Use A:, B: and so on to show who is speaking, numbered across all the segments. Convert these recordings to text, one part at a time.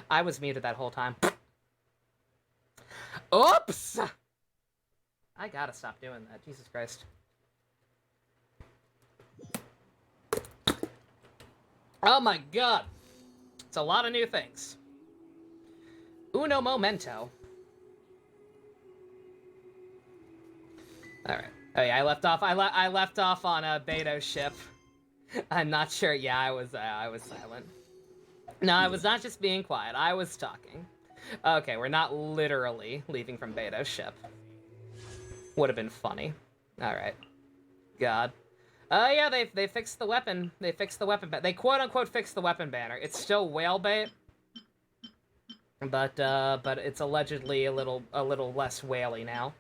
A: I was muted that whole time. Oops! I gotta stop doing that. Jesus Christ. Oh my god. It's a lot of new things. Uno momento. Alright. Oh yeah, I left off on a Beto's ship. I'm not sure. Yeah, I was silent. No, I was not just being quiet. I was talking. Okay, we're not literally leaving from Beto's ship. Would have been funny. Alright. God. Oh yeah, they fixed the weapon. They fixed the weapon. They quote unquote fixed the weapon banner. It's still whale bait, but it's allegedly a little less whaley now.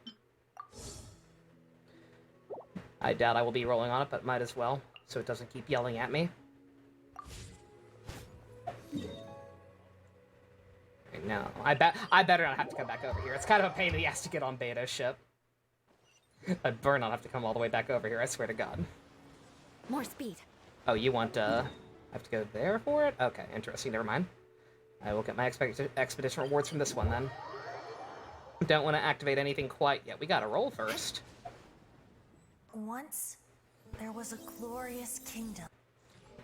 A: I doubt I will be rolling on it, but might as well, so it doesn't keep yelling at me. No, I better not have to come back over here. It's kind of a pain in the ass to get on Beto's ship. I'd burn not have to come all the way back over here, I swear to God.
B: More speed.
A: Oh, you want, I have to go there for it? Okay, interesting, never mind. I will get my expedition rewards from this one, then. Don't want to activate anything quite yet. We gotta roll first.
B: Once, there was a glorious kingdom.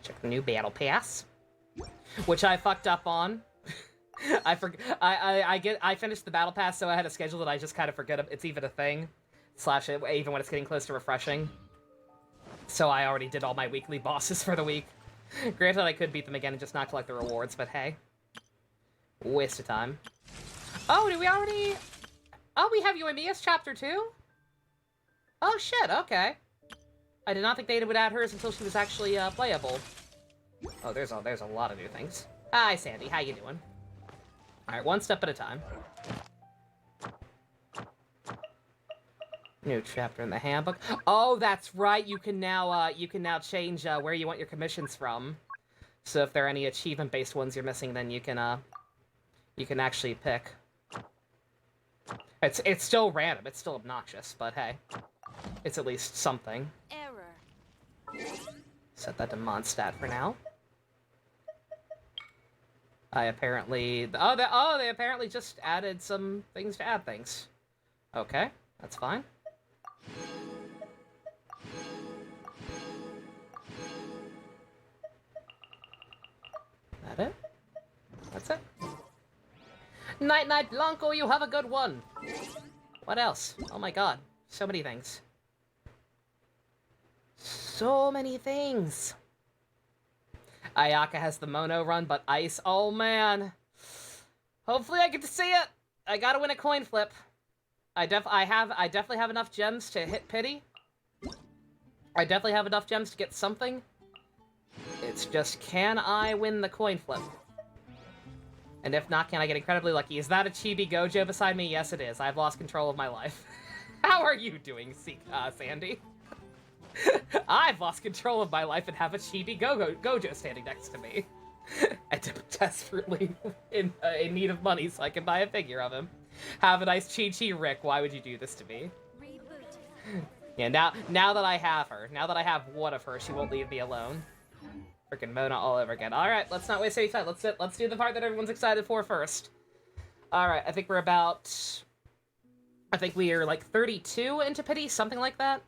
A: Check the new battle pass. Which I fucked up on. I finished the battle pass, so I had a schedule that I just kind of forget it's even a thing. Slash it, even when it's getting close to refreshing. So I already did all my weekly bosses for the week. Granted, I could beat them again and just not collect the rewards, but hey. Waste of time. Oh, did we already... Oh, we have Yoimiya's chapter 2? Oh, shit, okay. I did not think they would add hers until she was actually playable. Oh, there's a lot of new things. Hi, Sandy. How you doing? Alright, one step at a time. New chapter in the handbook. Oh, that's right. You can now change where you want your commissions from. So if there are any achievement-based ones you're missing, then you can actually pick. It's still random. It's still obnoxious, but hey, it's at least something.
B: Error.
A: Set that to Mondstadt for now. I apparently... Oh, they apparently just added some things to add things. Okay, that's fine. That it? That's it. Night night, Blanco, you have a good one. What else? Oh my god, so many things. So many things. Ayaka has the Mono run, but Ice, oh man. Hopefully I get to see it. I gotta win a coin flip. I definitely have enough gems to hit pity. I definitely have enough gems to get something. It's just, can I win the coin flip? And if not, can I get incredibly lucky? Is that a Chibi Gojo beside me? Yes, it is. I've lost control of my life. How are you doing, Sandy? I've lost control of my life and have a Chibi Gojo standing next to me. I'm desperately in need of money so I can buy a figure of him. Have a nice Chi-Chi, Rick. Why would you do this to me?
B: Reboot.
A: Yeah, now that I have her, now that I have one of her, she won't leave me alone. Freaking Mona all over again. Alright, let's not waste any time. Let's do the part that everyone's excited for first. Alright, I think we are like 32 into pity, something like that.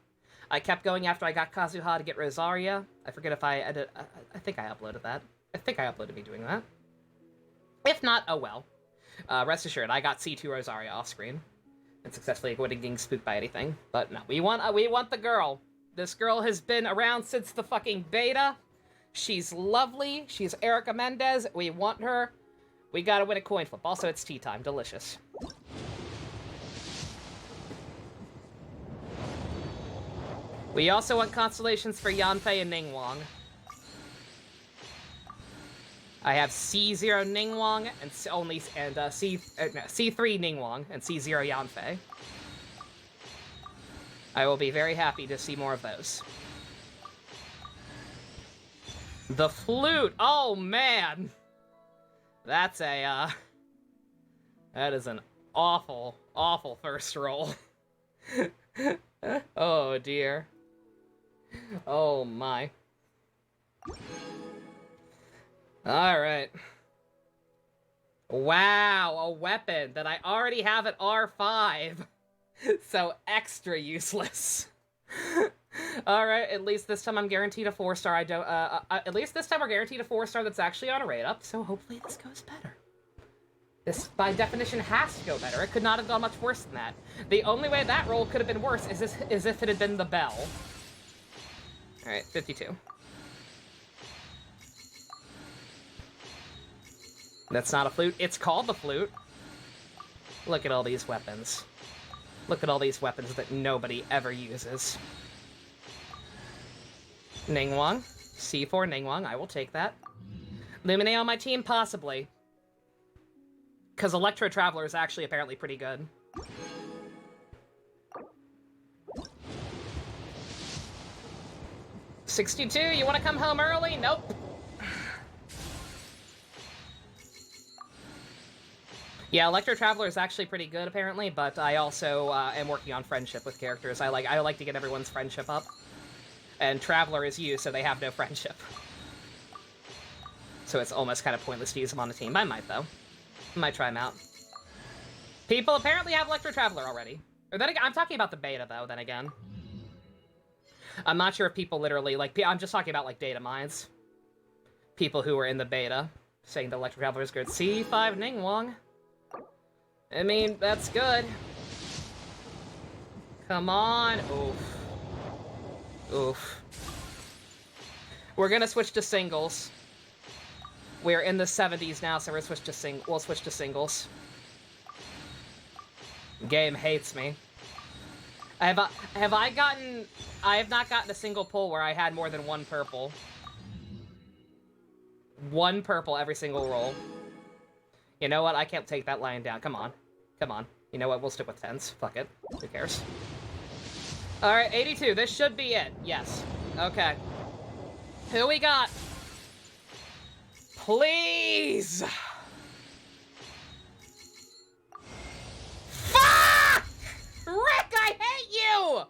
A: I kept going after I got Kazuha to get Rosaria. I forget if I edit. I think I uploaded that. I think I uploaded me doing that. If not, oh well. Rest assured, I got C2 Rosaria off screen and successfully avoiding getting spooked by anything. But no, we want the girl. This girl has been around since the fucking beta. She's lovely. She's Erica Mendez. We want her. We gotta win a coin flip. Also, it's tea time. Delicious. We also want constellations for Yanfei and Ningguang. I have C0 Ningguang and C3 Ningguang and C0 Yanfei. I will be very happy to see more of those. The flute! Oh, man! That's that is an awful, awful first roll. Oh, dear. Oh, my. Alright. Wow, a weapon that I already have at R5. So extra useless. Alright, at least this time I'm guaranteed a 4-star. I don't, at least this time we're guaranteed a 4-star that's actually on a rate up, so hopefully this goes better. This, by definition, has to go better. It could not have gone much worse than that. The only way that roll could have been worse is if it had been the bell. Alright, 52. That's not a flute. It's called the flute. Look at all these weapons. Look at all these weapons that nobody ever uses. Ningguang. C4 Ningguang. I will take that. Lumine on my team? Possibly. Because Electro Traveler is actually apparently pretty good. $62, you want to come home early? Nope. Yeah, Electro Traveler is actually pretty good, apparently, but I also am working on friendship with characters. I like to get everyone's friendship up. And Traveler is you, so they have no friendship. So it's almost kind of pointless to use them on a team. I might, though. I might try them out. People apparently have Electro Traveler already. Or then again, I'm talking about the beta, though, then again. I'm not sure if people literally, like, I'm just talking about, like, data mines. People who were in the beta saying the Electro Traveler is good. C5 Ningguang. I mean, that's good. Come on. Oof. Oof. We're gonna switch to singles. We're in the 70s now, so we'll switch to singles. Game hates me. I have not gotten a single pull where I had more than one purple. One purple every single roll. You know what? I can't take that lying down. Come on. Come on. You know what? We'll stick with 10s. Fuck it. Who cares? Alright, 82. This should be it. Yes. Okay. Who we got? Please! Fuck! Rick, I hate you!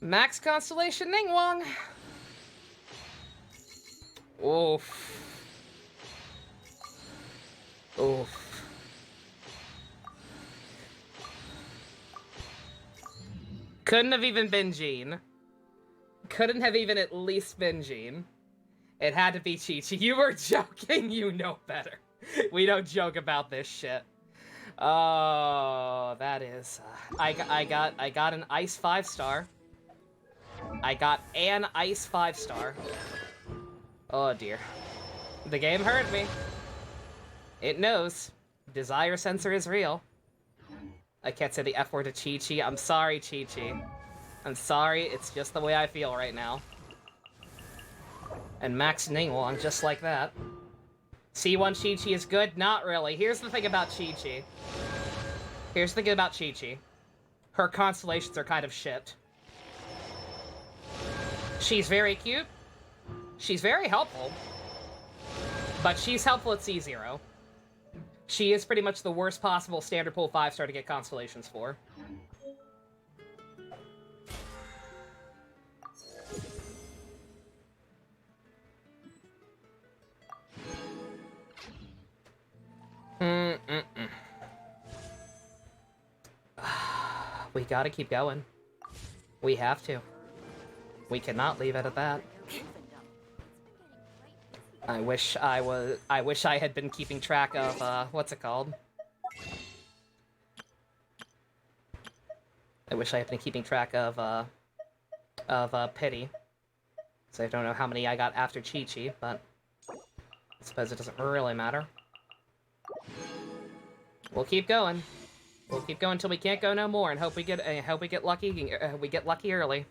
A: Max Constellation Ningguang. Oof. Oof. Couldn't have even been Jean. Couldn't have even at least been Jean. It had to be Chi-Chi. You were joking, you know better. We don't joke about this shit. Oh, that is... I got an Ice 5-star. I got an Ice 5-star. Oh dear. The game heard me. It knows. Desire sensor is real. I can't say the F word to Chi-Chi. I'm sorry, Chi-Chi. I'm sorry, it's just the way I feel right now. And Max Ningguang, just like that. C1 Chi-Chi is good? Not really. Here's the thing about Chi-Chi. Here's the thing about Chi-Chi. Her constellations are kind of shit. She's very cute. She's very helpful. But she's helpful at C0. She is pretty much the worst possible standard pull 5-star to get constellations for. We gotta keep going. We have to. We cannot leave it at that. I wish I had been keeping track of, what's it called? I wish I had been keeping track of Pity. So I don't know how many I got after Chi-Chi, but I suppose it doesn't really matter. We'll keep going. We'll keep going until we can't go no more, and hope we get lucky. We get lucky early.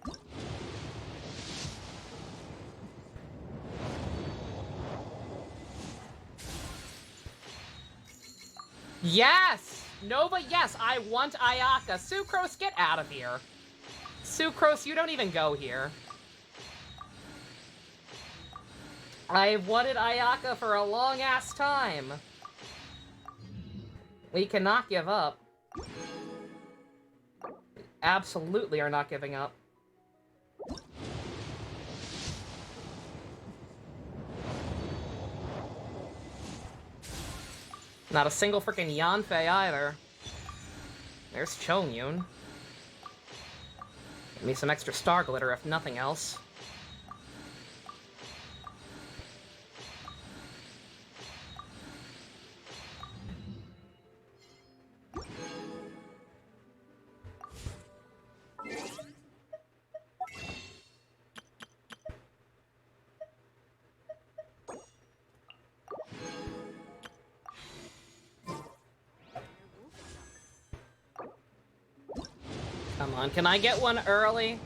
A: Yes! Nova, yes! I want Ayaka. Sucrose, get out of here. Sucrose, you don't even go here. I've wanted Ayaka for a long-ass time. We cannot give up. Absolutely are not giving up. Not a single freaking Yanfei either. There's Chongyun. Give me some extra star glitter if nothing else. Come on, can I get one early?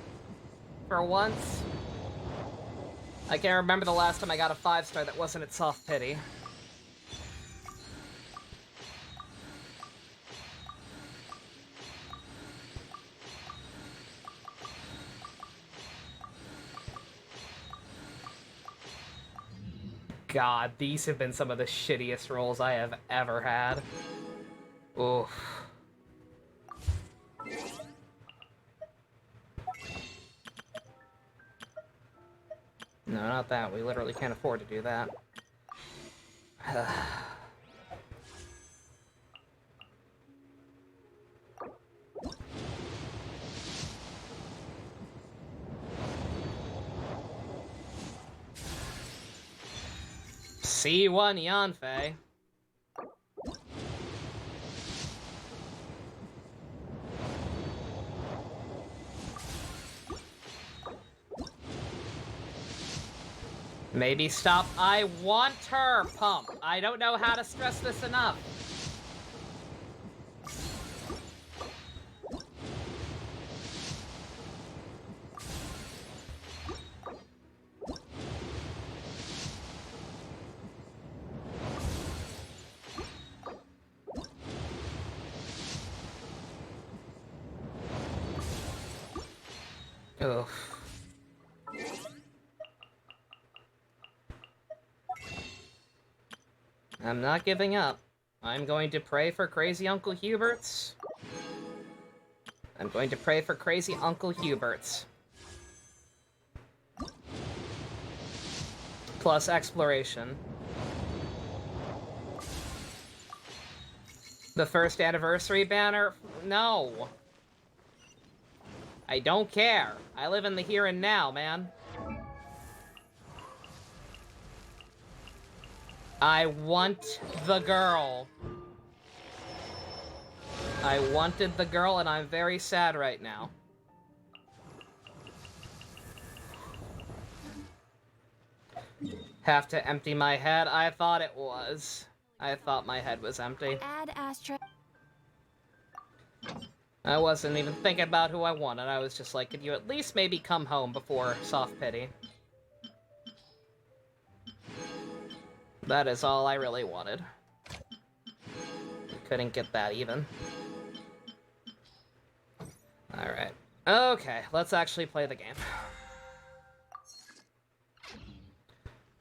A: For once? I can't remember the last time I got a 5-star that wasn't at Soft Pity. God, these have been some of the shittiest rolls I have ever had. Oof. No, not that. We literally can't afford to do that. C1 Yanfei. Maybe stop. I want her, pump. I don't know how to stress this enough. Ugh. I'm not giving up. I'm going to pray for crazy Uncle Hubert's. I'm going to pray for crazy Uncle Hubert's. Plus exploration. The first anniversary banner? No. I don't care. I live in the here and now, man. I want the girl. I wanted the girl, and I'm very sad right now. Have to empty my head? I thought it was. I thought my head was empty.
B: Add Astra.
A: I wasn't even thinking about who I wanted. I was just like, could you at least maybe come home before Soft Pity? That is all I really wanted. Couldn't get that even. Alright. Okay, let's actually play the game.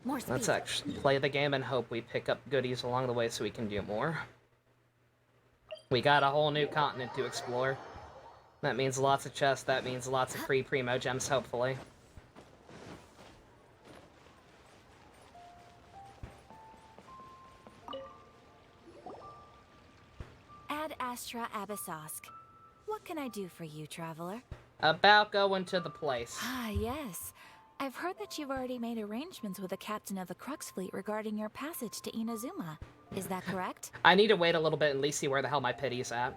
B: More speed.
A: Let's actually play the game and hope we pick up goodies along the way so we can do more. We got a whole new continent to explore. That means lots of chests, that means lots of free Primo Gems, hopefully.
B: Ad Astra Abyssosk. What can I do for you, traveler?
A: About going to the place.
B: Ah, yes. I've heard that you've already made arrangements with the captain of the Crux Fleet regarding your passage to Inazuma. Is that correct?
A: I need to wait a little bit and at least see where the hell my pity's at.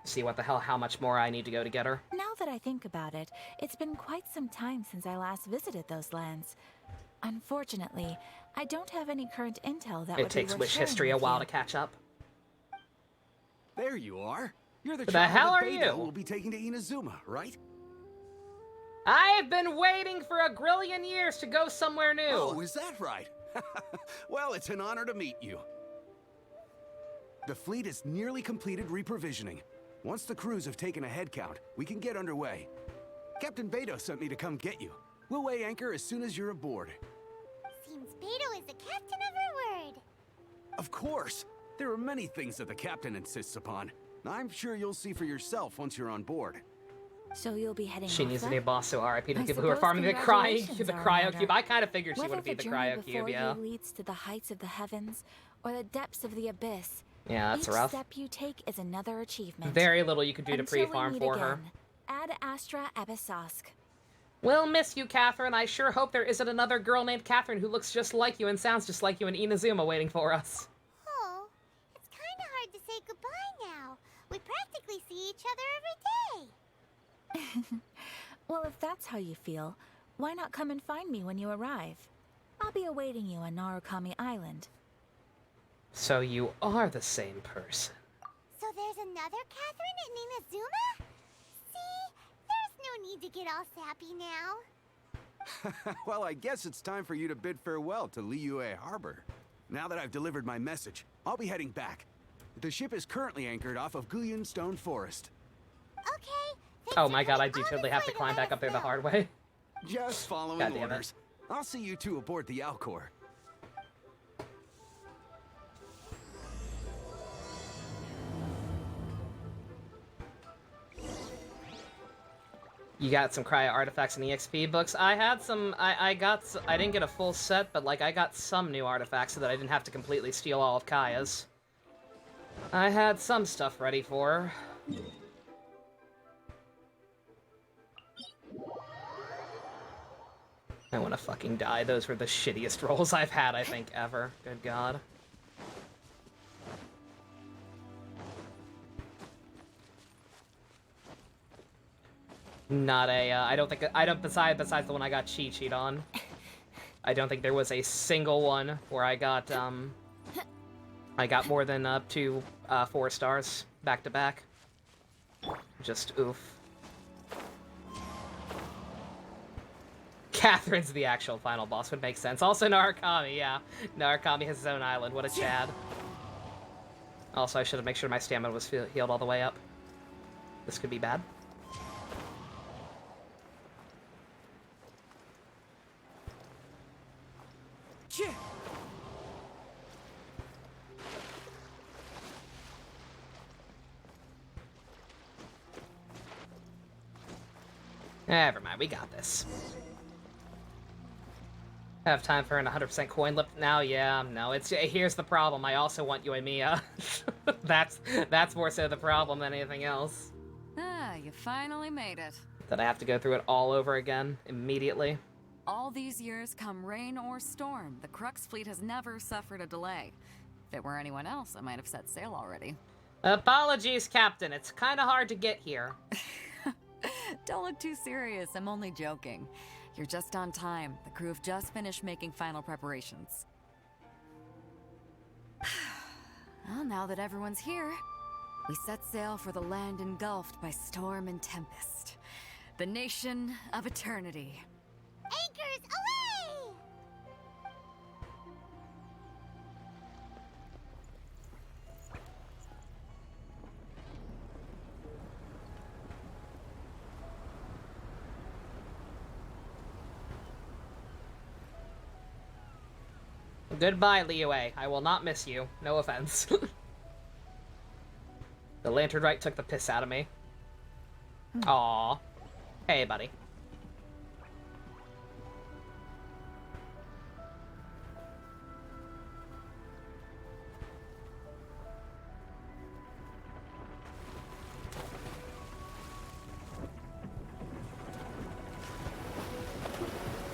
A: See what the hell, how much more I need to go to get her.
B: Now that I think about it, it's been quite some time since I last visited those lands. Unfortunately, I don't have any current intel that would
A: It takes
B: be worth
A: Wish
B: sharing
A: History a
B: with
A: while
B: you.
A: to catch up.
C: There you are. You're the
A: Who the
C: traveler
A: hell
C: that
A: are
C: Beidou
A: you?
C: will be taking to Inazuma, right?
A: I've been waiting for a grillion years to go somewhere new.
C: Oh, is that right? Well, it's an honor to meet you. The fleet has nearly completed reprovisioning. Once the crews have taken a head count, we can get underway. Captain Beidou sent me to come get you. We'll weigh anchor as soon as you're aboard.
D: Seems Beidou is the captain of her word.
C: Of course. There are many things that the captain insists upon. I'm sure you'll see for yourself once you're on board.
B: So you'll be heading
A: She
B: off
A: needs a
B: then?
A: new boss, so RIP to
B: I
A: the people who are
B: suppose
A: farming the
B: congratulations are in
A: cryo
B: order.
A: cube. I kind of figured she
B: Whether
A: would be the
B: journey
A: cryo cube,
B: before
A: yeah.
B: you leads to the heights of the heavens or the depths of the abyss,
A: Yeah, that's
B: each
A: rough.
B: step you take is another achievement.
A: Very little you could do to
B: Until we
A: pre-farm
B: meet
A: for her.
B: again, Ad Astra Abyssosk.
A: We'll miss you, Catherine. I sure hope there isn't another girl named Catherine who looks just like you and sounds just like you in Inazuma waiting for us.
D: Oh, it's kind of hard to say goodbye now. We practically see each other every day.
B: Well, if that's how you feel, why not come and find me when you arrive? I'll be awaiting you on Narukami Island.
A: So you are the same person.
D: So there's another Catherine in Inazuma? See? There's no need to get all sappy now.
C: Well, I guess it's time for you to bid farewell to Liyue Harbor. Now that I've delivered my message, I'll be heading back. The ship is currently anchored off of Guyun Stone Forest.
D: Okay. thanks
A: Oh
D: for
A: my god, I
D: coming
A: do
D: all
A: totally
D: this
A: have to
D: way
A: climb
D: let
A: back
D: us
A: up there the
D: know.
A: hard way.
C: Just following
A: God damn it.
C: orders. I'll see you two aboard the Alcor.
A: You got some cryo artifacts and EXP books. I had some. I didn't get a full set, but like I got some new artifacts so that I didn't have to completely steal all of Kaya's. I had some stuff ready for her. I want to fucking die. Those were the shittiest rolls I've had, I think, ever. Good god. Not a, besides the one I got cheat sheet on, I don't think there was a single one where I got more than 2 4 stars back to back. Just oof. Catherine's the actual final boss would make sense. Also Narukami, yeah. Narukami has his own island, what a chad. Also, I should have made sure my stamina was healed all the way up. This could be bad. Never mind, we got this. Have time for an 100% coin lip now? Yeah, no. Here's the problem. I also want Yoimiya. that's more so the problem than anything else.
E: Ah, you finally made it.
A: That I have to go through it all over again immediately.
E: All these years, come rain or storm, the Crux fleet has never suffered a delay. If it were anyone else, I might have set sail already.
A: Apologies, Captain. It's kind of hard to get here.
E: Don't look too serious, I'm only joking. You're just on time. The crew have just finished making final preparations. Well, now that everyone's here, we set sail for the land engulfed by storm and tempest. The nation of eternity.
D: Anchors away!
A: Goodbye, Liyue. I will not miss you. No offense. The Lantern Rite took the piss out of me. Aww. Hey, buddy.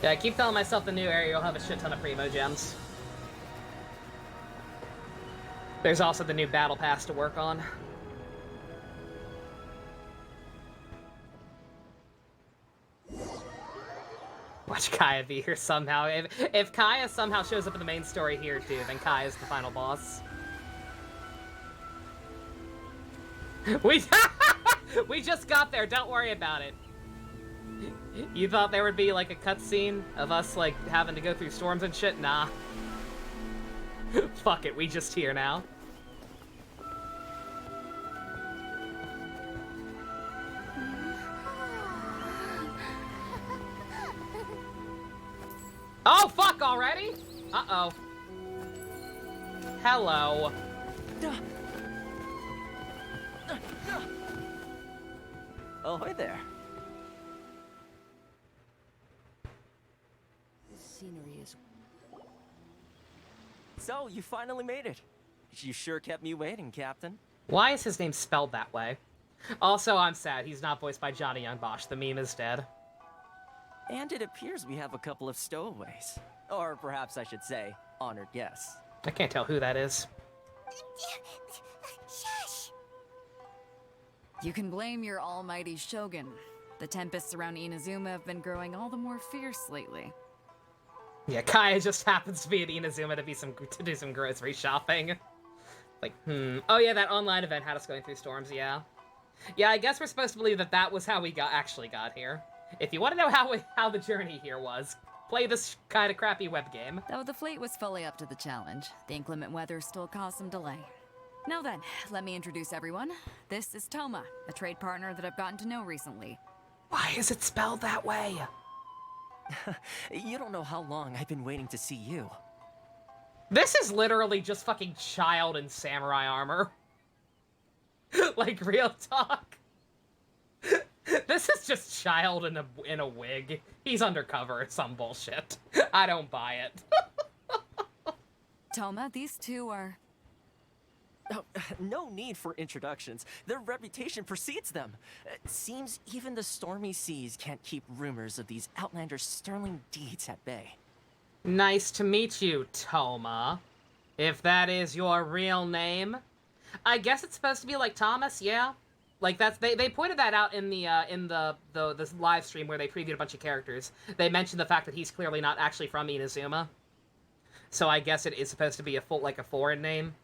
A: Yeah, I keep telling myself the new area will have a shit ton of Primo gems. There's also the new battle pass to work on. Watch Kaya be here somehow. If Kaya somehow shows up in the main story here too, then Kaya's the final boss. We just got there, don't worry about it. You thought there would be like a cutscene of us like having to go through storms and shit? Nah. Fuck it, we just here now. Oh, fuck already? Uh-oh. Hello.
F: Oh, hi there. scenery is...
G: So, you finally made it. You sure kept me waiting, Captain.
A: Why is his name spelled that way? Also, I'm sad. He's not voiced by Johnny Young Bosch. The meme is dead.
G: And it appears we have a couple of stowaways. Or perhaps I should say, honored guests.
A: I can't tell who that is.
D: Shush!
E: You can blame your almighty shogun. The tempests around Inazuma have been growing all the more fierce lately.
A: Yeah, Kaya just happens to be at Inazuma to do some grocery shopping. Like, Oh yeah, that online event had us going through storms, yeah. Yeah, I guess we're supposed to believe that that was how we actually got here. If you want to know how the journey here was, play this kind of crappy web game.
E: Though the fleet was fully up to the challenge, the inclement weather still caused some delay. Now then, let me introduce everyone. This is Toma, a trade partner that I've gotten to know recently.
A: Why is it spelled that way?
G: You don't know how long I've been waiting to see you.
A: This is literally just fucking Childe in samurai armor. Like, real talk. This is just Childe in a wig. He's undercover or some bullshit. I don't buy it.
E: Toma, these two are...
G: Oh, no need for introductions. Their reputation precedes them. Seems even the stormy seas can't keep rumors of these outlanders' sterling deeds at bay.
A: Nice to meet you, Toma. If that is your real name. I guess it's supposed to be like Thomas, yeah? Like, that's they pointed that out in the live stream where they previewed a bunch of characters. They mentioned the fact that he's clearly not actually from Inazuma. So I guess it is supposed to be a foreign name.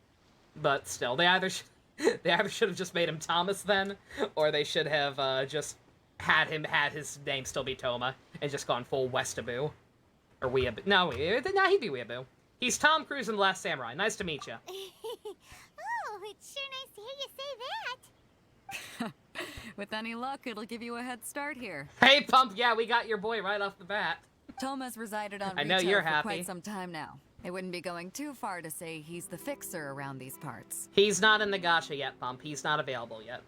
A: But still, they either should have just made him Thomas then, or they should have just had his name still be Toma and just gone full Westaboo. Or Weeaboo. No, he'd be Weeaboo. He's Tom Cruise in The Last Samurai. Nice to meet you.
D: Oh, it's sure nice to hear you say that.
E: With any luck, it'll give you a head start here.
A: Hey, Pump, yeah, we got your boy right off the bat.
E: Toma's resided on
A: I know
E: retail
A: you're
E: for
A: happy.
E: quite some time now. It wouldn't be going too far to say he's the fixer around these parts.
A: He's not in the gacha yet, Pump. He's not available yet.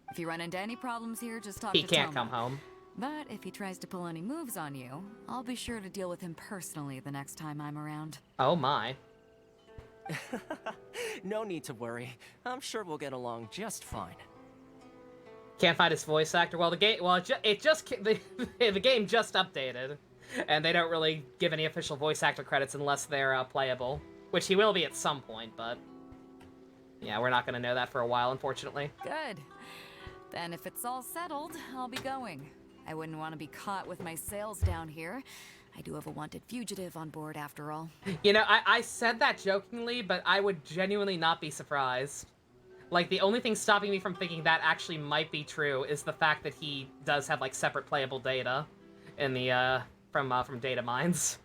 E: If you run into any problems here, just talk
A: He
E: to
A: can't
E: Toma.
A: come home.
E: But if he tries to pull any moves on you, I'll be sure to deal with him personally the next time I'm around.
A: Oh my.
G: No need to worry. I'm sure we'll get along just fine.
A: Can't find his voice actor. Well, the game the game just updated, and they don't really give any official voice actor credits unless they're playable, which he will be at some point. But yeah, we're not gonna know that for a while, unfortunately.
E: Good. Then if it's all settled, I'll be going. I wouldn't want to be caught with my sails down here. I do have a wanted fugitive on board after all.
A: You know, I said that jokingly, but I would genuinely not be surprised. Like, the only thing stopping me from thinking that actually might be true is the fact that he does have, like, separate playable data in the, from data mines.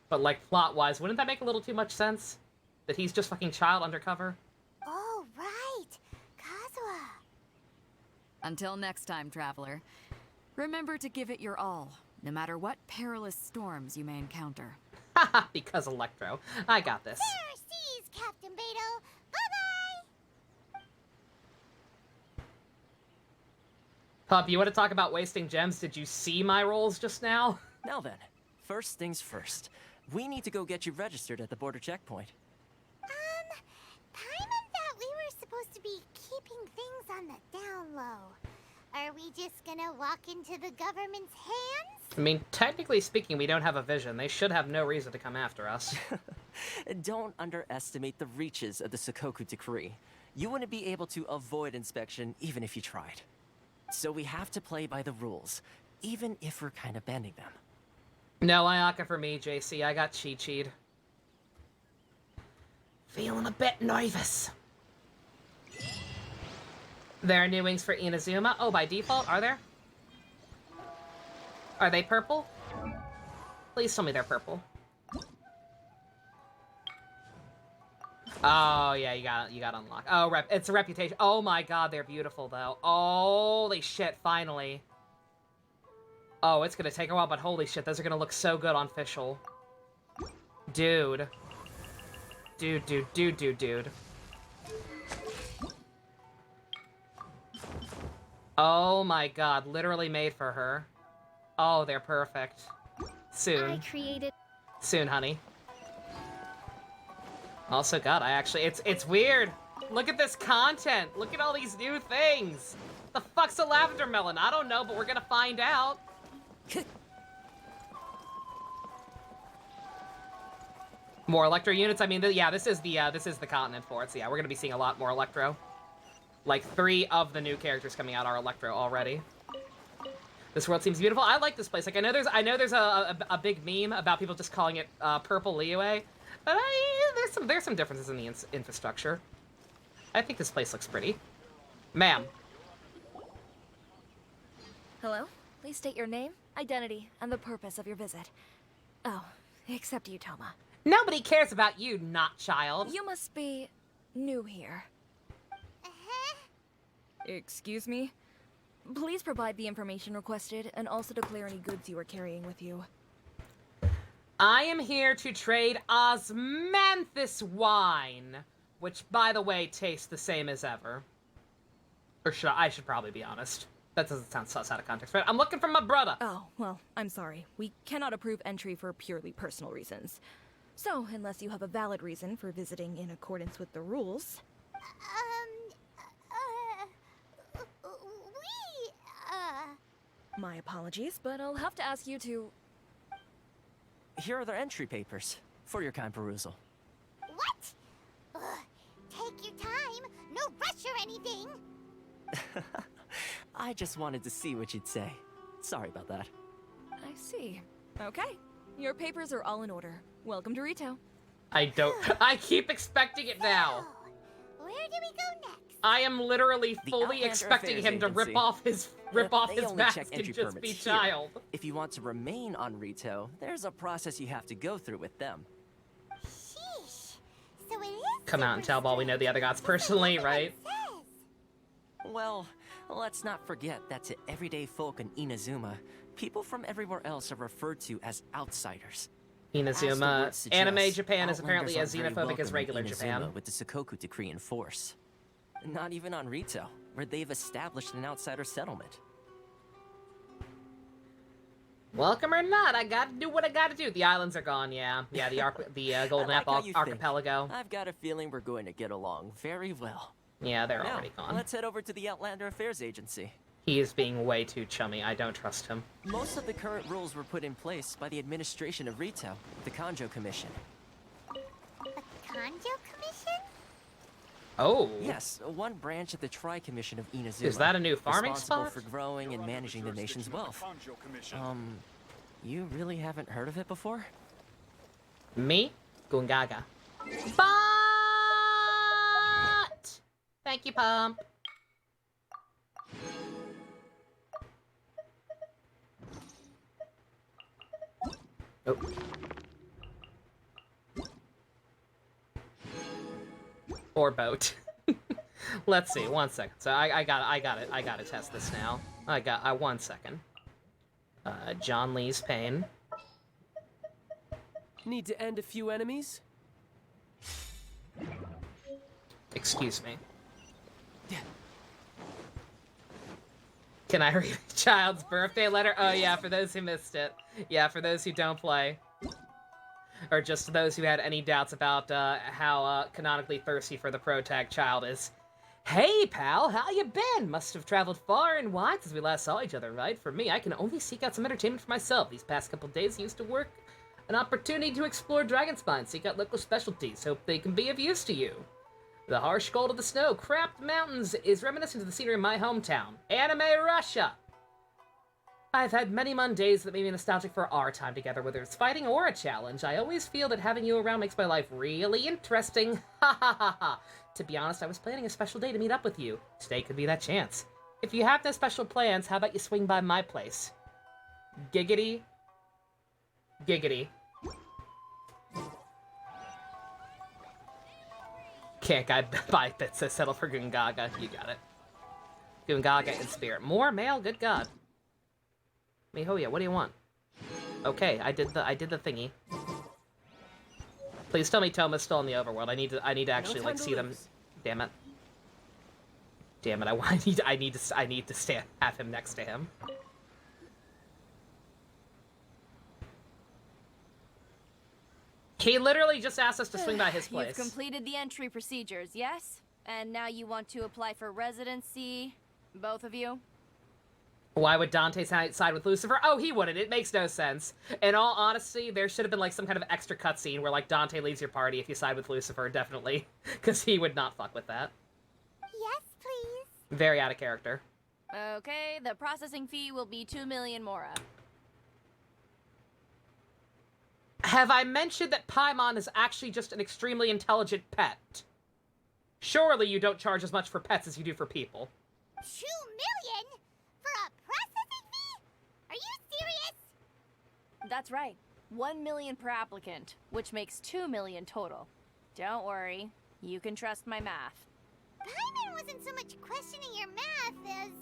A: But, like, plot-wise, wouldn't that make a little too much sense? That he's just fucking Childe undercover?
D: Oh, right. Kazuha.
E: Until next time, traveler. Remember to give it your all, no matter what perilous storms you may encounter.
A: Haha, because Electro. I got this.
D: There seas, Captain Beto. Bye-bye.
A: Pup, you want to talk about wasting gems? Did you see my rolls just now?
G: Now then, first things first. We need to go get you registered at the border checkpoint.
D: Paimon thought we were supposed to be keeping things on the down low. Are we just gonna walk into the government's hands?
A: I mean, technically speaking, we don't have a vision. They should have no reason to come after us.
G: Don't underestimate the reaches of the Sakoku Decree. You wouldn't be able to avoid inspection even if you tried. So we have to play by the rules, even if we're kind of bending them.
A: No Ayaka for me, JC. I got cheat. Feeling a bit nervous. There are new wings for Inazuma. Oh, by default, are there? Are they purple? Please tell me they're purple. Oh, yeah, you got unlocked. Oh, it's a reputation. Oh my god, they're beautiful, though. Holy shit, finally. Oh, it's gonna take a while, but holy shit, those are gonna look so good on Fischl. Dude. Dude. Oh my god, literally made for her. Oh, they're perfect. Soon.
D: created.
A: Soon, honey. Also, God, it's weird. Look at this content. Look at all these new things. The fuck's a lavender melon? I don't know, but we're gonna find out. More electro units. I mean, yeah, this is the continent for it. So yeah, we're gonna be seeing a lot more electro. Like 3 of the new characters coming out are electro already. This world seems beautiful. I like this place. Like I know there's a big meme about people just calling it Purple Liyue, but there's some differences in the infrastructure. I think this place looks pretty. Ma'am.
F: Hello? Please state your name, identity, and the purpose of your visit. Oh, except you, Toma.
A: Nobody cares about you, not child.
F: You must be new here. Excuse me? Please provide the information requested and also declare any goods you are carrying with you.
A: I am here to trade osmanthus wine, which, by the way, tastes the same as ever. Or I should probably be honest. That doesn't sound sus out of context, right? I'm looking for my brother.
F: Oh, well, I'm sorry. We cannot approve entry for purely personal reasons. So, unless you have a valid reason for visiting in accordance with the rules... My apologies, but I'll have to ask you to...
G: Here are their entry papers, for your kind perusal.
D: What? Take your time. No rush or anything.
G: I just wanted to see what you'd say. Sorry about that.
F: I see. Okay. Your papers are all in order. Welcome to Rito.
A: I keep expecting it now.
D: Where do we go next?
A: I am literally
G: The
A: fully
G: Outlander
A: expecting
G: Affairs
A: him to
G: Agency.
A: rip off his
G: They only
A: mask
G: check
A: and
G: entry
A: just be
G: permits here.
A: child.
G: If you want to remain on Rito, there's a process you have to go through with them.
D: Sheesh. So it is.
A: Come out and tell Ball we know the other gods personally, right?
G: Well, let's not forget that to everyday folk in Inazuma, people from everywhere else are referred to as outsiders. As the
A: Inazuma.
G: word suggests,
A: Anime Japan is apparently
G: Outlanders
A: as
G: aren't very
A: xenophobic as
G: welcome in
A: regular
G: Inazuma
A: Japan.
G: with the Sakoku decree in force. Not even on Rito, where they've established an outsider settlement.
A: Welcome or not, I gotta do what I gotta do. The islands are gone, yeah. Yeah, the Golden
G: I like how
A: Apple
G: you
A: Archipelago.
G: think. I've got a feeling we're going to get along very well.
A: Yeah, they're
G: Now,
A: already gone.
G: let's head over to the Outlander Affairs Agency.
A: He is being way too chummy. I don't trust him.
G: Most of the current rules were put in place by the administration of Rito, the Kanjo Commission.
D: Kanjo Commission?
A: Oh.
G: Yes, one branch of the Tri-Commission of Inazuma.
A: Is that a new farming
G: responsible
A: spot?
G: for growing and managing the nation's wealth. You really haven't heard of it before?
A: Me? Gungaga. But! Thank you, Pump. Oh. Or boat. Let's see, 1 second. So I gotta test this now. 1 second. John Lee's pain.
H: Need to end a few enemies?
A: Excuse me. Can I read a child's birthday letter? Oh yeah, for those who missed it. Yeah, for those who don't play. Or just those who had any doubts about how canonically thirsty for the pro-tag child is. Hey, pal, how you been? Must have traveled far and wide since we last saw each other, right? For me, I can only seek out some entertainment for myself. These past couple days, I used to work an opportunity to explore Dragonspine, seek out local specialties, hope they can be of use to you. The harsh cold of the snow-capped mountains is reminiscent of the scenery of my hometown, Anime Russia. I've had many Mondays that made me nostalgic for our time together, whether it's fighting or a challenge. I always feel that having you around makes my life really interesting. Ha ha ha ha. To be honest, I was planning a special day to meet up with you. Today could be that chance. If you have no special plans, how about you swing by my place? Giggity. Giggity. Can't buy bits to settle for Gungaga. You got it. Gungaga in spirit. More mail? Good God. Mihoya, what do you want? Okay, I did the thingy. Please tell me Toma's still in the overworld. I need to actually like see them. Damn it. Damn it! I need to have him next to him. He literally just asked us to swing by his place.
E: You've completed the entry procedures, yes? And now you want to apply for residency, both of you?
A: Why would Dante side with Lucifer? Oh, he wouldn't. It makes no sense. In all honesty, there should have been like some kind of extra cutscene where like Dante leaves your party if you side with Lucifer, definitely. Because he would not fuck with that.
D: Yes, please.
A: Very out of character.
E: Okay, the processing fee will be 2 million mora.
A: Have I mentioned that Paimon is actually just an extremely intelligent pet? Surely you don't charge as much for pets as you do for people.
D: 2 million? For a processing fee? Are you serious?
E: That's right. 1 million per applicant, which makes 2 million total. Don't worry, you can trust my math.
D: Paimon wasn't so much questioning your math as...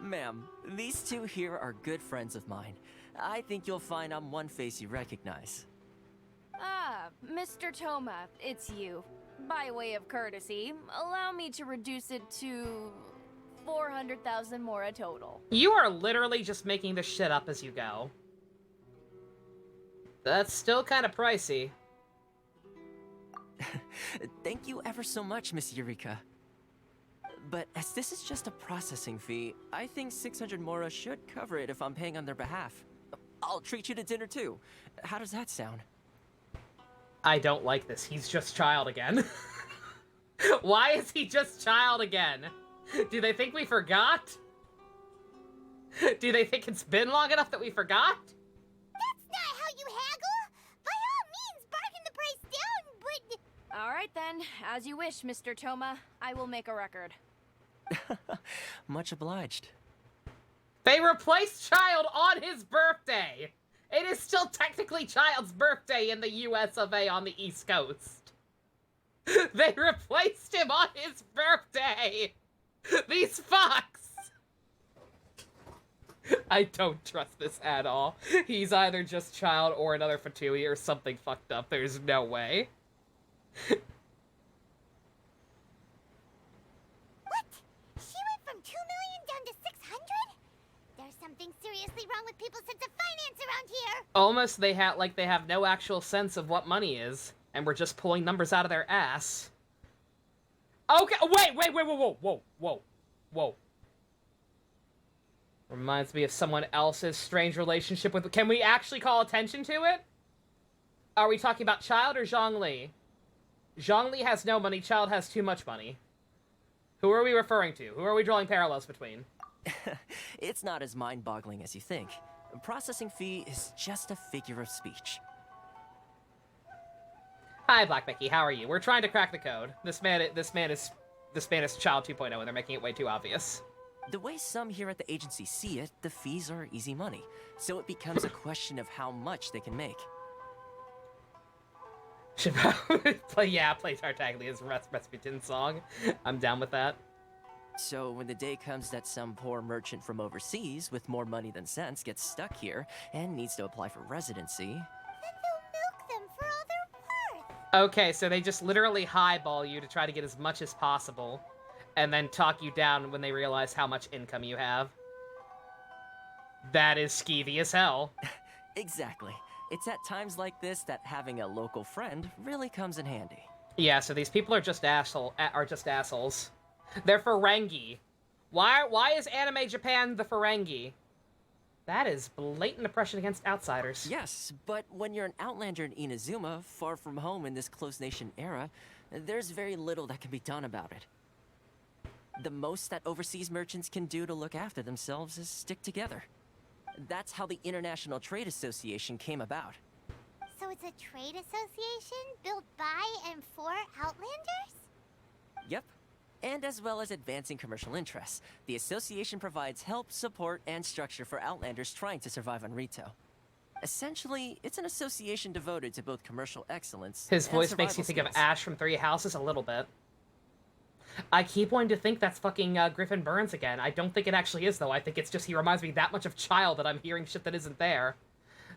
G: Ma'am, these two here are good friends of mine. I think you'll find I'm one face you recognize.
E: Ah, Mr. Toma, it's you. By way of courtesy, allow me to reduce it to 400,000 mora total.
A: You are literally just making this shit up as you go. That's still kind of pricey.
G: Thank you ever so much, Miss Eureka. But as this is just a processing fee, I think 600 mora should cover it if I'm paying on their behalf. I'll treat you to dinner too. How does that sound?
A: I don't like this. He's just Childe again. Why is he just Childe again? Do they think we forgot? Do they think it's been long enough that we forgot?
D: That's not how you haggle! By all means, bargain the price down, but...
E: Alright then, as you wish, Mr. Toma. I will make a record.
G: Much obliged.
A: They replaced Childe on his birthday! It is still technically Childe's birthday in the US of A on the East Coast. They replaced him on his birthday! These fucks! I don't trust this at all. He's either just Childe or another Fatui or something fucked up. There's no way.
D: What? She went from 2 million down to 600? There's something seriously wrong with people's sense of finance around here!
A: Almost they have no actual sense of what money is, and we're just pulling numbers out of their ass. Okay, whoa. Reminds me of someone else's strange relationship with... Can we actually call attention to it? Are we talking about Childe or Zhongli? Zhongli has no money, Childe has too much money. Who are we referring to? Who are we drawing parallels between?
G: It's not as mind-boggling as you think. A processing fee is just a figure of speech.
A: Hi, Black Mickey, how are you? We're trying to crack the code. This man is Childe 2.0, and they're making it way too obvious.
G: The way some here at the agency see it, the fees are easy money, so it becomes a question of how much they can make.
A: Should probably play Tartaglia's Rasputin song. I'm down with that.
G: So when the day comes that some poor merchant from overseas with more money than sense gets stuck here and needs to apply for residency...
D: Then they'll milk them for all they're worth!
A: Okay, so they just literally highball you to try to get as much as possible, and then talk you down when they realize how much income you have. That is skeevy as hell.
G: Exactly. It's at times like this that having a local friend really comes in handy.
A: Yeah, so these people are just assholes. They're Ferengi. Why is Anime Japan the Ferengi? That is blatant oppression against outsiders.
G: Yes, but when you're an outlander in Inazuma, far from home in this closed nation era, there's very little that can be done about it. The most that overseas merchants can do to look after themselves is stick together. That's how the International Trade Association came about.
D: So it's a trade association built by and for Outlanders?
G: Yep. And as well as advancing commercial interests, the association provides help, support, and structure for Outlanders trying to survive on Rito. Essentially, it's an association devoted to both commercial excellence
A: His
G: and
A: voice makes you
G: survival
A: think of
G: skills.
A: Ash from Three Houses a little bit. I keep wanting to think that's fucking Griffin Burns again. I don't think it actually is, though. I think it's just he reminds me that much of Childe that I'm hearing shit that isn't there.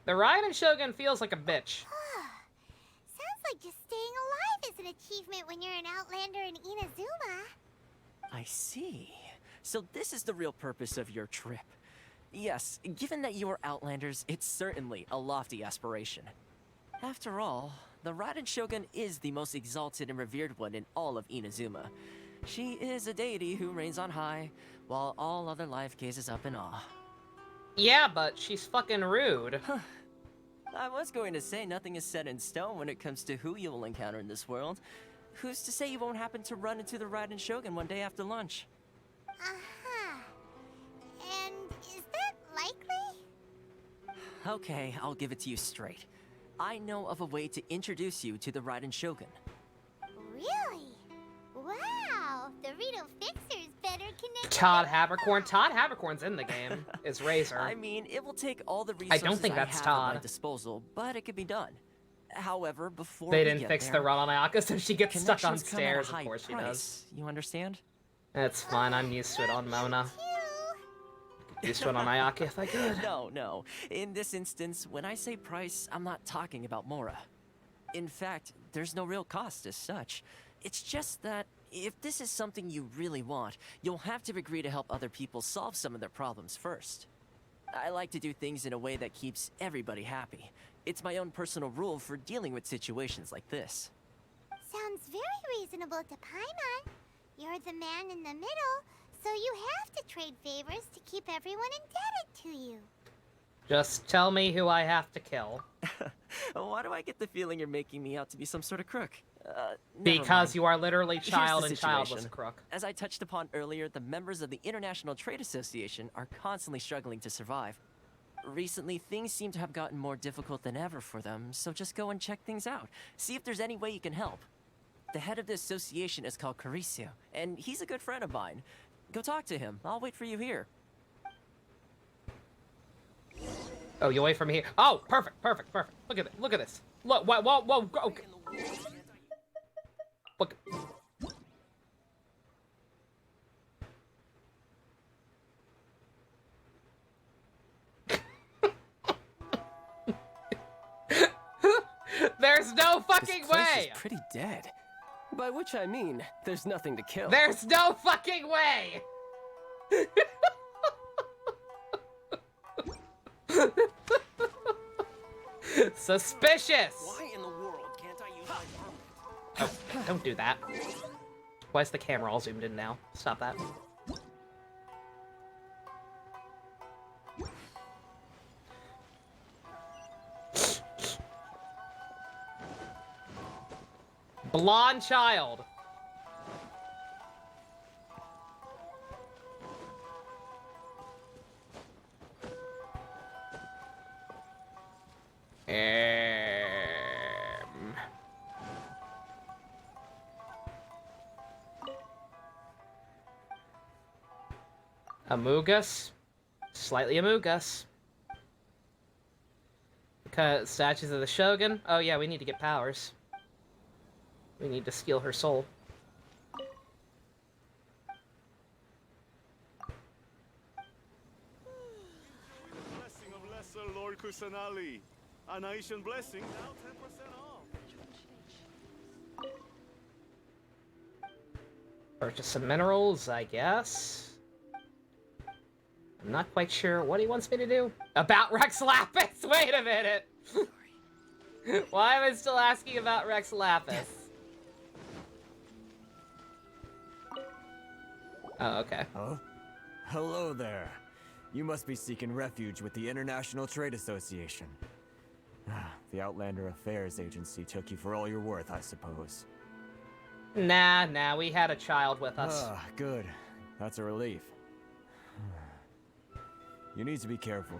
A: The Raiden Shogun feels like a bitch.
D: Sounds like just staying alive is an achievement when you're an Outlander in Inazuma.
G: I see. So this is the real purpose of your trip. Yes, given that you are Outlanders, it's certainly a lofty aspiration. After all, the Raiden Shogun is the most exalted and revered one in all of Inazuma. She is a deity who reigns on high, while all other life gazes up in awe.
A: Yeah, but she's fucking rude.
G: I was going to say nothing is set in stone when it comes to who you will encounter in this world. Who's to say you won't happen to run into the Raiden Shogun one day after lunch?
D: Uh-huh. And is that likely?
G: Okay, I'll give it to you straight. I know of a way to introduce you to the Raiden Shogun.
D: Really? Wow, the Rito Fixer's better connected.
A: Todd Habercorn. Todd Habercorn's in the game. Is Razor.
G: I mean, it will take all the resources
A: don't think that's
G: have
A: Todd.
G: at my disposal, but it could be done. However, before
A: They
G: we
A: didn't
G: get
A: fix
G: there,
A: the run on Ayaka, so she gets stuck on
G: connections come at a
A: stairs. Of
G: high
A: course she
G: price.
A: does.
G: You understand?
A: That's fine. I'm used to it on Mona. Used to it on Ayaka if I could.
G: No. In this instance, when I say price, I'm not talking about Mora. In fact, there's no real cost as such. It's just that if this is something you really want, you'll have to agree to help other people solve some of their problems first. I like to do things in a way that keeps everybody happy. It's my own personal rule for dealing with situations like this.
D: Sounds very reasonable to Paimon. You're the man in the middle, so you have to trade favors to keep everyone indebted to you.
A: Just tell me who I have to kill.
G: Why do I get the feeling you're making me out to be some sort of crook? Never
A: Because
G: mind.
A: you are literally
G: Here's
A: child
G: the
A: and childless
G: situation.
A: crook.
G: As I touched upon earlier, the members of the International Trade Association are constantly struggling to survive. Recently, things seem to have gotten more difficult than ever for them, so just go and check things out. See if there's any way you can help. The head of the association is called Caricio, and he's a good friend of mine. Go talk to him. I'll wait for you here.
A: Oh, you wait for me here. Oh, perfect. Look at it. Look at this. Look, whoa. Okay. Look. There's no fucking
H: This place
A: way!
H: is pretty dead. By which I mean, there's nothing to kill.
A: There's no fucking way! Suspicious!
H: Why in the world can't I use my permit?
A: Oh, don't do that. Why is the camera all zoomed in now? Stop that. Blonde child. Amogus. Slightly Amogus. Because statues of the Shogun. Oh yeah, we need to get powers. We need to steal her soul.
I: Blessing of Lesser Lord Kusanali. A nation blessing, now 10% off.
A: Purchase some minerals, I guess. I'm not quite sure what he wants me to do. About Rex Lapis! Wait a minute! Why am I still asking about Rex Lapis? Oh, okay.
J: Huh? Hello there. You must be seeking refuge with the International Trade Association. The Outlander Affairs Agency took you for all you're worth, I suppose.
A: Nah, we had a child with us.
J: Good. That's a relief. You need to be careful,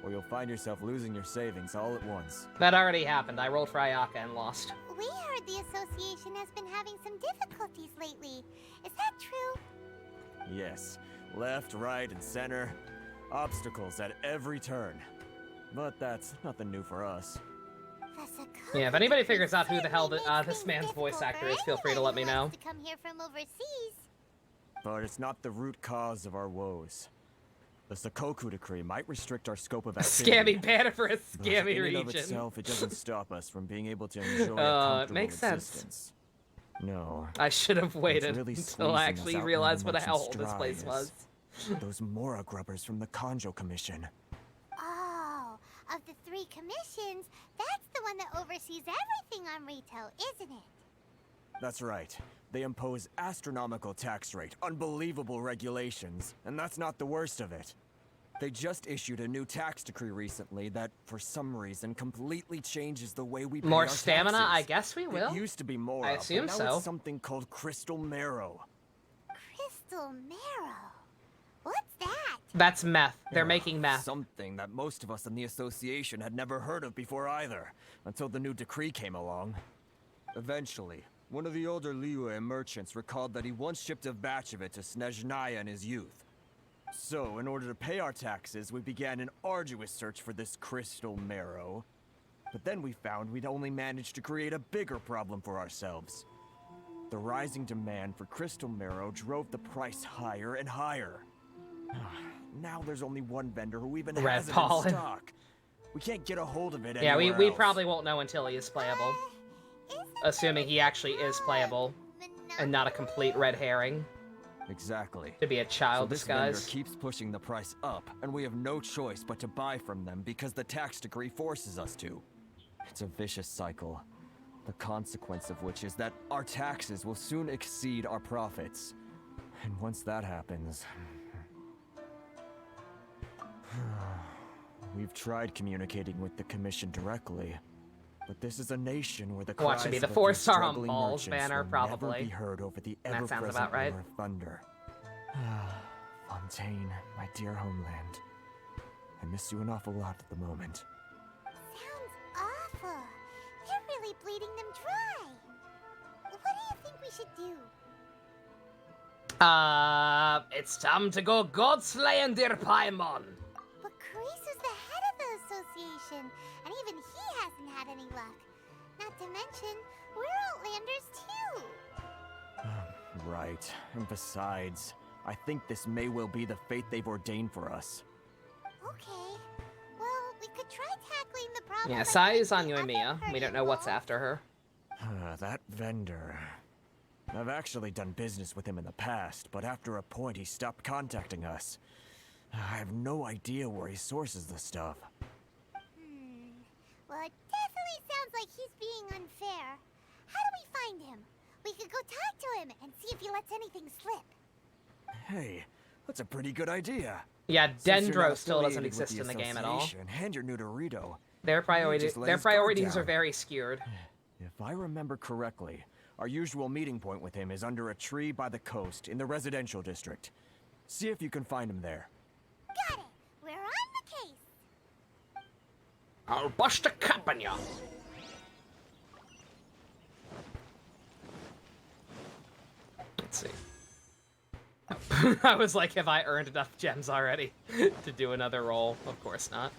J: or you'll find yourself losing your savings all at once.
A: That already happened. I rolled for Ayaka and lost.
D: We heard the association has been having some difficulties lately. Is that true?
J: Yes. Left, right, and center. Obstacles at every turn. But that's nothing new for us.
A: Yeah, if anybody figures out who the hell this man's voice actor is, feel free to let me know.
D: To come here from overseas.
J: But it's not the root cause of our woes. The Sakoku Decree might restrict our scope of activity.
A: Scammy banner for a
J: but
A: scammy
J: in and of
A: region.
J: itself, it doesn't stop us from being able to enjoy a
A: It
J: comfortable
A: makes
J: existence.
A: sense.
J: No.
A: I should have waited
J: really
A: until I
J: squeezing us
A: actually
J: out
A: realized
J: into
A: what the hell
J: merchant's
A: this place
J: dry
A: was.
J: Those Mora grubbers from the Kanjo Commission.
D: Oh, of the 3 commissions, that's the one that oversees everything on Rito, isn't it?
J: That's right. They impose astronomical tax rate, unbelievable regulations, and that's not the worst of it. They just issued a new tax decree recently that, for some reason, completely changes the way we pay
A: More
J: our
A: stamina?
J: taxes.
A: I guess we will.
J: It used to be more,
A: I assume
J: but now
A: so.
J: it's something called Crystal Marrow.
D: Crystal Marrow. What's that?
A: That's meth. They're making meth.
J: Something that most of us in the association had never heard of before either, until the new decree came along. Eventually, one of the older Liyue merchants recalled that he once shipped a batch of it to Snezhnaya in his youth. So, in order to pay our taxes, we began an arduous search for this Crystal Marrow. But then we found we'd only managed to create a bigger problem for ourselves. The rising demand for Crystal Marrow drove the price higher and higher. Now there's only one vendor who even has it in stock. We can't get a hold of it anywhere
A: Yeah, we
J: else.
A: probably won't know until he is playable. Assuming he actually is playable, and not a complete red herring.
J: Exactly.
A: To be a child
J: so this
A: disguise.
J: vendor keeps pushing the price up, and we have no choice but to buy from them because the tax decree forces us to. It's a vicious cycle. The consequence of which is that our taxes will soon exceed our profits. And once that happens... We've tried communicating with the Commission directly, but this is a nation where the
A: Watch
J: cries
A: it be the
J: of a few
A: 4-star on
J: struggling
A: balls
J: merchants
A: banner,
J: will
A: probably.
J: never be heard over the
A: That sounds
J: ever-present
A: about right.
J: roar of thunder. Fontaine, my dear homeland. I miss you an awful lot at the moment.
D: Sounds awful. You're really bleeding them dry. What do you think we should do?
A: It's time to go god slaying, dear Paimon.
D: But Karisu's the head of the association, and even he hasn't had any luck. Not to mention, we're Outlanders too.
J: Right. And besides, I think this may well be the fate they've ordained for us.
D: Okay. Well, we could try tackling the problem.
A: Yeah,
D: by
A: Sai is on
D: finding other
A: Yoimiya. We don't know what's
D: involved.
A: after her.
J: That vendor. I've actually done business with him in the past, but after a point he stopped contacting us. I have no idea where he sources the stuff.
D: Well, it definitely sounds like he's being unfair. How do we find him? We could go talk to him and see if he lets anything slip.
J: Hey, that's a pretty good idea.
A: Yeah,
J: Since you're
A: Dendro
J: not
A: still doesn't
J: affiliated with
A: exist in the game at all.
J: association, And you're new to Rito.
A: Their
J: just let
A: priorities
J: his guard
A: are
J: down.
A: very skewed.
J: If I remember correctly, our usual meeting point with him is under a tree by the coast in the residential district. See if you can find him there.
D: Got it. We're on the case.
A: I'll bust a cap on ya. Let's see. I was like, have I earned enough gems already to do another roll? Of course not.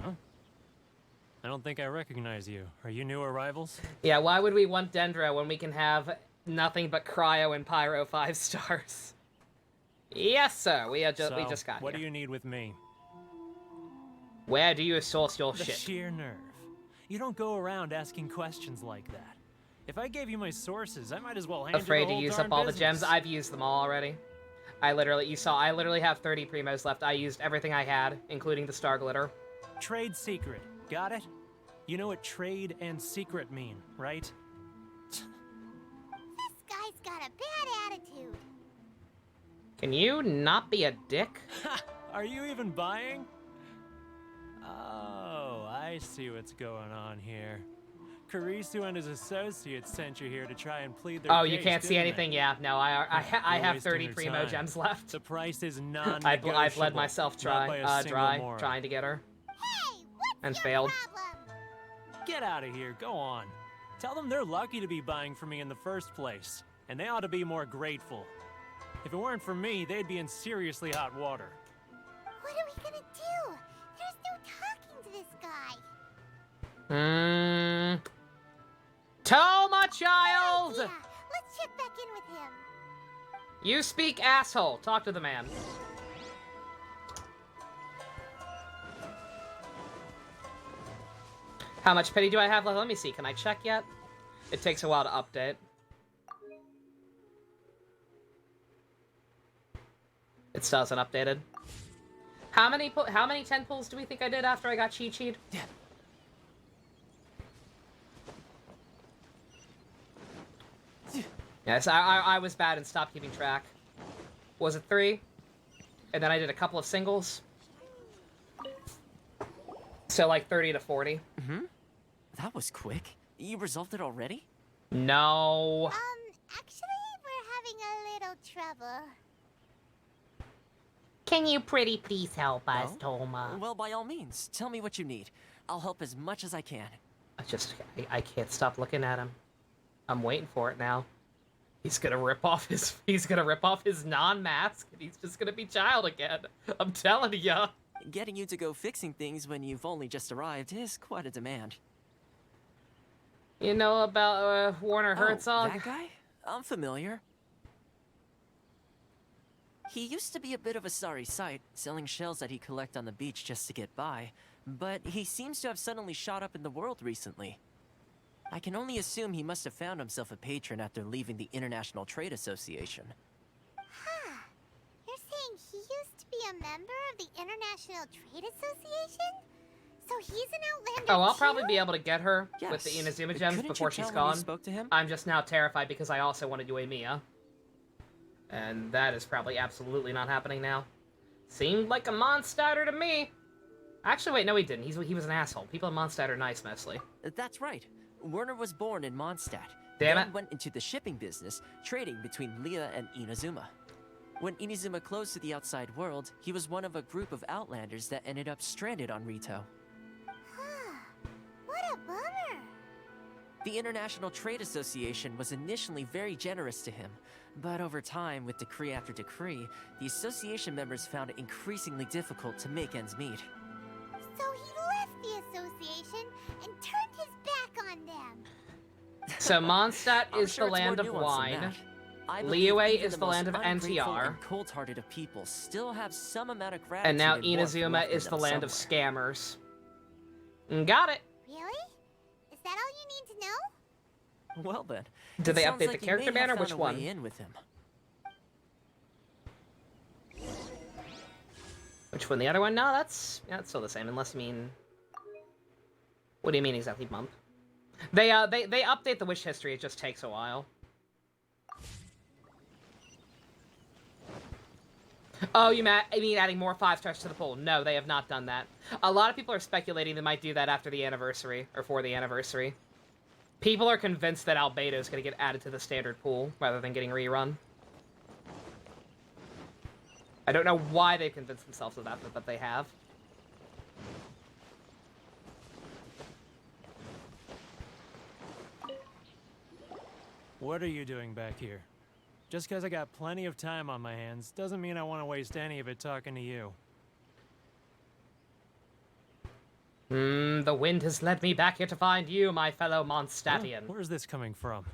K: Huh? I don't think I recognize you. Are you new arrivals?
A: Yeah, why would we want Dendro when we can have nothing but Cryo and Pyro 5 stars? Yes, sir. We just got
K: what
A: here.
K: do you need with me?
A: Where do you source your
K: The
A: shit?
K: sheer nerve. You don't go around asking questions like that. If I gave you my sources, I might as well hand
A: Afraid
K: you the
A: to
K: whole
A: use
K: darn
A: up all the
K: business.
A: gems? I've used them all already. I literally have 30 primos left. I used everything I had, including the star glitter.
K: Trade secret. Got it? You know what trade and secret mean, right?
D: This guy's got a bad attitude.
A: Can you not be a dick?
K: Are you even buying? Oh, I see what's going on here. Karisu and his associates sent you here to try and plead their
A: Oh,
K: case,
A: you can't see
K: didn't
A: anything?
K: they?
A: Yeah, no, I
K: You're
A: have
K: wasting
A: 30
K: your
A: primo
K: time.
A: gems left.
K: The price is
A: I
K: non-negotiable.
A: bled myself
K: not by a single
A: dry
K: Mora.
A: trying to get her.
D: Hey, what's
A: And
D: your
A: failed.
D: problem?
K: Get out of here. Go on. Tell them they're lucky to be buying from me in the first place, and they ought to be more grateful. If it weren't for me, they'd be in seriously hot water.
D: What are we gonna do? There's no talking to this guy.
A: Toma, child!
D: Yeah, let's check back in with him.
A: You speak, asshole. Talk to the man. How much pity do I have left? Let me see. Can I check yet? It takes a while to update. It still hasn't updated. How many 10 pulls do we think I did after I got Chi-Chi'd?
G: Yeah.
A: Yes, I was bad and stopped keeping track. Was it 3? And then I did a couple of singles. So like 30 to 40.
G: Mm-hmm. That was quick. You resolved it already?
A: No.
D: Actually, we're having a little trouble.
A: Can you pretty please help us,
G: No?
A: Toma?
G: Well, by all means, tell me what you need. I'll help as much as I can.
A: I can't stop looking at him. I'm waiting for it now. He's gonna rip off his non-mask, and he's just gonna be Childe again. I'm telling ya.
G: Getting you to go fixing things when you've only just arrived is quite a demand.
A: You know about Werner Herzog?
G: That guy? I'm familiar. He used to be a bit of a sorry sight, selling shells that he'd collect on the beach just to get by, but he seems to have suddenly shot up in the world recently. I can only assume he must have found himself a patron after leaving the International Trade Association.
D: Huh. You're saying he used to be a member of the International Trade Association? So he's an Outlander
A: Oh, I'll
D: too?
A: probably be able to get her
G: Yes.
A: with the Inazuma gems
G: Couldn't
A: before
G: you
A: she's
G: tell when you
A: gone.
G: spoke to him?
A: I'm just now terrified because I also want to do Emiya. And that is probably absolutely not happening now. Seemed like a Mondstadt to me. Actually, wait, no he didn't. He was an asshole. People in Mondstadt are nice, mostly.
G: That's right. Werner was born in Mondstadt.
A: Damn
G: then
A: it.
G: went into the shipping business, trading between Leah and Inazuma. When Inazuma closed to the outside world, he was one of a group of Outlanders that ended up stranded on Rito.
D: What a bummer.
G: The International Trade Association was initially very generous to him, but over time, with decree after decree, the association members found it increasingly difficult to make ends meet.
D: So he left the association and turned his back on them.
A: So Mondstadt
G: I'm
A: is
G: sure
A: the
G: it's more
A: land of
G: nuanced than
A: wine.
G: that. I believe
A: Liyue
G: even
A: is the
G: most
A: land of
G: ungrateful
A: NTR.
G: and cold-hearted of people still have some amount of gratitude
A: And now
G: and warmth
A: Inazuma
G: left in
A: is the
G: them
A: land of
G: somewhere.
A: scammers. Got it.
D: Really? Is that all you need to know?
G: Well then,
A: Did they
G: it sounds
A: update the
G: like you
A: character
G: may have
A: banner?
G: found
A: Which
G: a
A: one?
G: way in with him.
A: Which one? The other one? No, that's still the same. Unless you mean, what do you mean exactly, Bump? They update the wish history. It just takes a while. Oh, you mean adding more 5 stars to the pool? No, they have not done that. A lot of people are speculating they might do that after the anniversary or for the anniversary. People are convinced that Albedo is going to get added to the standard pool rather than getting rerun. I don't know why they've convinced themselves of that, but they have.
K: What are you doing back here? Just because I got plenty of time on my hands doesn't mean I want to waste any of it talking to you.
A: The wind has led me back here to find you, my fellow
K: Huh?
A: Mondstadtian.
K: Where's this coming from?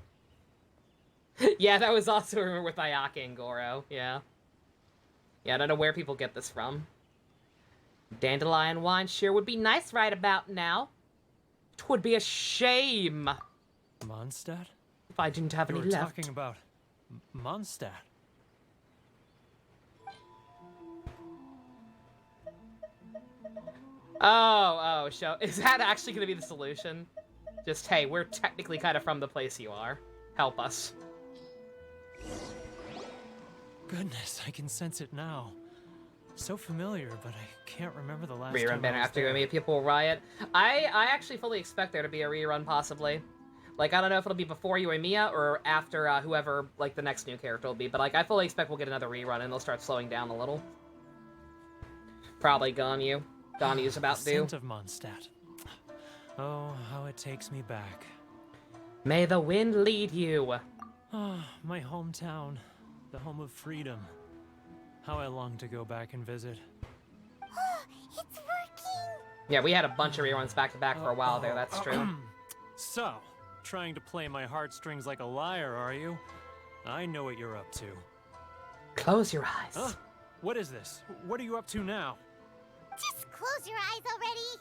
A: Yeah, that was also a rumor with Ayaka and Goro, yeah. Yeah, I don't know where people get this from. Dandelion wine sure would be nice right about now. It would be a shame
K: Mondstadt?
A: if I didn't have
K: You
A: any
K: were
A: left.
K: talking about Mondstadt.
A: Oh, so is that actually going to be the solution? Just, hey, we're technically kind of from the place you are. Help us.
K: Goodness, I can sense it now. So familiar, but I can't remember the last
A: Rerun
K: time
A: banner
K: I was
A: after
K: there.
A: Amiya people will riot. I actually fully expect there to be a rerun, possibly. Like, I don't know if it'll be before Amiya or after whoever, like, the next new character will be, but, like, I fully expect we'll get another rerun and they'll start slowing down a little. Probably Ganyu. Ganyu's about
K: The
A: due.
K: scent of Mondstadt. Oh, how it takes me back.
A: May the wind lead you.
K: Ah, my hometown. The home of freedom. How I long to go back and visit.
D: It's working!
A: Yeah, we had a bunch of reruns back to back for a while there, that's true.
K: So, trying to play my heartstrings like a liar, are you? I know what you're up to.
A: Close your eyes.
K: Huh? What is this? What are you up to now?
D: Just close your eyes already!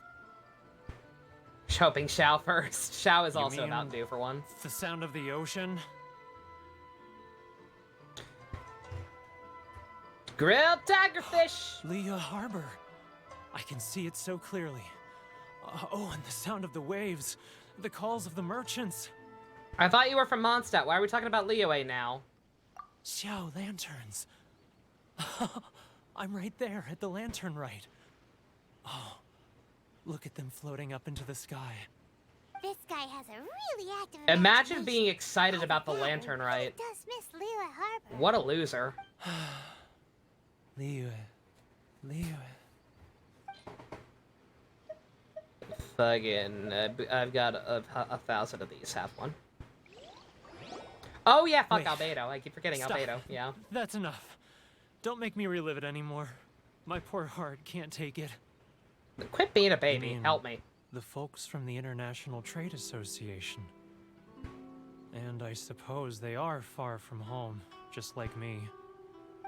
A: Hoping Xiao first. Xiao is
K: You
A: also
K: mean
A: about due for one.
K: The sound of the ocean?
A: Grilled tigerfish!
K: Leah Harbor. I can see it so clearly. Oh, and the sound of the waves. The calls of the merchants.
A: I thought you were from Mondstadt. Why are we talking about Liyue now?
K: Xiao lanterns. I'm right there at the lantern right. Oh, look at them floating up into the sky.
D: This guy has a really active
A: Imagine
D: imagination.
A: being excited about the
D: Yeah,
A: lantern right.
D: He does miss Liyue Harbor.
A: What a loser.
K: Liyue. Liyue.
A: Fucking, I've got a 1,000 of these. Have one. Oh yeah, fuck
K: Wait.
A: Albedo. I keep forgetting
K: Stop.
A: Albedo. Yeah.
K: That's enough. Don't make me relive it anymore. My poor heart can't take it.
A: Quit being a baby.
K: mean-
A: Help me.
K: The folks from the International Trade Association. And I suppose they are far from home, just like me.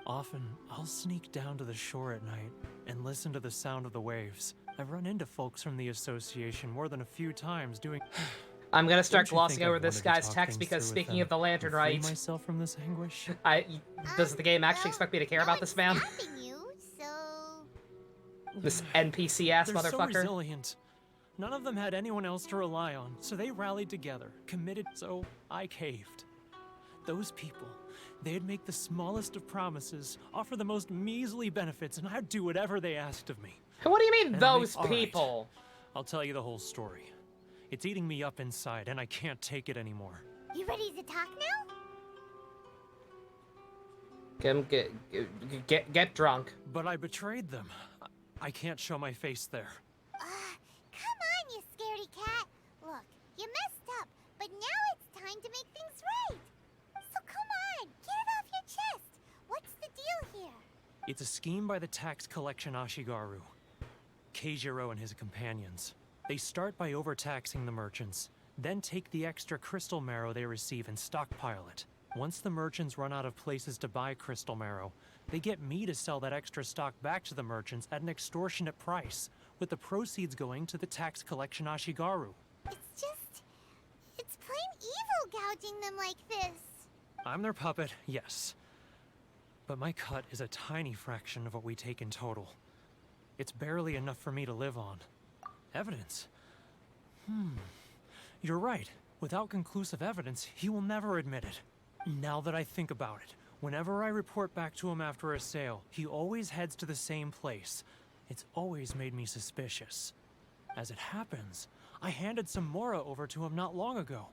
K: Often, I'll sneak down to the shore at night and listen to the sound of the waves. I've run into folks from the association more than a few times doing...
A: I'm gonna start
K: Don't you
A: glossing
K: think I've
A: over this
K: wanted to
A: guy's
K: talk
A: text
K: things
A: because
K: through with
A: speaking
K: them
A: of the lantern
K: and free
A: right,
K: myself from this anguish?
A: does the game actually expect me to care about this man?
D: Stopping you, so...
A: This NPC ass
K: They're so
A: motherfucker.
K: resilient. None of them had anyone else to rely on, so they rallied together, committed, so I caved. Those people, they'd make the smallest of promises, offer the most measly benefits, and I'd do whatever they asked of me.
A: What do you mean,
K: And
A: those
K: all right.
A: people?
K: I'll tell you the whole story. It's eating me up inside, and I can't take it anymore.
D: You ready to talk now?
A: Come get drunk.
K: But I betrayed them. I can't show my face there.
D: Come on, you scaredy cat. Look, you messed up, but now it's time to make things right. So come on, get it off your chest. What's the deal here?
K: It's a scheme by the tax collection Ashigaru. Keijiro and his companions. They start by overtaxing the merchants, then take the extra crystal marrow they receive and stockpile it. Once the merchants run out of places to buy crystal marrow, they get me to sell that extra stock back to the merchants at an extortionate price, with the proceeds going to the tax collection Ashigaru.
D: It's plain evil gouging them like this.
K: I'm their puppet, yes. But my cut is a tiny fraction of what we take in total. It's barely enough for me to live on. Evidence? You're right. Without conclusive evidence, he will never admit it. Now that I think about it, whenever I report back to him after a sale, he always heads to the same place. It's always made me suspicious. As it happens, I handed some Mora over to him not long ago.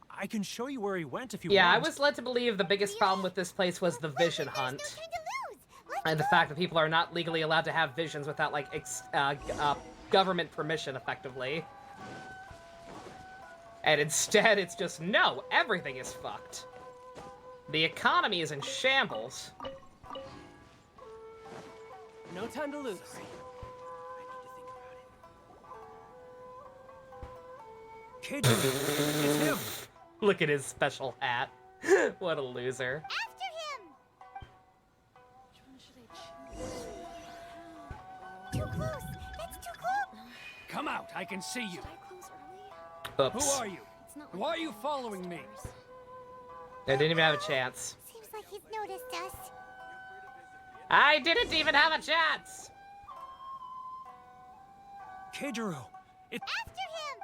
K: I can show you where he went if you
A: Yeah, I
K: want.
A: was led to believe the biggest problem with this place was the vision hunt. And the fact that people are not legally allowed to have visions without, like, government permission, effectively. And instead, it's just, no, everything is fucked. The economy is in shambles.
H: No time to lose.
K: Kid, it's him.
A: Look at his special hat. What a loser.
D: After him! Too close! That's too close!
L: Come out, I can see you.
A: Oops.
L: Who are you? Why are you following me?
A: I didn't even have a chance.
D: Seems like he's noticed us.
A: I didn't even have a chance!
K: Keijiro, it...
D: After him!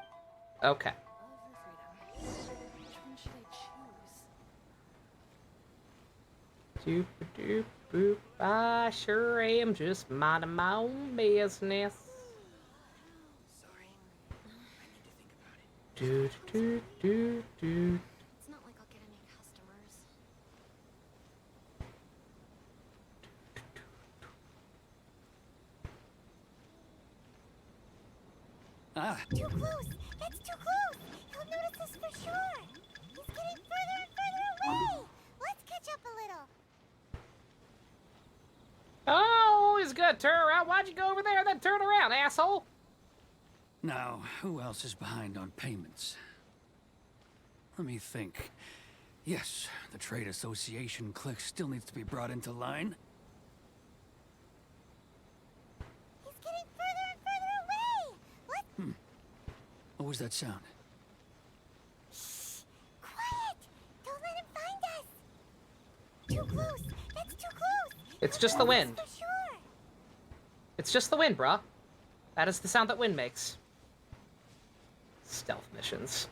A: Okay. Doop doop boop. I sure am just minding my own business.
E: Sorry. I need to think about it.
A: Do.
E: It's not like I'll get any customers.
L: Ah,
D: Too close! That's too close! He'll notice us for sure! He's getting further and further away! Let's catch up a little!
A: Oh, he's gonna turn around. Why'd you go over there and then turn around, asshole?
L: now, who else is behind on payments? Let me think. Yes, the Trade Association clique still needs to be brought into line.
D: He's getting further and further away! Let's...
L: What was that sound?
D: Shh! Quiet! Don't let him find us! Too close! That's too close!
A: It's just the wind.
D: For sure.
A: It's just the wind, bruh. That is the sound that wind makes. Stealth missions.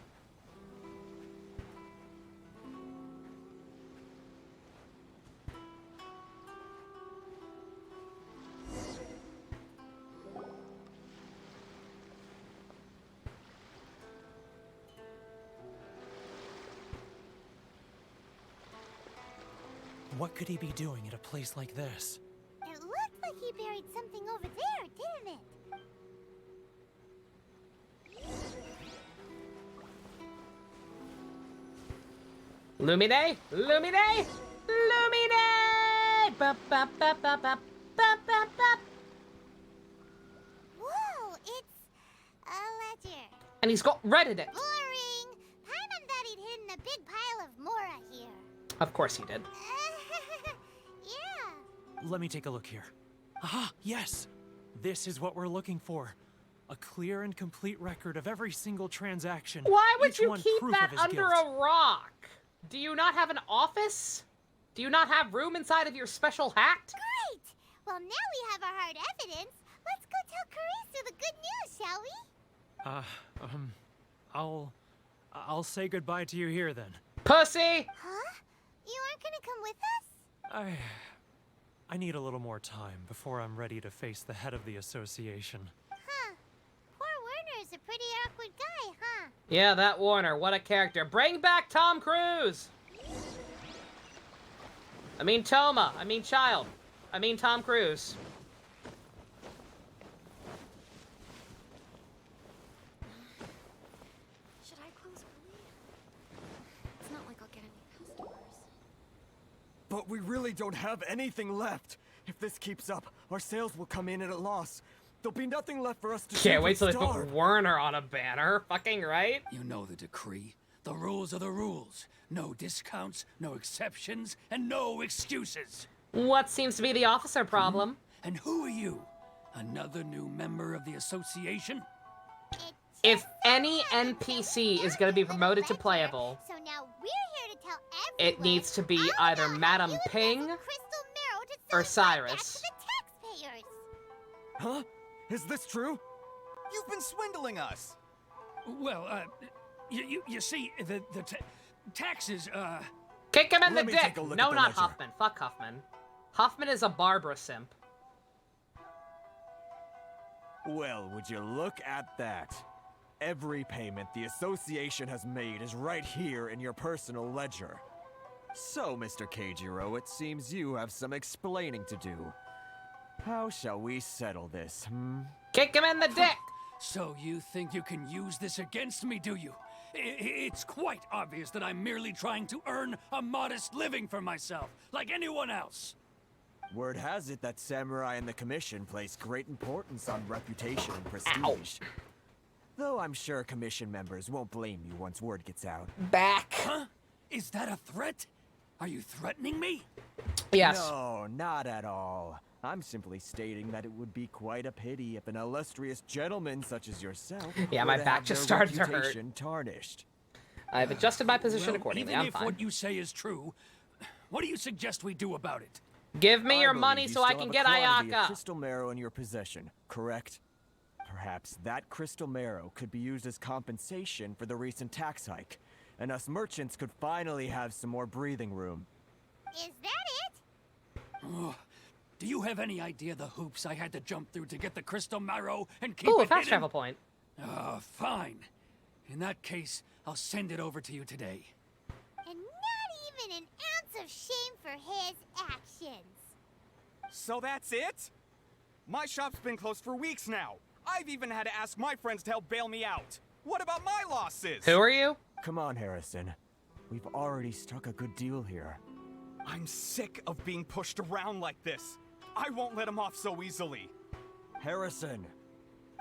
K: What could he be doing at a place like this?
D: It looked like he buried something over there, didn't it?
A: Lumine! Lumine! Lumine! Ba ba ba ba ba ba ba ba.
D: Whoa, it's a ledger.
A: And he's got red in it.
D: Boring. Paimon thought he'd hidden a big pile of Mora here.
A: Of course he did.
D: Yeah.
K: Let me take a look here. Ah, yes! This is what we're looking for. A clear and complete record of every single transaction.
A: Why would
K: each
A: you
K: one
A: keep
K: proof
A: that
K: of his
A: under
K: guilt.
A: a rock? Do you not have an office? Do you not have room inside of your special hat?
D: Great. Well, now we have our hard evidence. Let's go tell Karisu the good news, shall we?
K: I'll say goodbye to you here then.
A: Pussy!
D: Huh? You aren't gonna come with us?
K: I need a little more time before I'm ready to face the head of the association.
D: Huh. Poor Werner's a pretty awkward guy, huh?
A: Yeah, that Warner, what a character. Bring back Tom Cruise! I mean Toma, I mean Childe, I mean Tom Cruise.
E: Should I close early? It's not like I'll get any customers.
J: But we really don't have anything left. If this keeps up, our sales will come in at a loss. There'll be nothing left for us to do
A: Can't
J: but
A: wait till they put
J: starve.
A: Werner on a banner. Fucking right?
L: You know the decree. The rules are the rules. No discounts, no exceptions, and no excuses.
A: What seems to be the officer problem?
L: And who are you? Another new member of the association?
A: If any NPC is going to be promoted to playable,
D: So now we're here to tell everyone
A: it needs to be
D: all
A: either
D: about
A: Madame
D: how you
A: Ping
D: embezzled Crystal Marrow to
A: or
D: sell it right back
A: Cyrus.
D: to the taxpayers.
J: Huh? Is this true?
M: You've been swindling us.
L: Well, you see, the taxes,
A: Kick him in the
J: Let me
A: dick!
J: take a look
A: No,
J: at the
A: not
J: ledger.
A: Huffman. Fuck Huffman. Huffman is a Barbara simp.
J: Well, would you look at that? Every payment the association has made is right here in your personal ledger. So, Mr. Keijiro, it seems you have some explaining to do. How shall we settle this,
A: Kick him in the dick!
L: So you think you can use this against me, do you? It's quite obvious that I'm merely trying to earn a modest living for myself, like anyone else.
J: Word has it that Samurai and the Commission place great importance on reputation and prestige.
A: Ow.
J: Though I'm sure Commission members won't blame you once word gets out.
A: Back.
L: Huh? Is that a threat? Are you threatening me?
A: Yes.
J: No, not at all. I'm simply stating that it would be quite a pity if an illustrious gentleman such as yourself
A: Yeah,
J: were
A: my
J: to
A: back
J: have
A: just
J: their
A: started to hurt.
J: reputation tarnished.
A: I've adjusted my position
L: Well,
A: accordingly.
L: even
A: I'm
L: if
A: fine.
L: what you say is true, what do you suggest we do about it?
A: Give me your
J: believe
A: money
J: you
A: so I
J: still
A: can
J: have
A: get
J: a quantity of
A: Ayaka.
J: crystal marrow in your possession, correct? Perhaps that crystal marrow could be used as compensation for the recent tax hike, and us merchants could finally have some more breathing room.
D: Is that it?
L: Oh, do you have any idea the hoops I had to jump through to get the crystal marrow and keep
A: Ooh, a
L: it
A: fast
L: hidden?
A: travel point.
L: Fine. In that case, I'll send it over to you today.
D: And not even an ounce of shame for his actions.
M: So that's it? My shop's been closed for weeks now. I've even had to ask my friends to help bail me out. What about my losses?
A: Who are you?
J: Come on, Harrison. We've already struck a good deal here.
M: I'm sick of being pushed around like this. I won't let him off so easily.
J: Harrison!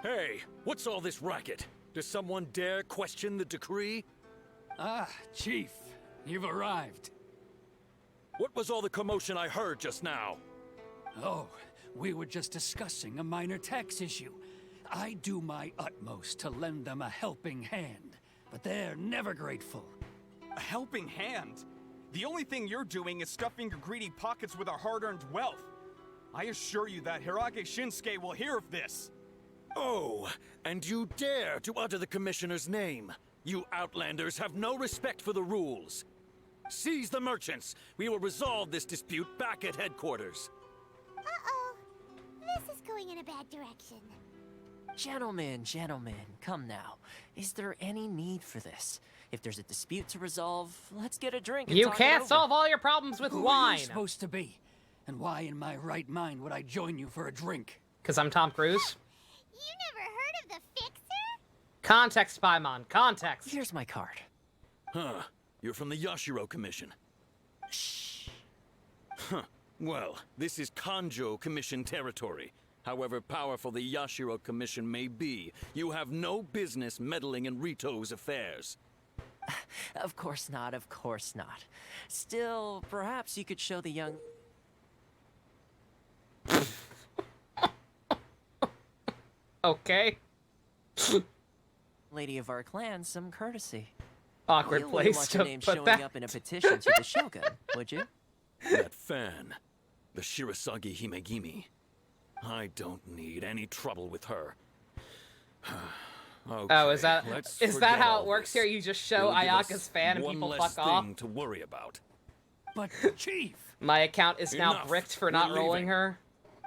N: Hey, what's all this racket? Does someone dare question the decree?
L: Ah, Chief, you've arrived.
N: What was all the commotion I heard just now?
L: Oh, we were just discussing a minor tax issue. I do my utmost to lend them a helping hand, but they're never grateful.
M: A helping hand? The only thing you're doing is stuffing your greedy pockets with our hard-earned wealth. I assure you that Hirage Shinsuke will hear of this.
N: Oh, and you dare to utter the Commissioner's name. You Outlanders have no respect for the rules. Seize the merchants. We will resolve this dispute back at headquarters.
D: Uh-oh. This is going in a bad direction.
G: Gentlemen, come now. Is there any need for this? If there's a dispute to resolve, let's get a drink and
A: You
G: talk it
A: can't
G: over.
A: solve all your problems with
L: Who are
A: wine.
L: you supposed to be? And why in my right mind would I join you for a drink?
A: Because I'm Tom Cruise.
D: You never heard of the Fixer?
A: Context, Paimon. Context.
G: Here's my card.
N: Huh. You're from the Yashiro Commission.
G: Shh.
N: Huh. Well, this is Kanjo Commission territory. However powerful the Yashiro Commission may be, you have no business meddling in Rito's affairs.
G: Of course not, of course not. Still, perhaps you could show the young...
A: Okay.
G: lady of our clan some courtesy.
A: Awkward
G: You wouldn't
A: place
G: want
A: to
G: your name
A: put
G: showing
A: that.
G: up in a petition to the Shogun, would you?
N: That fan, the Shirasagi Himegimi. I don't need any trouble with her. Okay,
A: Oh, is that
N: let's
A: that
N: forget
A: how
N: all
A: it works
N: this.
A: here? You just show
N: It'll give us
A: Ayaka's fan and
N: one
A: people
N: less
A: fuck off?
N: thing to worry about.
L: But, Chief!
A: My account is now
N: Enough.
A: bricked for
N: We're
A: not rolling
N: leaving.
A: her.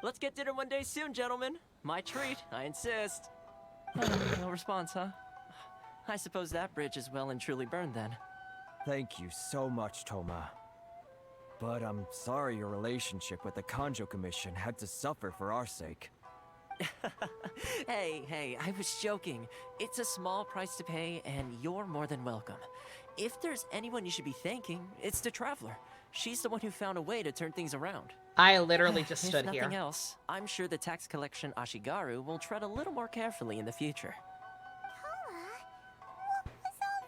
G: Let's get dinner one day soon, gentlemen. My treat, I insist. No response, huh? I suppose that bridge is well and truly burned then.
J: Thank you so much, Toma. But I'm sorry your relationship with the Kanjo Commission had to suffer for our sake.
G: Hey, I was joking. It's a small price to pay, and you're more than welcome. If there's anyone you should be thanking, it's the Traveler. She's the one who found a way to turn things around.
A: I literally just
G: If
A: stood
G: nothing
A: here.
G: else, I'm sure the tax collection Ashigaru will tread a little more carefully in the future.
D: What was all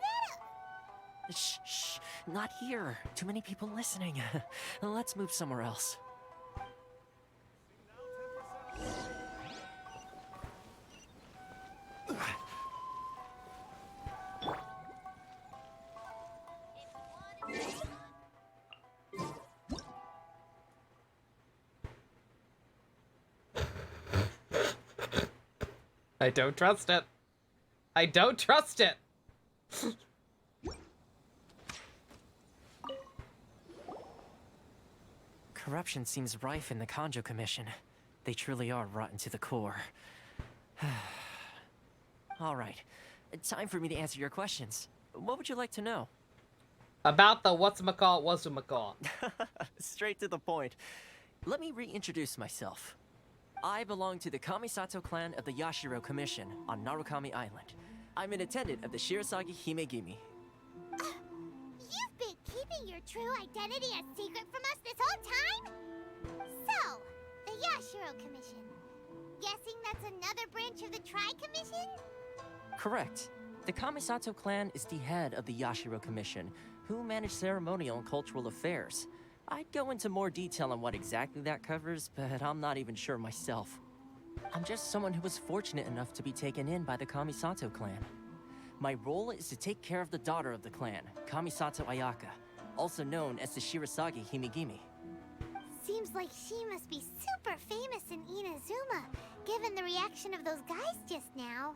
D: that?
G: Shh, not here. Too many people listening. Let's move somewhere else.
A: I don't trust it. I don't trust it.
G: Corruption seems rife in the Kanjo Commission. They truly are rotten to the core. All right. Time for me to answer your questions. What would you like to know?
A: About the what's-a-macaw.
G: Straight to the point. Let me reintroduce myself. I belong to the Kamisato clan of the Yashiro Commission on Narukami Island. I'm an attendant of the Shirasagi Himegimi.
D: You've been keeping your true identity a secret from us this whole time? So, the Yashiro Commission. Guessing that's another branch of the Tri-Commission?
G: Correct. The Kamisato clan is the head of the Yashiro Commission, who manage ceremonial and cultural affairs. I'd go into more detail on what exactly that covers, but I'm not even sure myself. I'm just someone who was fortunate enough to be taken in by the Kamisato clan. My role is to take care of the daughter of the clan, Kamisato Ayaka, also known as the Shirasagi Himegimi.
D: Seems like she must be super famous in Inazuma, given the reaction of those guys just now.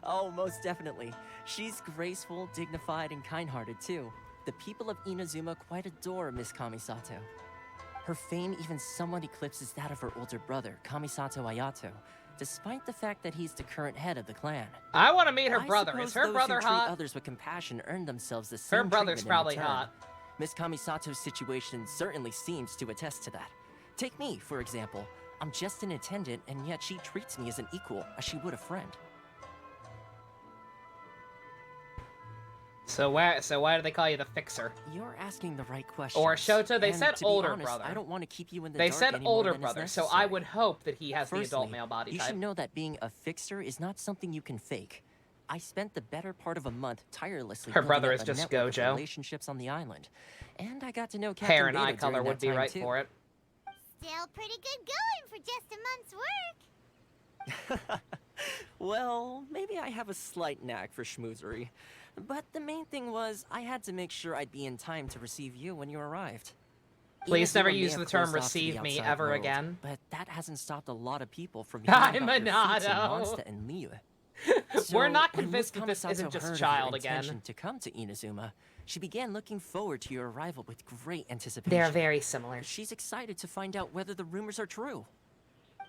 G: Oh, most definitely. She's graceful, dignified, and kind-hearted too. The people of Inazuma quite adore Miss Kamisato. Her fame even somewhat eclipses that of her older brother, Kamisato Ayato, despite the fact that he's the current head of the clan.
A: I want to meet her
G: I
A: brother.
G: suppose
A: Is her
G: those
A: brother
G: who treat
A: hot?
G: others with compassion earn themselves the same
A: Her brother's
G: treatment in
A: probably
G: return.
A: hot.
G: Miss Kamisato's situation certainly seems to attest to that. Take me, for example. I'm just an attendant, and yet she treats me as an equal, as she would a friend.
A: So why do they call you the Fixer?
G: You're asking the right question.
A: Or Shota? They
G: And
A: said
G: to be
A: older
G: honest,
A: brother.
G: I don't want to keep you in the
A: They
G: dark
A: said
G: any more
A: older
G: than is
A: brother, so I
G: necessary.
A: would hope that he has the adult
G: Firstly,
A: male body
G: you
A: type.
G: should know that being a fixer is not something you can fake. I spent the better part of a month tirelessly
A: Her
G: building
A: brother
G: up
A: is
G: a
A: just
G: network of
A: Gojo.
G: relationships on the island, and I got to know Captain
A: Hair and eye
G: Beta
A: color
G: during
A: would
G: that
A: be
G: time,
A: right
G: too.
A: for it.
D: Still pretty good going for just a month's work.
G: Well, maybe I have a slight knack for schmoozery. But the main thing was, I had to make sure I'd be in time to receive you when you arrived.
A: Please never
G: Inazuma may
A: use
G: have
A: the term
G: closed off to the
A: receive me
G: outside
A: ever
G: world,
A: again.
G: But that hasn't stopped a lot of people from
A: I'm
G: hearing about your feats in
A: Minato.
G: Mondstadt and Liyue.
A: We're not
G: when Miss
A: convinced that this
G: Kamisato
A: isn't just
G: heard of
A: Childe
G: your
A: again.
G: intention to come to Inazuma, she began looking forward to your arrival with great anticipation.
A: They're very similar.
G: She's excited to find out whether the rumors are true.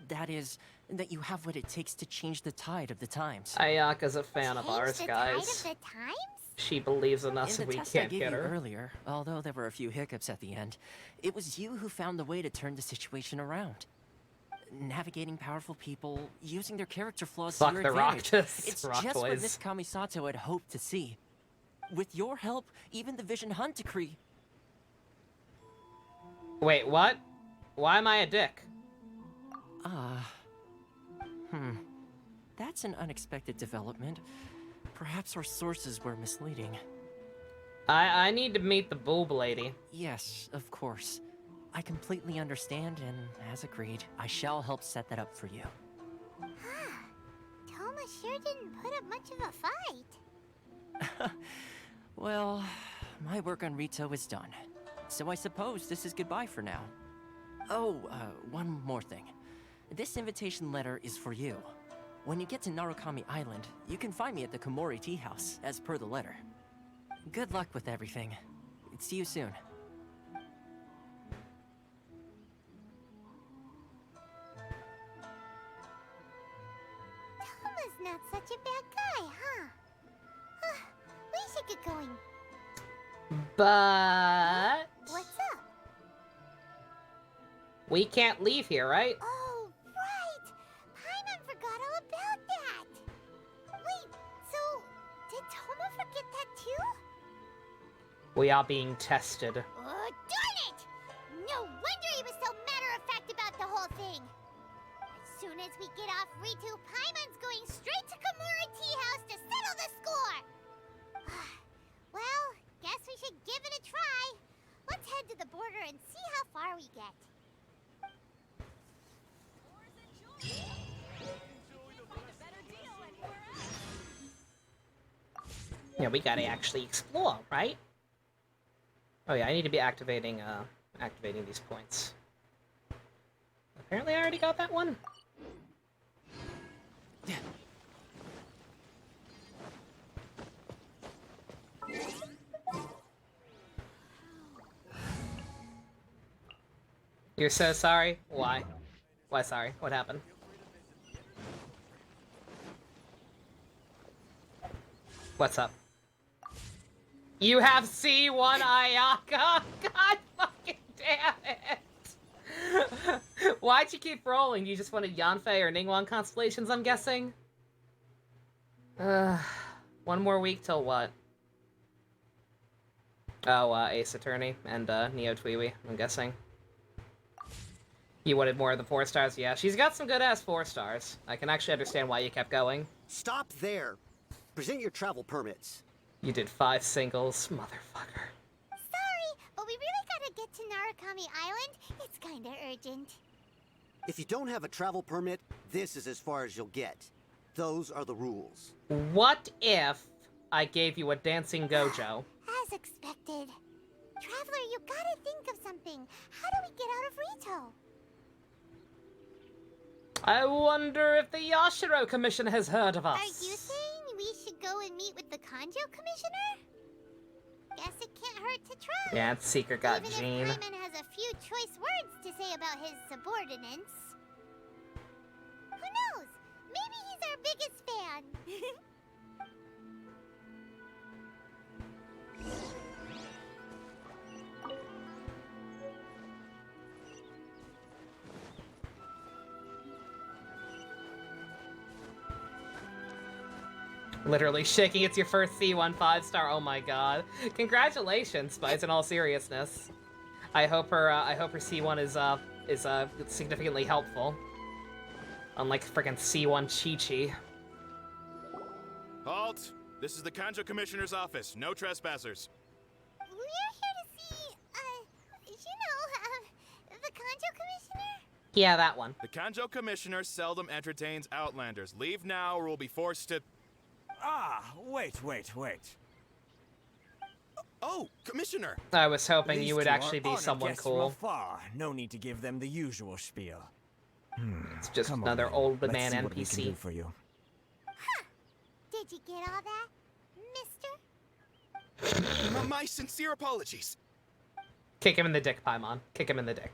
G: That is, that you have what it takes to change the tide of the times.
A: Ayaka's a fan of ours,
D: the
A: guys.
D: tide of the times?
A: She believes in us
G: In
A: and
G: the
A: we
G: test I
A: can't
G: gave
A: get
G: you
A: her.
G: earlier, although there were a few hiccups at the end, it was you who found the way to turn the situation around. Navigating powerful people, using their character flaws
A: Fuck
G: to your
A: the
G: advantage.
A: Roctus.
G: It's
A: Rock
G: just what
A: boys.
G: Miss Kamisato had hoped to see. With your help, even the Vision Hunt decree.
A: Wait, what? Why am I a dick?
G: That's an unexpected development. Perhaps our sources were misleading.
A: I need to meet the boob lady.
G: Yes, of course. I completely understand, and as agreed, I shall help set that up for you.
D: Toma sure didn't put up much of a fight.
G: Well, my work on Rito is done. So I suppose this is goodbye for now. Oh, one more thing. This invitation letter is for you. When you get to Narukami Island, you can find me at the Komori Tea House, as per the letter. Good luck with everything. See you soon.
D: Toma's not such a bad guy, huh? We should get going.
A: But
D: What's up?
A: we can't leave here, right?
D: Oh, right! Paimon forgot all about that! Wait, so did Toma forget that too?
A: We are being tested.
D: Oh, darn it! No wonder he was so matter-of-fact about the whole thing! As soon as we get off Ritu, Paimon's going straight to Komori Tea House to settle the score! Well, guess we should give it a try. Let's head to the border and see how far we get.
A: Yeah, we gotta actually explore, right? Oh yeah, I need to be activating these points. Apparently I already got that one. You're so sorry? Why? Why sorry? What happened? What's up? You have C1 Ayaka? God fucking damn it! Why'd you keep rolling? You just wanted Yanfei or Ningguang constellations, I'm guessing? One more week till what? Oh, Ace Attorney and Neo Tweewee, I'm guessing. You wanted more of the 4 stars? Yeah, she's got some good-ass 4 stars. I can actually understand why you kept going.
O: Stop there. Present your travel permits.
A: You did 5 singles, motherfucker.
D: Sorry, but we really gotta get to Narukami Island. It's kinda urgent.
O: If you don't have a travel permit, this is as far as you'll get. Those are the rules.
A: What if I gave you a dancing gojo?
D: As expected. Traveler, you gotta think of something. How do we get out of Rito?
A: I wonder if the Yashiro Commission has heard of us.
D: Are you saying we should go and meet with the Kanjo Commissioner? Guess it can't hurt to try.
A: Yeah, it's Secret got
D: Even
A: Jean.
D: if Paimon has a few choice words to say about his subordinates. Who knows? Maybe he's our biggest fan.
A: Literally shaking. It's your first C1 5-star. Oh my god! Congratulations, Spice. In all seriousness, I hope her C1 is significantly helpful. Unlike freaking C1 Chi-Chi.
I: Halt! This is the Kanjo Commissioner's office. No trespassers.
D: We're here to see, the Kanjo Commissioner?
A: Yeah, that one.
I: The Kanjo Commissioner seldom entertains Outlanders. Leave now or we'll be forced to...
J: Ah, wait.
P: Oh, Commissioner!
A: I was hoping
J: These
A: you would
J: two are
A: actually be
J: honored
A: someone
J: guests from
A: cool.
J: afar. No need to give them the usual spiel.
A: It's just
J: Come
A: another
J: on,
A: old
J: let's
A: man
J: see what we can
A: NPC.
J: do for you.
D: Did you get all that, mister?
P: My sincere apologies.
A: Kick him in the dick, Paimon. Kick him in the dick.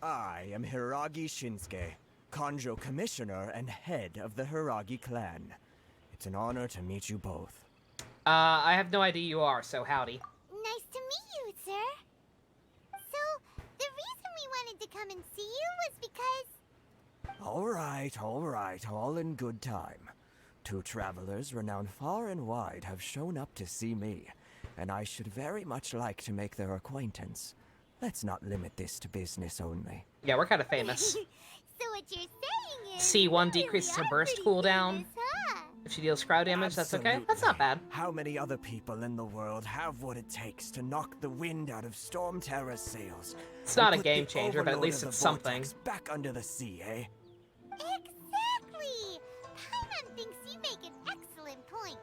J: I am Hiragi Shinsuke, Kanjo Commissioner and head of the Hiragi clan. It's an honor to meet you both.
A: I have no idea you are, so howdy.
D: Nice to meet you, sir. So, the reason we wanted to come and see you was because...
J: All right, all in good time. Two travelers renowned far and wide have shown up to see me, and I should very much like to make their acquaintance. Let's not limit this to business only.
A: Yeah, we're kind of famous.
D: So what you're saying is...
A: C1 decreases her burst cooldown.
D: famous, huh?
A: If she deals crowd damage, that's okay. That's not bad.
J: How many other people in the world have what it takes to knock the wind out of Storm Terror's sails?
A: It's not
J: and
A: a
J: put
A: game
J: the
A: changer, but at
J: overlord
A: least
J: of the
A: it's something.
J: vortex back under the sea, eh?
D: Exactly! Paimon thinks you make an excellent point.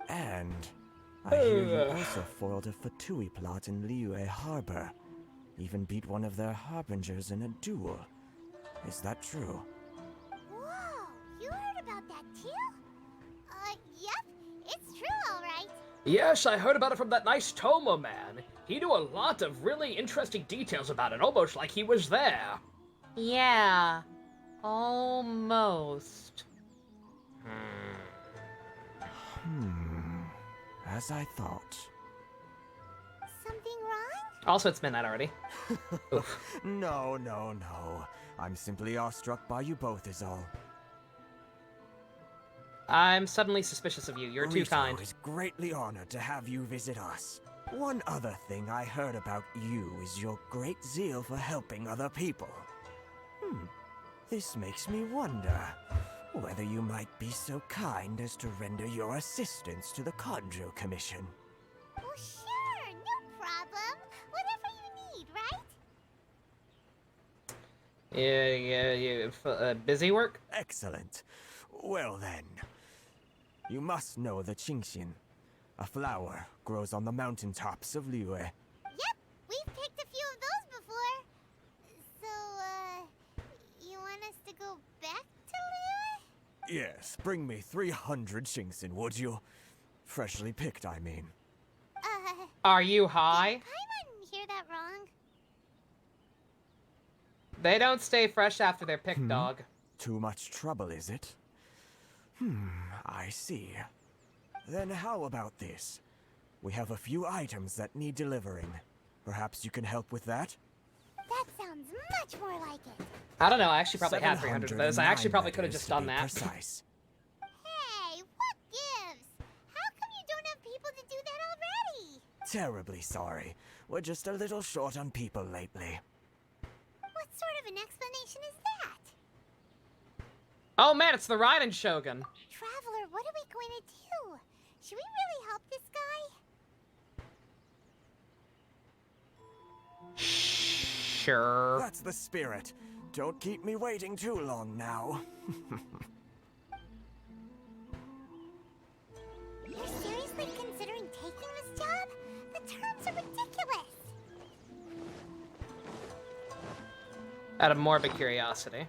J: And I hear you also foiled a Fatui plot in Liyue Harbor. Even beat one of their harbingers in a duel. Is that true?
D: Whoa, you heard about that too? Yep, it's true, all right.
Q: Yes, I heard about it from that nice Toma man. He knew a lot of really interesting details about it, almost like he was there.
A: Yeah. Almost.
J: As I thought.
D: Something wrong?
A: Also, it's midnight already.
J: No. I'm simply awestruck by you both is all.
A: I'm suddenly suspicious of you. You're too kind.
J: is greatly honored to have you visit us. One other thing I heard about you is your great zeal for helping other people. This makes me wonder whether you might be so kind as to render your assistance to the Kanjo Commission.
D: Oh, sure, no problem. Whatever you need, right?
A: Yeah, busy work?
J: Excellent. Well then, you must know the Qingxin. A flower grows on the mountaintops of Liyue.
D: Yep, we've picked a few of those before. So, you want us to go back to Liyue?
J: Yes, bring me 300 Qingxin, would you? Freshly picked, I mean.
A: Are you high?
D: Paimon hear that wrong?
A: They don't stay fresh after they're picked, dog.
J: Too much trouble, is it? I see. Then how about this? We have a few items that need delivering. Perhaps you can help with that?
D: That sounds much more like it.
A: I don't know, I actually probably had 300 of those. I actually probably could have just done that.
J: Precise.
D: Hey, what gives? How come you don't have people to do that already?
J: Terribly sorry. We're just a little short on people lately.
D: What sort of an explanation is that?
A: Oh man, it's the Raiden Shogun.
D: Traveler, what are we going to do? Should we really help this guy?
A: Sure.
J: That's the spirit. Don't keep me waiting too long now.
D: You're seriously considering taking this job? The terms are ridiculous.
A: Out of morbid curiosity.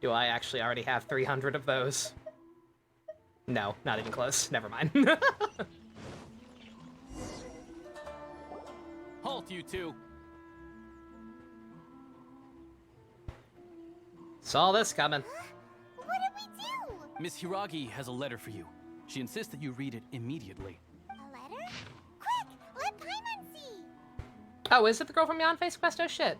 A: Do I actually already have 300 of those? No, not even close. Never mind.
R: Halt, you two.
A: Saw this coming.
D: What did we do?
R: Miss Hiragi has a letter for you. She insists that you read it immediately.
D: A letter? Quick, let Paimon see.
A: Oh, is it the girl from Yon Face Quest? Oh shit.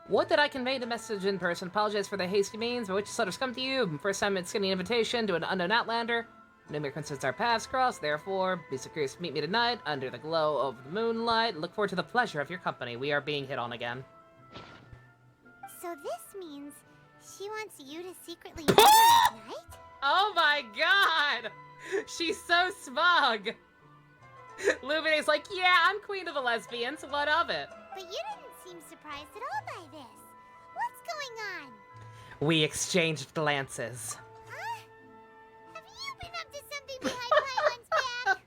A: Would that I conveyed the message in person. Apologize for the hasty means by which this letter's come to you. First time it's getting an invitation to an unknown outlander. No mere coincidence our paths cross, therefore, be so curious to meet me tonight under the glow of the moonlight. Look forward to the pleasure of your company. We are being hit on again.
D: So this means she wants you to secretly meet her at night?
A: Oh my god! She's so smug! Lumine's like, yeah, I'm queen of the lesbians, what of it?
D: But you didn't seem surprised at all by this. What's going on?
A: We exchanged glances.
D: Huh? Have you been up to something behind Paimon's back?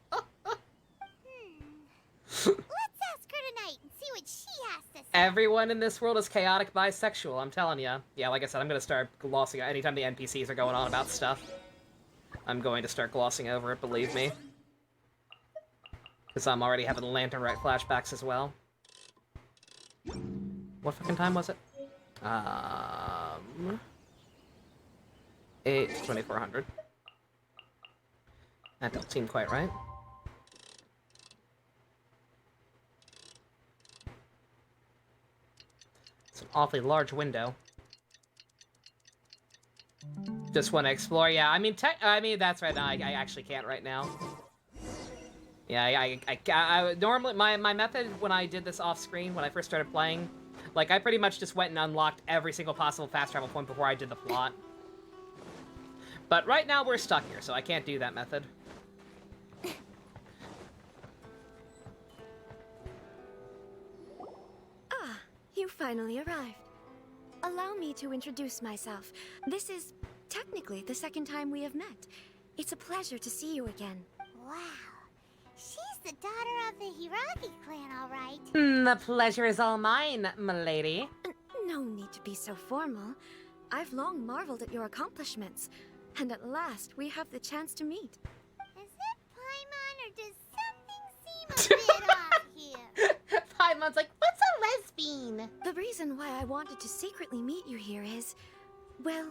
D: Let's ask her tonight and see what she has to say.
A: Everyone in this world is chaotic bisexual, I'm telling ya. Yeah, like I said, I'm gonna start glossing anytime the NPCs are going on about stuff. I'm going to start glossing over it, believe me. Because I'm already having Lantern Rite flashbacks as well. What fucking time was it? 2400. That don't seem quite right. It's an awfully large window. Just want to explore. Yeah, I mean, that's right now. I actually can't right now. Yeah, I normally my method when I did this off screen when I first started playing, like I pretty much just went and unlocked every single possible fast travel point before I did the plot. But right now we're stuck here, so I can't do that method.
S: Ah, you finally arrived. Allow me to introduce myself. This is technically the second time we have met. It's a pleasure to see you again.
D: Wow. She's the daughter of the Hiragi clan, all right.
A: The pleasure is all mine, m'lady.
S: No need to be so formal. I've long marveled at your accomplishments, and at last we have the chance to meet.
D: Is it Paimon, or does something seem a bit off here?
A: Paimon's like, what's a lesbian?
S: The reason why I wanted to secretly meet you here is, well,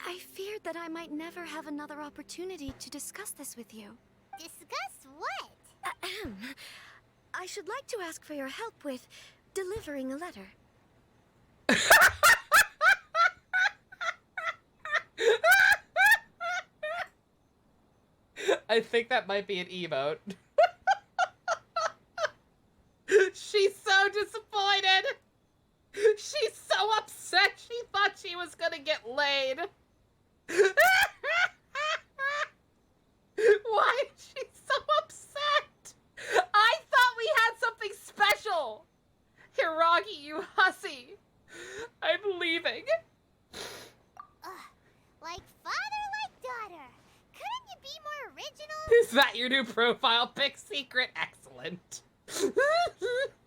S: I feared that I might never have another opportunity to discuss this with you.
D: Discuss what?
S: Ahem. I should like to ask for your help with delivering a letter.
A: I think that might be an emote. She's so disappointed. She's so upset. She thought she was gonna get laid. Why is she so upset? I thought we had something special. Hiragi, you hussy. I'm leaving.
D: Like father, like daughter. Couldn't you be more original?
A: Is that your new profile pic? Secret? Excellent.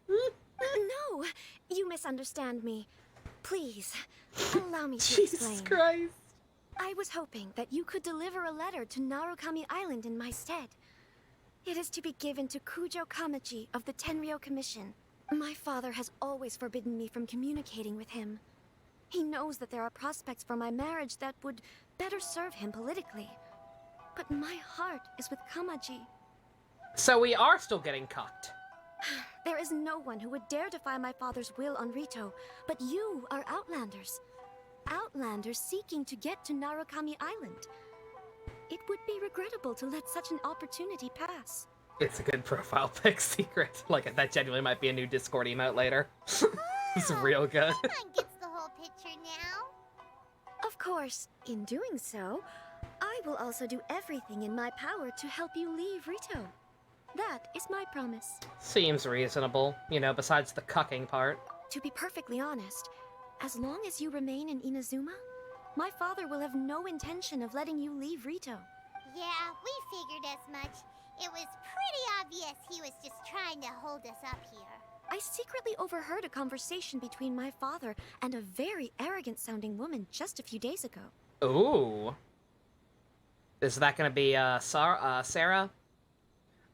S: No, you misunderstand me. Please, allow me to
A: Jesus
S: explain.
A: Christ.
S: I was hoping that you could deliver a letter to Narukami Island in my stead. It is to be given to Kujo Kamachi of the Tenryou Commission. My father has always forbidden me from communicating with him. He knows that there are prospects for my marriage that would better serve him politically. But my heart is with Kamaji.
A: So we are still getting cucked.
S: There is no one who would dare defy my father's will on Rito, but you are Outlanders. Outlanders seeking to get to Narukami Island. It would be regrettable to let such an opportunity pass.
A: It's a good profile pic, Secret. Like, that genuinely might be a new Discord emote later. It's real good.
D: Paimon gets the whole picture now.
S: Of course, in doing so, I will also do everything in my power to help you leave Rito. That is my promise.
A: Seems reasonable, you know, besides the cucking part.
S: To be perfectly honest, as long as you remain in Inazuma, my father will have no intention of letting you leave Rito.
D: Yeah, we figured as much. It was pretty obvious he was just trying to hold us up here.
S: I secretly overheard a conversation between my father and a very arrogant-sounding woman just a few days ago.
A: Ooh. Is that gonna be, Sarah?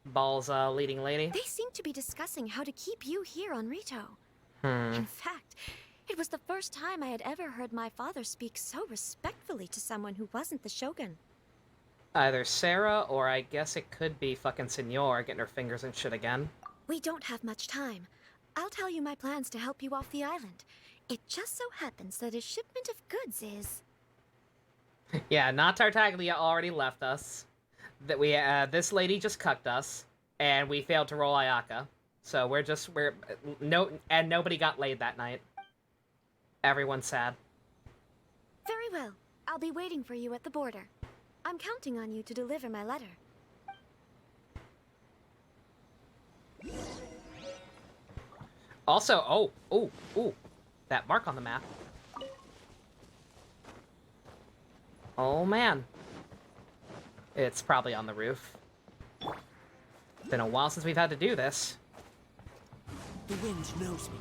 A: Ball's, leading lady?
S: They seem to be discussing how to keep you here on Rito.
A: Hmm.
S: In fact, it was the first time I had ever heard my father speak so respectfully to someone who wasn't the Shogun.
A: Either Sarah, or I guess it could be fucking Senor getting her fingers in shit again.
S: We don't have much time. I'll tell you my plans to help you off the island. It just so happens that a shipment of goods is...
A: Yeah, not Tartaglia already left us. That we, this lady just cucked us, and we failed to roll Ayaka. So nobody got laid that night. Everyone's sad.
S: Very well. I'll be waiting for you at the border. I'm counting on you to deliver my letter.
A: Also, oh, that mark on the map. Oh man. It's probably on the roof. Been a while since we've had to do this.
G: The wind knows me.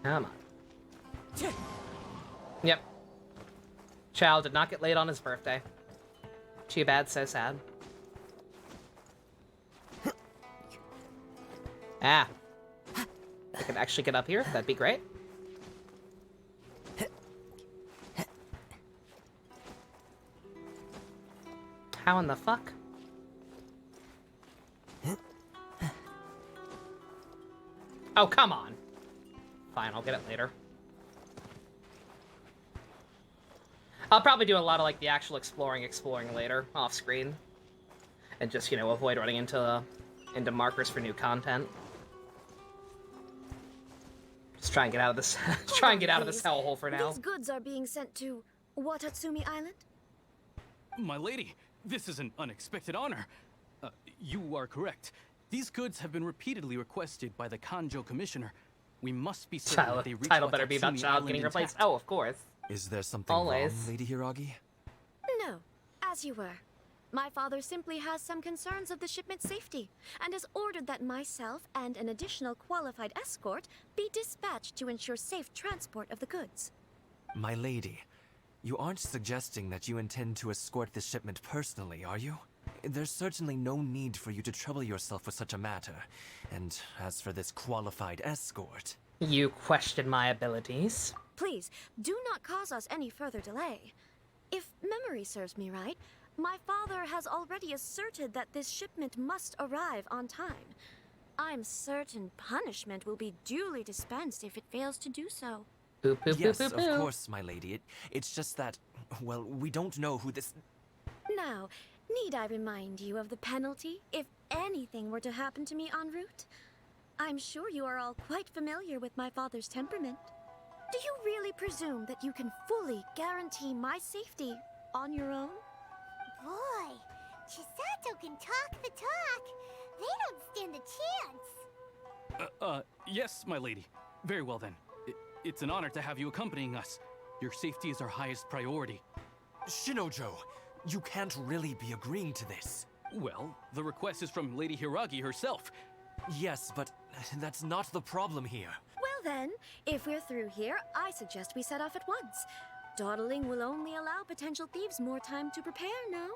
A: Come on. Yep. Childe did not get laid on his birthday. Too bad, so sad. Ah. I could actually get up here. That'd be great. How in the fuck? Oh, come on. Fine, I'll get it later. I'll probably do a lot of, like, the actual exploring later, off screen. And just, you know, avoid running into markers for new content. Just try and get out of this, try and get out of this hellhole for now.
S: These goods are being sent to Watatsumi Island?
R: My lady, this is an unexpected honor. You are correct. These goods have been repeatedly requested by the Kanjo Commissioner. We must be certain that they reach
A: Title better be about
R: Watatsumi
A: Childe
R: Island
A: getting replaced.
R: intact.
A: Oh, of course.
J: Is there something
A: Always.
J: wrong, Lady Hiragi?
S: No, as you were. My father simply has some concerns of the shipment's safety, and has ordered that myself and an additional qualified escort be dispatched to ensure safe transport of the goods.
J: My lady, you aren't suggesting that you intend to escort this shipment personally, are you? There's certainly no need for you to trouble yourself with such a matter. And as for this qualified escort...
A: You question my abilities?
S: Please, do not cause us any further delay. If memory serves me right, my father has already asserted that this shipment must arrive on time. I'm certain punishment will be duly dispensed if it fails to do so.
A: Boop, boop,
J: Yes,
A: boop, boop,
J: of
A: boop.
J: course, my lady. It's just that, well, we don't know who this...
S: Now, need I remind you of the penalty if anything were to happen to me en route? I'm sure you are all quite familiar with my father's temperament. Do you really presume that you can fully guarantee my safety on your own?
D: Boy, Chisato can talk the talk. They don't stand a chance.
R: Yes, my lady. Very well then. It's an honor to have you accompanying us. Your safety is our highest priority.
J: Shinojo, you can't really be agreeing to this.
R: Well, the request is from Lady Hiragi herself.
J: Yes, but that's not the problem here.
S: Well then, if we're through here, I suggest we set off at once. Dawdling will only allow potential thieves more time to prepare now.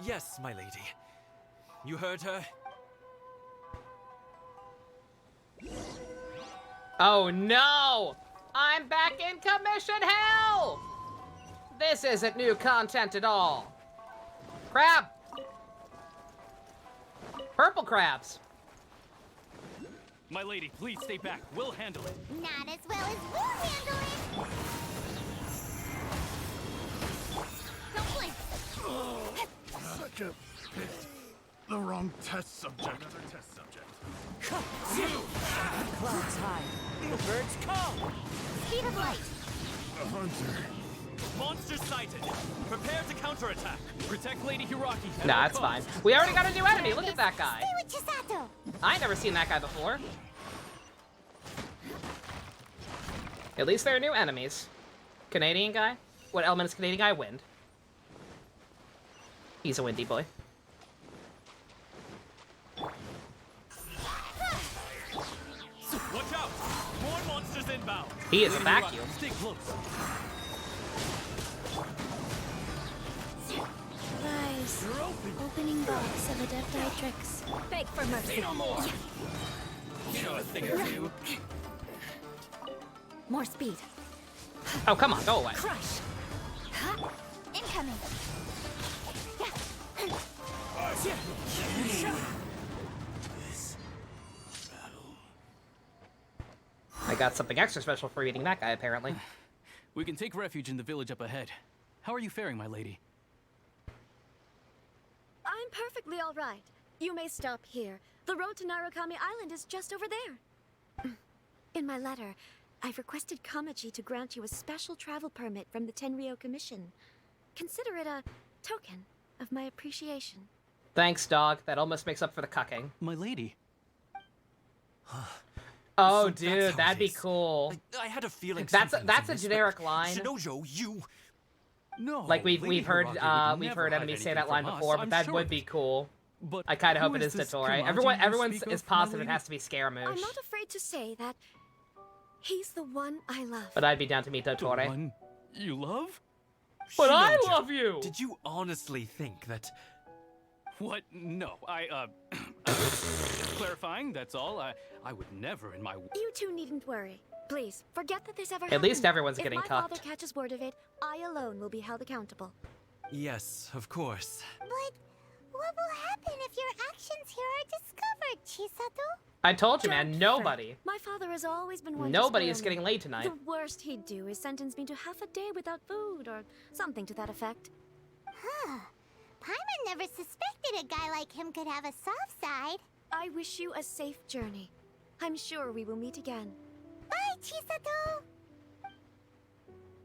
J: Yes, my lady. You heard her?
A: Oh no! I'm back in commission hell! This isn't new content at all. Crab! Purple crabs.
R: My lady, please stay back. We'll handle it.
D: Not as well as we'll handle it. Don't blink.
I: Such a picked the wrong test subject. Another test subject.
G: Clouds high. The birds come.
D: Speed of light.
I: A hunter.
R: Monster sighted. Prepare to counterattack. Protect Lady Hiragi.
A: Nah, it's fine. We already got a new enemy. Look at that guy.
D: Stay with Chisato.
A: I ain't never seen that guy before. At least there are new enemies. Canadian guy? What element is Canadian guy? Wind. He's a windy boy.
R: Watch out! More monsters inbound.
A: He is a
R: Lady
A: vacuum.
R: Hiragi, stay close.
S: Rise. Opening box of Adepti tricks. Beg for mercy.
R: No more. You know a thing or two.
S: More speed.
A: Oh, come on, go away.
S: Crush.
D: Huh? Incoming.
A: I got something extra special for eating that guy, apparently.
R: We can take refuge in the village up ahead. How are you faring, my lady?
S: I'm perfectly all right. You may stop here. The road to Narukami Island is just over there. In my letter, I've requested Kamaji to grant you a special travel permit from the Tenryou Commission. Consider it a token of my appreciation.
A: Thanks, dog. That almost makes up for the cucking.
R: My lady.
A: Oh,
N: So
A: dude,
N: that's how
A: that'd
N: it
A: be
N: is.
A: cool.
N: I had a feeling
A: That's
N: something
A: a
N: was amiss,
A: generic
N: but
A: line.
N: Shinojo, you...
R: No,
A: Like we've
R: Lady
A: heard
R: Hiragi would
A: we've
R: never
A: heard
R: hide
A: enemies say
R: anything
A: that line
R: from us,
A: before, but
R: I'm
A: that
R: sure
A: would
R: of
A: be
R: it.
A: cool.
R: But
A: I kind of
R: who
A: hope it
R: is
A: is
R: this
A: Dottore.
R: Kamaji you
A: Everyone
R: speak
A: is
R: of, my
A: positive it
R: lady?
A: has to be Scaramouche.
S: I'm not afraid to say that he's the one I love.
A: But I'd be down to meet Dottore.
R: The one you love?
A: But I
R: Shinojo,
A: love you!
R: Did you honestly think that... What? No, clarifying, that's all. I would never in my...
S: You two needn't worry. Please, forget that this ever
A: At
S: happened.
A: least everyone's getting
S: If my father
A: cucked.
S: catches word of it, I alone will be held accountable.
R: Yes, of course.
D: But what will happen if your actions here are discovered, Chisato?
A: I told you,
S: Don't
A: man,
S: fret.
A: nobody.
S: My father has always been one
A: Nobody
S: to
A: is
S: spoil me.
A: getting laid tonight.
S: The worst he'd do is sentence me to half a day without food or something to that effect.
D: Huh. Paimon never suspected a guy like him could have a soft side.
S: I wish you a safe journey. I'm sure we will meet again.
D: Bye, Chisato!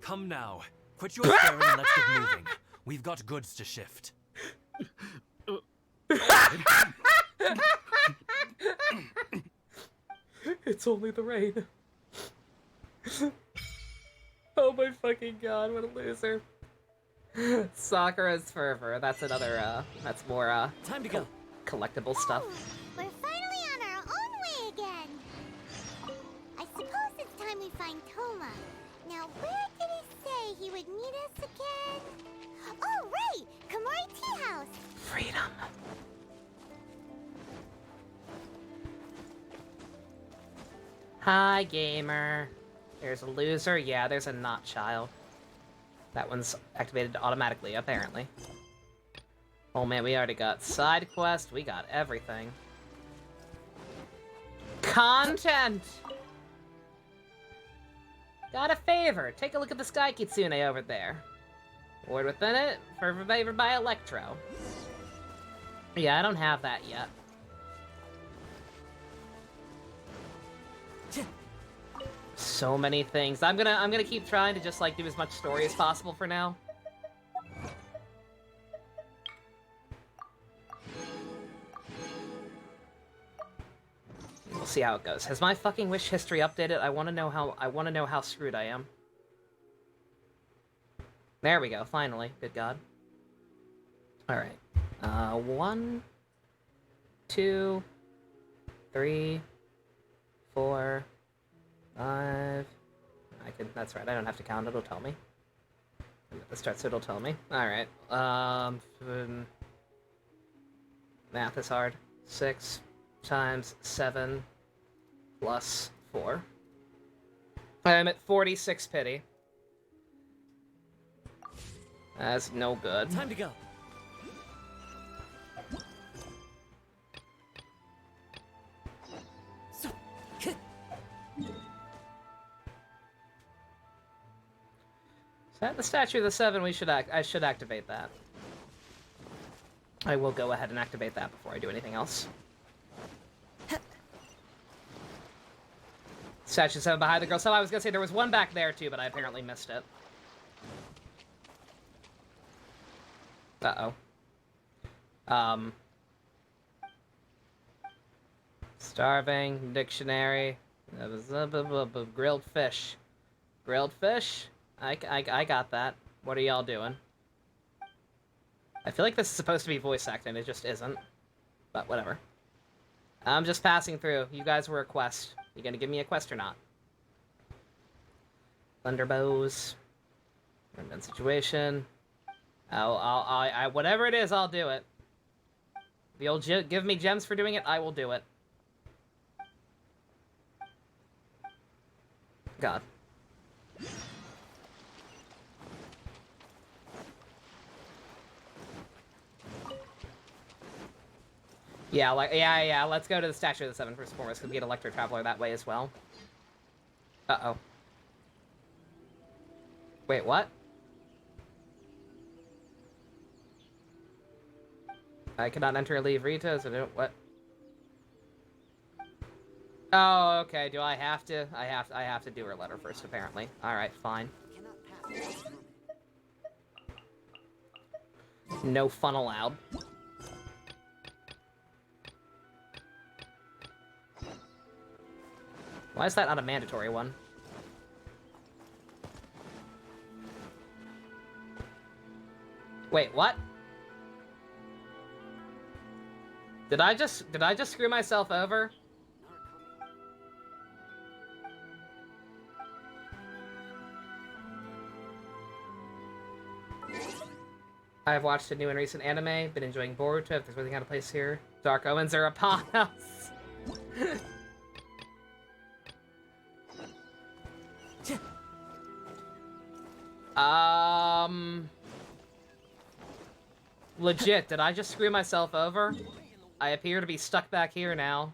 R: Come now. Quit your staring and let's get moving. We've got goods to shift.
A: It's only the rain. Oh my fucking god, what a loser. Sakura's fervor. That's another, that's more,
G: Time to go.
A: Collectible stuff.
D: We're finally on our own way again. I suppose it's time we find Toma. Now, where did he say he would meet us again? Oh, right! Komori Tea House!
A: Freedom. Hi, gamer. There's a loser. Yeah, there's a not child. That one's activated automatically, apparently. Oh man, we already got side quest. We got everything. Content! Got a favor. Take a look at the Sky Kitsune over there. Word within it, favored by Electro. Yeah, I don't have that yet. So many things. I'm gonna keep trying to just like do as much story as possible for now. We'll see how it goes. Has my fucking wish history updated? I want to know how screwed I am. There we go. Finally. Good God. All right. 1, 2, 3, 4, 5. That's right. I don't have to count. It'll tell me. Let's start so it'll tell me. All right. Math is hard. 6 times 7 plus 4. I'm at 46 pity. That's no good.
G: Time to go.
A: Is that the Statue of the Seven? I should activate that. I will go ahead and activate that before I do anything else. Statue 7 behind the girl. So I was gonna say there was one back there too, but I apparently missed it. Uh-oh. Starving, dictionary, grilled fish. Grilled fish? I got that. What are y'all doing? I feel like this is supposed to be voice acting, it just isn't. But whatever. I'm just passing through. You guys were a quest. You gonna give me a quest or not? Thunderbows. Win-win situation. Whatever it is, I'll do it. If you'll give me gems for doing it, I will do it. God. Yeah, let's go to the Statue of the Seven first and foremost, because we get Electro Traveler that way as well. Uh-oh. Wait, what? I cannot enter or leave Rita's, or what? Oh, okay, do I have to? I have to do her letter first, apparently. Alright, fine. No fun allowed. Why is that not a mandatory one? Wait, what? Did I just screw myself over? I've watched a new and recent anime, been enjoying Boruto, if there's really kind of place here. Dark omens are upon us. Legit, did I just screw myself over? I appear to be stuck back here now.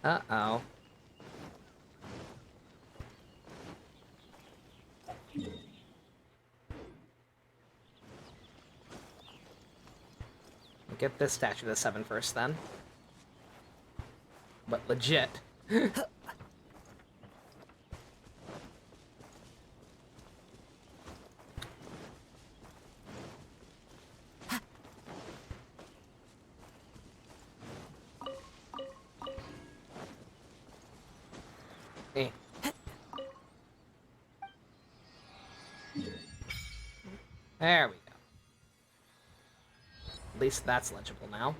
A: Uh-oh. Get this statue of the 7 first, then. But legit. Eh. There we go. At least that's legible now.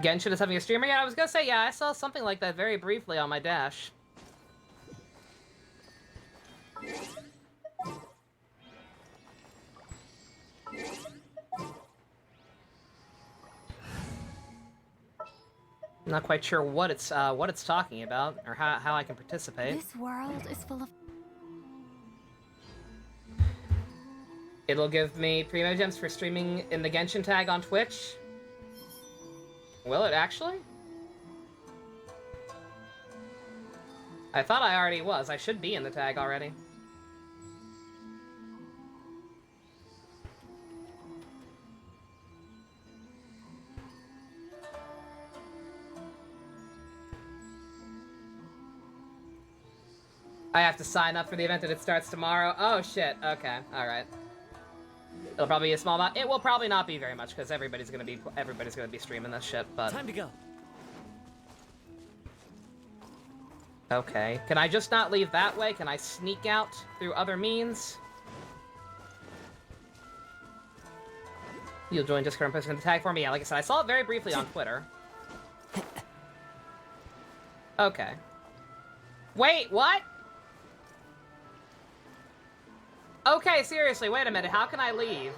A: Genshin is having a streamer? Yeah, I was gonna say, yeah, I saw something like that very briefly on my dash. I'm not quite sure what it's talking about, or how I can participate.
B: This world is full of...
A: It'll give me primo gems for streaming in the Genshin tag on Twitch. Will it actually? I thought I already was. I should be in the tag already. I have to sign up for the event and it starts tomorrow. Oh shit. Okay. All right. It'll probably be a small amount. It will probably not be very much because everybody's gonna be streaming this shit. But
G: time to go.
A: Okay. Can I just not leave that way? Can I sneak out through other means? You'll join Discord and post in the tag for me. Yeah, like I said, I saw it very briefly on Twitter. Okay. Wait, what? Okay, seriously, wait a minute. How can I leave?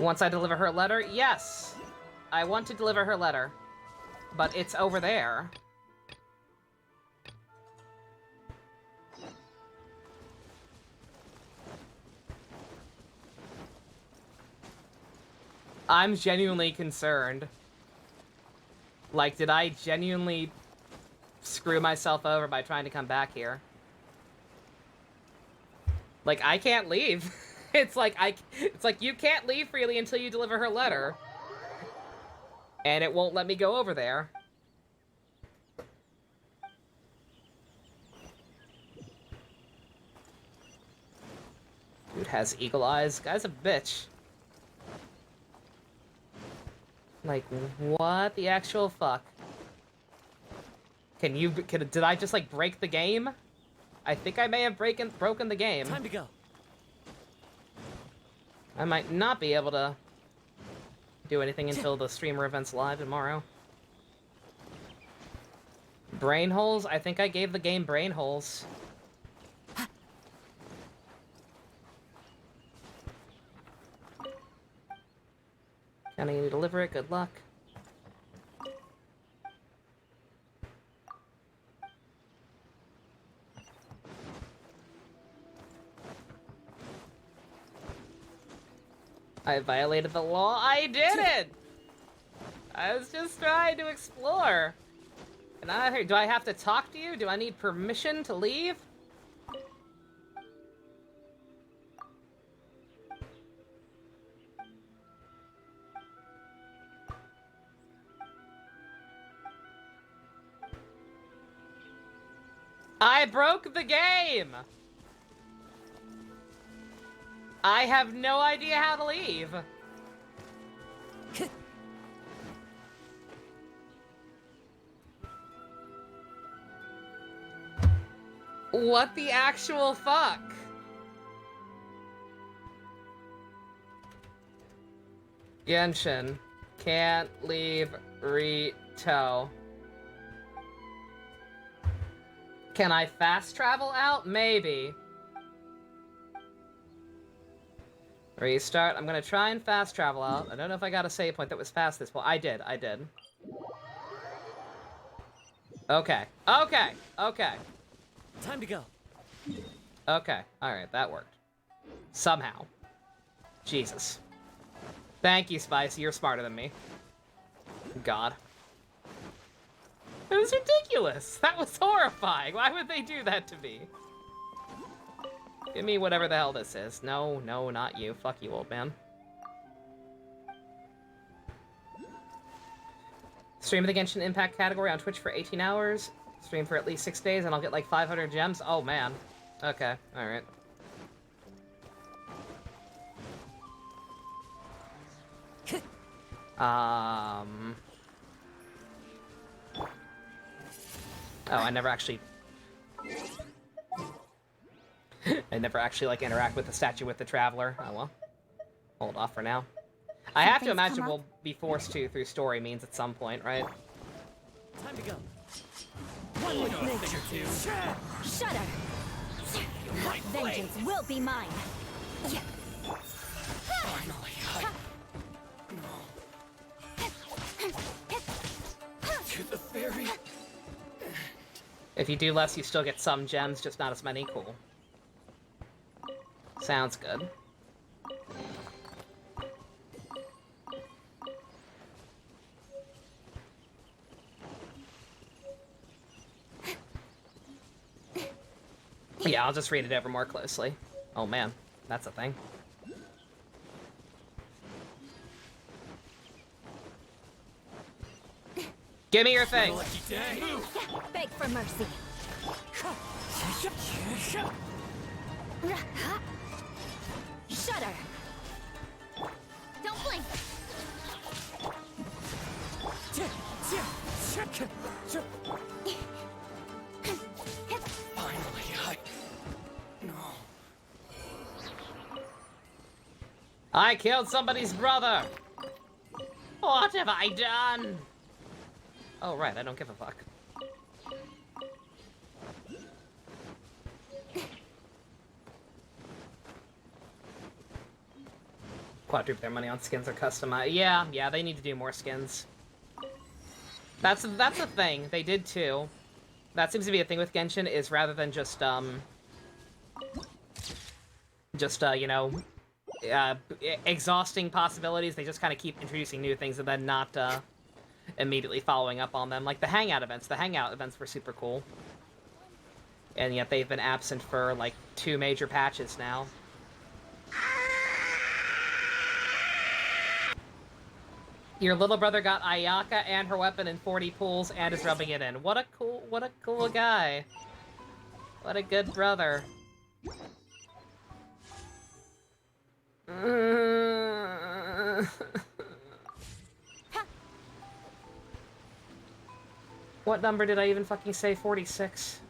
A: Once I deliver her letter? Yes. I want to deliver her letter. But it's over there. I'm genuinely concerned. Like, did I genuinely screw myself over by trying to come back here? Like, I can't leave. It's like you can't leave freely until you deliver her letter. And it won't let me go over there. Dude has eagle eyes. Guy's a bitch. Like, what the actual fuck? Did I just, like, break the game? I think I may have broken the game.
G: Time to go.
A: I might not be able to do anything until the streamer event's live tomorrow. Brain holes? I think I gave the game brain holes. Can I deliver it? Good luck. I violated the law. I didn't! I was just trying to explore. And do I have to talk to you? Do I need permission to leave? I broke the game! I have no idea how to leave. What the actual fuck? Genshin. Can't leave Rito. Can I fast travel out? Maybe. Restart. I'm gonna try and fast travel out. I don't know if I got a save point that was past this. Well, I did. Okay. Okay.
G: Time to go.
A: Okay. Alright, that worked. Somehow. Jesus. Thank you, Spicy. You're smarter than me. God. It was ridiculous. That was horrifying. Why would they do that to me? Give me whatever the hell this is. No, not you. Fuck you, old man. Stream the Genshin Impact category on Twitch for 18 hours. Stream for at least 6 days and I'll get like 500 gems. Oh, man. Okay, alright. Oh, I never actually like interact with the statue with the traveler. Oh well. Hold off for now. I have to imagine we'll be forced to through story means at some point, right?
G: Time to go.
S: One with nature. Shudder. Vengeance will be mine.
L: To the ferry.
A: If you do less, you still get some gems, just not as many. Cool. Sounds good. Yeah, I'll just read it over more closely. Oh man, that's a thing. Give me your thing!
S: Beg for mercy. Shudder. Don't blink.
L: Finally,
A: I killed somebody's brother! What have I done? Oh, right, I don't give a fuck. Quadruple their money on skins or customize. Yeah, they need to do more skins. That's a thing. They did too. That seems to be a thing with Genshin, is rather than just you know, exhausting possibilities, they just kind of keep introducing new things and then not, immediately following up on them. Like the hangout events. The hangout events were super cool. And yet they've been absent for, like, 2 major patches now. Your little brother got Ayaka and her weapon in 40 pools and is rubbing it in. What a cool guy. What a good brother. What number did I even fucking say? 46.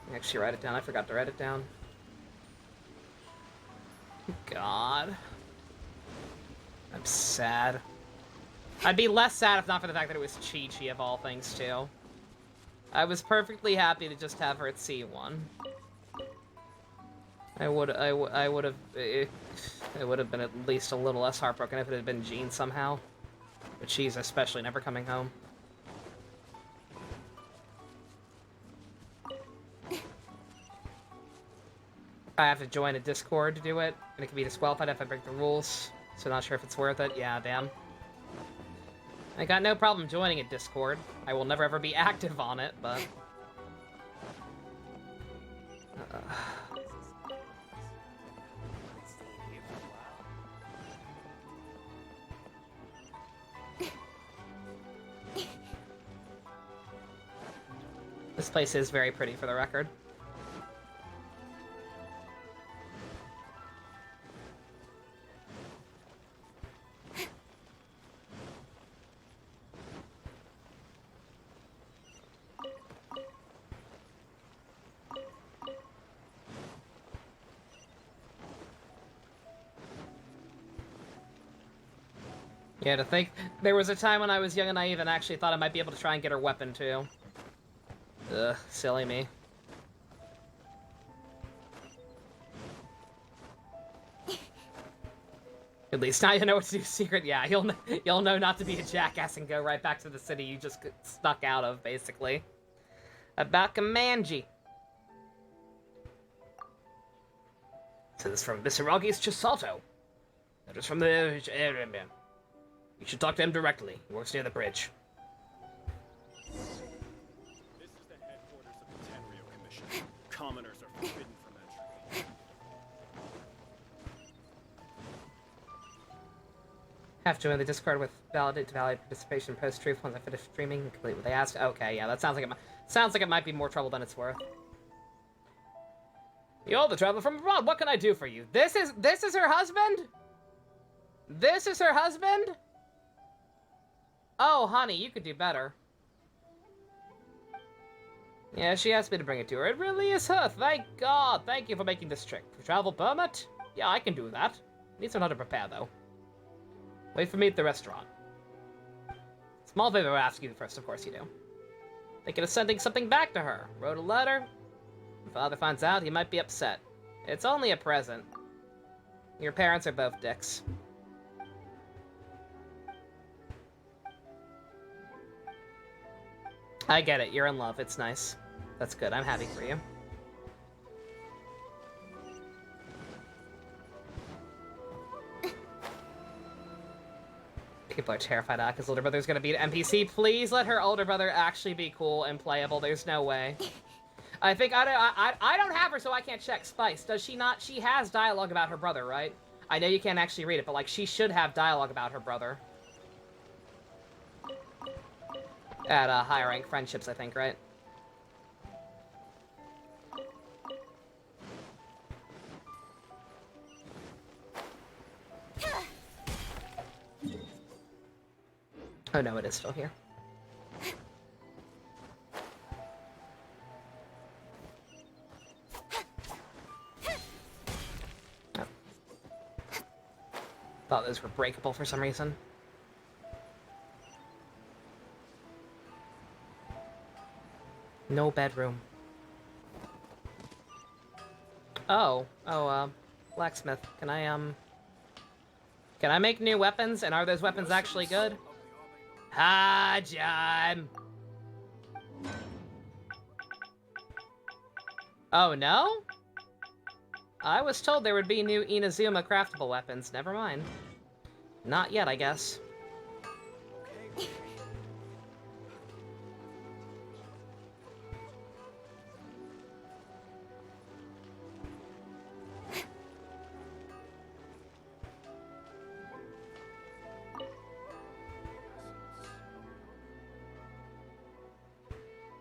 A: Let me actually write it down. I forgot to write it down. God. I'm sad. I'd be less sad if not for the fact that it was Chi-Chi of all things, too. I was perfectly happy to just have her at C1. It would have been at least a little less heartbroken if it had been Jean somehow. But she's especially never coming home. I have to join a Discord to do it, and it can be disqualified if I break the rules. So not sure if it's worth it. Yeah, damn. I got no problem joining a Discord. I will never ever be active on it, but... This place is very pretty, for the record. Yeah, to think there was a time when I was young and naive and actually thought I might be able to try and get her weapon too. Ugh, silly me. At least now you know what to do secret. Yeah, you'll know not to be a jackass and go right back to the city you just got stuck out of, basically. About Comanji. So this is from Miseragi's Chisato. That is from the area man. You should talk to him directly. He works near the bridge.
I: This is the headquarters of the Tenryo Commission. Commoners are forbidden from entry.
A: Have to join the Discord with validate participation post-truth once I finish streaming and complete what they asked. Okay, yeah, that sounds like it might be more trouble than it's worth. You're the traveler from abroad. What can I do for you? This is her husband? This is her husband? Oh, honey, you could do better. Yeah, she asked me to bring it to her. It really is her. Thank God. Thank you for making this trip. Travel permit? Yeah, I can do that. Needs to know how to prepare, though. Wait for me at the restaurant. Small favor I ask you first, of course you do. Thinking of sending something back to her. Wrote a letter. If father finds out, he might be upset. It's only a present. Your parents are both dicks. I get it. You're in love. It's nice. That's good. I'm happy for you. People are terrified Aka's older brother's gonna be an NPC. Please let her older brother actually be cool and playable. There's no way. I think I don't have her, so I can't check. Spice, does she not? She has dialogue about her brother, right? I know you can't actually read it, but like she should have dialogue about her brother. At higher rank friendships, I think, right? Oh no, it is still here. Oh. Thought those were breakable for some reason. No bedroom. Oh, blacksmith. Can I make new weapons? And are those weapons actually good? Ah, John. Oh, no? I was told there would be new Inazuma craftable weapons. Never mind. Not yet, I guess.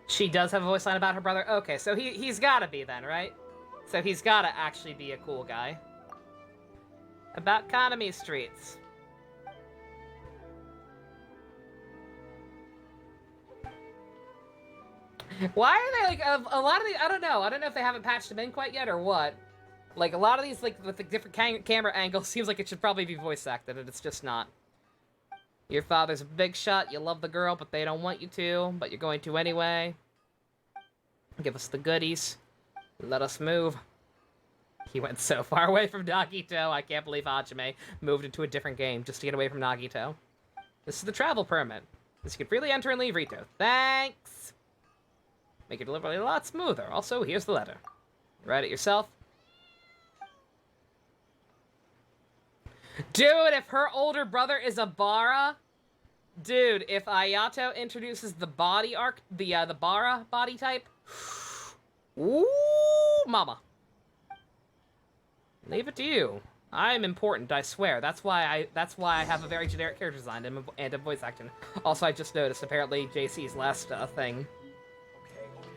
A: She does have a voice line about her brother? Okay, so he's gotta be then, right? So he's gotta actually be a cool guy. About Kanami Streets. Why are they, like, a lot of these, I don't know if they haven't patched them in quite yet or what. Like, a lot of these, like, with the different camera angles, seems like it should probably be voice acted, and it's just not. Your father's a big shot, you love the girl, but they don't want you to, but you're going to anyway. Give us the goodies. Let us move. He went so far away from Nagito, I can't believe Hajime moved into a different game just to get away from Nagito. This is the travel permit. This you can freely enter and leave Rito. Thanks! Make your delivery a lot smoother. Also, here's the letter. Write it yourself. Dude, if her older brother is a Bara... Dude, if Ayato introduces the body arc... the Bara body type... Ooh, mama. Leave it to you. I'm important, I swear. That's why I have a very generic character design and a voice acting. Also, I just noticed, apparently, JC's last thing.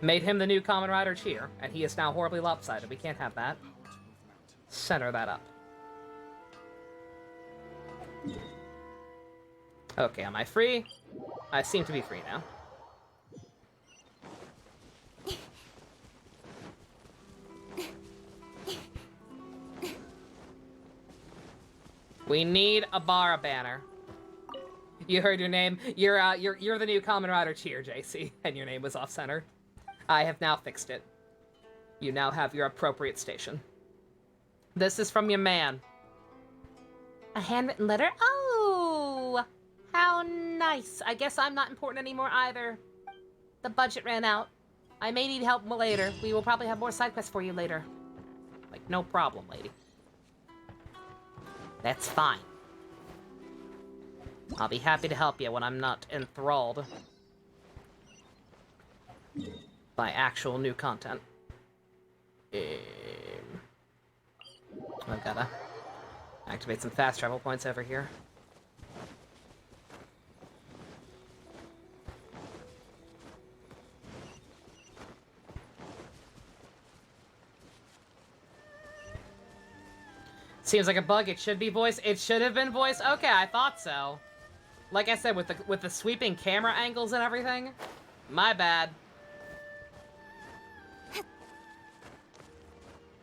A: Made him the new Kamen Rider Cheer, and he is now horribly lopsided. We can't have that. Center that up. Okay, am I free? I seem to be free now. We need a Bara banner. You heard your name. You're the new Kamen Rider Cheer, JC, and your name was off-center. I have now fixed it. You now have your appropriate station. This is from your man. A handwritten letter? Oh, how nice. I guess I'm not important anymore either. The budget ran out. I may need help later. We will probably have more side quests for you later. Like, no problem, lady. That's fine. I'll be happy to help you when I'm not enthralled by actual new content. I've gotta activate some fast travel points over here. Seems like a bug. It should be voice. It should have been voice. Okay, I thought so. Like I said, with the sweeping camera angles and everything. My bad.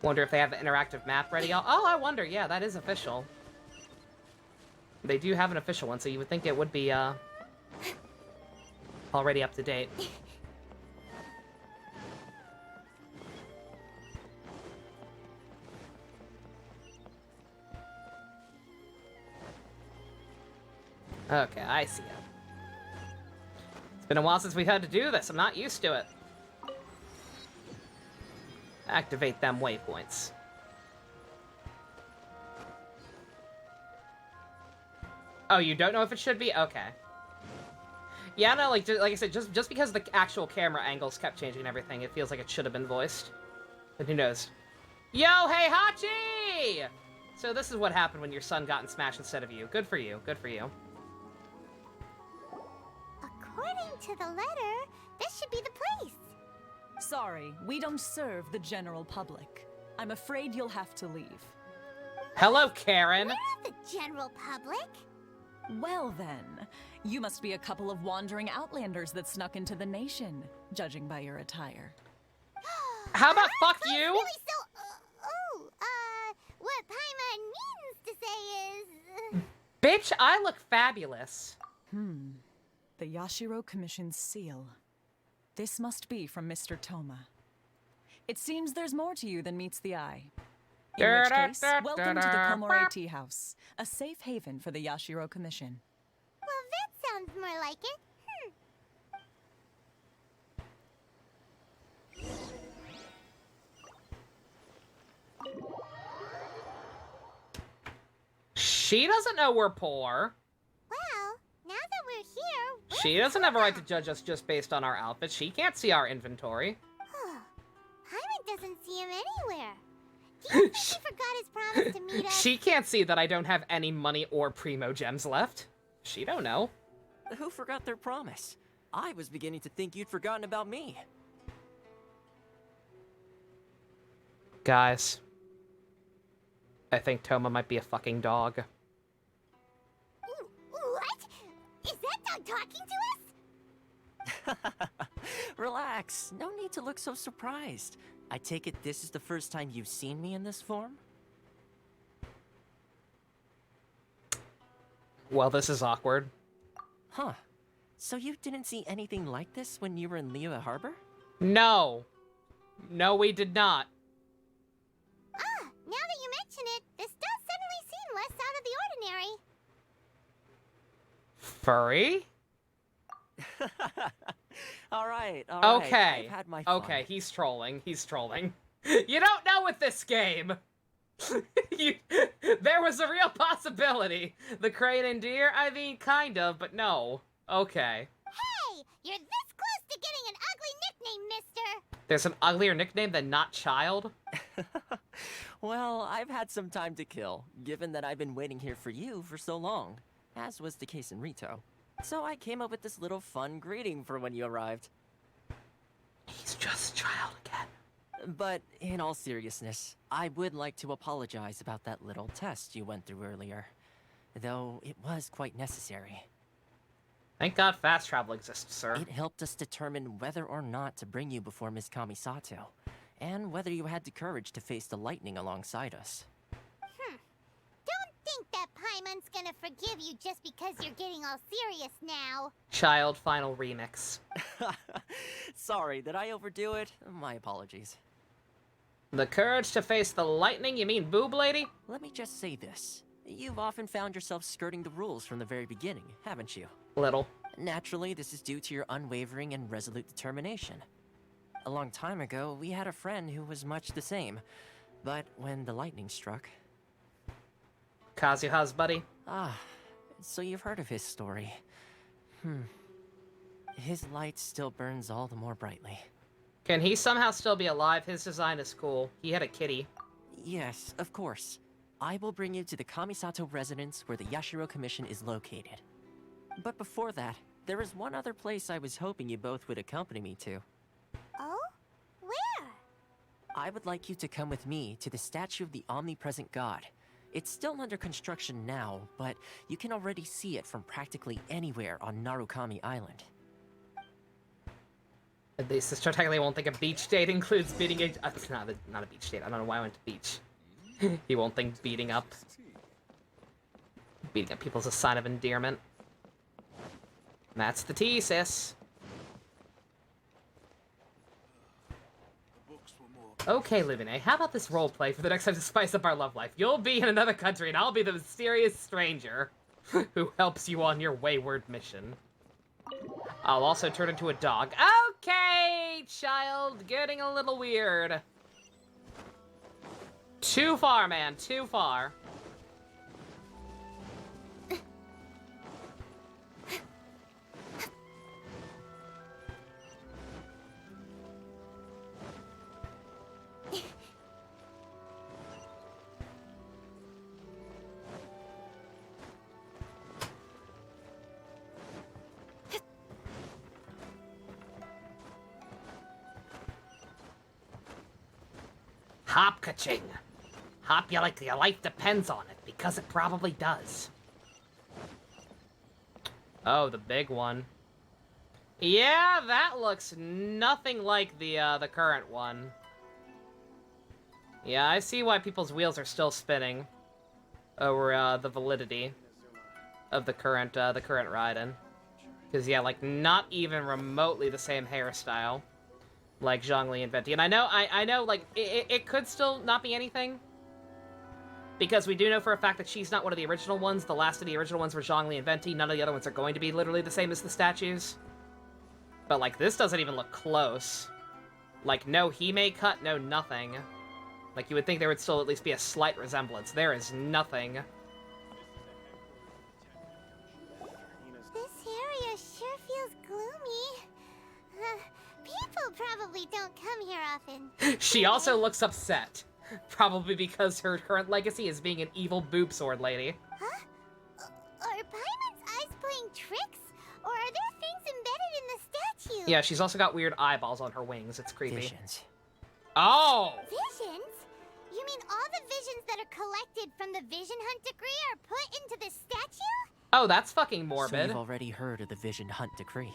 A: Wonder if they have the interactive map ready. Oh, I wonder. Yeah, that is official. They do have an official one, so you would think it would be already up to date. Okay, I see it. It's been a while since we've had to do this. I'm not used to it. Activate them waypoints. Oh, you don't know if it should be? Okay. Yeah, no, like I said, just because the actual camera angles kept changing and everything, it feels like it should have been voiced. But who knows? Yo, hey, Hachi! So this is what happened when your son got in Smash instead of you. Good for you. Good for you.
D: According to the letter, this should be the place.
T: Sorry, we don't serve the general public. I'm afraid you'll have to leave.
A: Hello, Karen.
D: We're not the general public.
T: Well then, you must be a couple of wandering outlanders that snuck into the nation, judging by your attire.
A: How about fuck you?
D: Really what Paimon means to say is...
A: Bitch, I look fabulous.
T: The Yashiro Commission's seal. This must be from Mr. Toma. It seems there's more to you than meets the eye. In which case, welcome to the Komore Tea House, a safe haven for the Yashiro Commission.
D: Well, that sounds more like it.
A: She doesn't know we're poor.
D: Well, now that we're here...
A: She doesn't have a right to judge us just based on our outfits. She can't see our inventory.
D: Paimon doesn't see him anywhere. Do you think he forgot his promise to meet us?
A: She can't see that I don't have any money or primo gems left. She don't know.
G: Who forgot their promise? I was beginning to think you'd forgotten about me.
A: Guys. I think Toma might be a fucking dog.
D: What? Is that dog talking to us?
G: Relax. No need to look so surprised. I take it this is the first time you've seen me in this form?
A: Well, this is awkward.
G: Huh. So you didn't see anything like this when you were in Liyue Harbor?
A: No. No, we did not.
D: Now that you mention it, this does suddenly seem less out of the ordinary.
A: Furry?
G: All right.
A: Okay.
G: I've had my fun.
A: Okay, he's trolling. He's trolling. You don't know with this game. There was a real possibility. The crane and deer? I mean, kind of, but no. Okay.
D: Hey, you're this close to getting an ugly nickname, mister.
A: There's an uglier nickname than Not Child?
G: Well, I've had some time to kill, given that I've been waiting here for you for so long, as was the case in Rito. So I came up with this little fun greeting for when you arrived.
A: He's just Childe again.
G: But in all seriousness, I would like to apologize about that little test you went through earlier. Though it was quite necessary.
A: Thank God fast travel exists, sir.
G: It helped us determine whether or not to bring you before Miss Kamisato, and whether you had the courage to face the lightning alongside us.
D: Don't think that Paimon's gonna forgive you just because you're getting all serious now.
A: Childe final remix.
G: Sorry, did I overdo it? My apologies.
A: The courage to face the lightning? You mean boob lady?
G: Let me just say this. You've often found yourself skirting the rules from the very beginning, haven't you?
A: Little.
G: Naturally, this is due to your unwavering and resolute determination. A long time ago, we had a friend who was much the same. But when the lightning struck...
A: Kazuha's buddy?
G: Ah, so you've heard of his story. His light still burns all the more brightly.
A: Can he somehow still be alive? His design is cool. He had a kitty.
G: Yes, of course. I will bring you to the Kamisato residence where the Yashiro Commission is located. But before that, there is one other place I was hoping you both would accompany me to.
D: Oh? Where?
G: I would like you to come with me to the statue of the omnipresent god. It's still under construction now, but you can already see it from practically anywhere on Narukami Island.
A: At least this technically won't think a beach date includes beating a... it's not a beach date. I don't know why I went to beach. He won't think beating up people's a sign of endearment. That's the tea, sis. Okay, Livine, how about this roleplay for the next time to spice up our love life? You'll be in another country and I'll be the mysterious stranger who helps you on your wayward mission. I'll also turn into a dog. Okay, Childe, getting a little weird. Too far, man, too far. Hop ka-ching. Hop you like your life depends on it, because it probably does. Oh, the big one. Yeah, that looks nothing like the current one. Yeah, I see why people's wheels are still spinning over the validity of the current Raiden. Because yeah, like not even remotely the same hairstyle like Zhongli and Venti. And I know like it could still not be anything. Because we do know for a fact that she's not one of the original ones. The last of the original ones were Zhongli and Venti. None of the other ones are going to be literally the same as the statues. But, like, this doesn't even look close. Like, no Hime cut, no nothing. Like, you would think there would still at least be a slight resemblance. There is nothing.
D: This area sure feels gloomy. People probably don't come here often.
A: She also looks upset. Probably because her current legacy is being an evil boob sword lady.
D: Huh? Are Paimon's eyes playing tricks? Or are there things embedded in the statue?
A: Yeah, she's also got weird eyeballs on her wings. It's creepy.
G: Visions.
A: Oh!
D: Visions? You mean all the visions that are collected from the Vision Hunt decree are put into the statue?
A: Oh, that's fucking
G: So
A: morbid.
G: you've already heard of the Vision Hunt decree.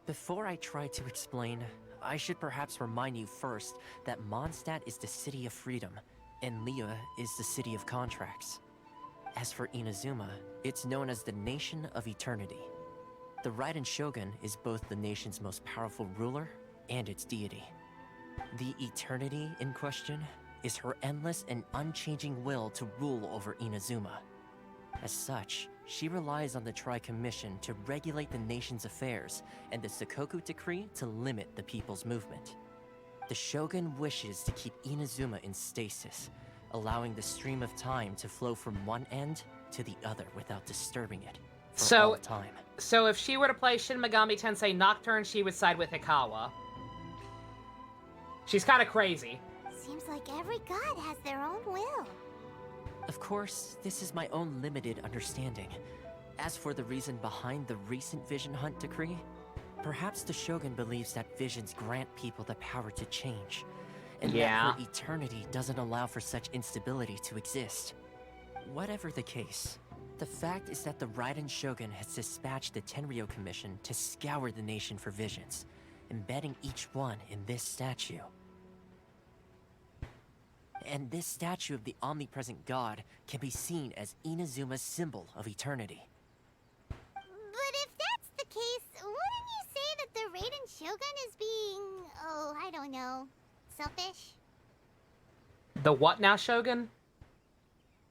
G: Before I try to explain, I should perhaps remind you first that Mondstadt is the city of freedom, and Liyue is the city of contracts. As for Inazuma, it's known as the Nation of Eternity. The Raiden Shogun is both the nation's most powerful ruler and its deity. The Eternity in question is her endless and unchanging will to rule over Inazuma. As such, she relies on the Tri-Commission to regulate the nation's affairs, and the Sakoku Decree to limit the people's movement. The Shogun wishes to keep Inazuma in stasis, allowing the stream of time to flow from one end to the other without disturbing it for all time.
A: So if she were to play Shin Megami Tensei Nocturne, she would side with Hikawa. She's kind of crazy.
D: Seems like every god has their own will.
G: Of course, this is my own limited understanding. As for the reason behind the recent Vision Hunt decree, Perhaps the Shogun believes that visions grant people the power to change, and
A: Yeah.
G: that her eternity doesn't allow for such instability to exist. Whatever the case, the fact is that the Raiden Shogun has dispatched the Tenryou Commission to scour the nation for visions, embedding each one in this statue. And this statue of the omnipresent god can be seen as Inazuma's symbol of eternity.
D: But if that's the case, wouldn't you say that the Raiden Shogun is being, oh, I don't know, selfish?
A: The what now, Shogun?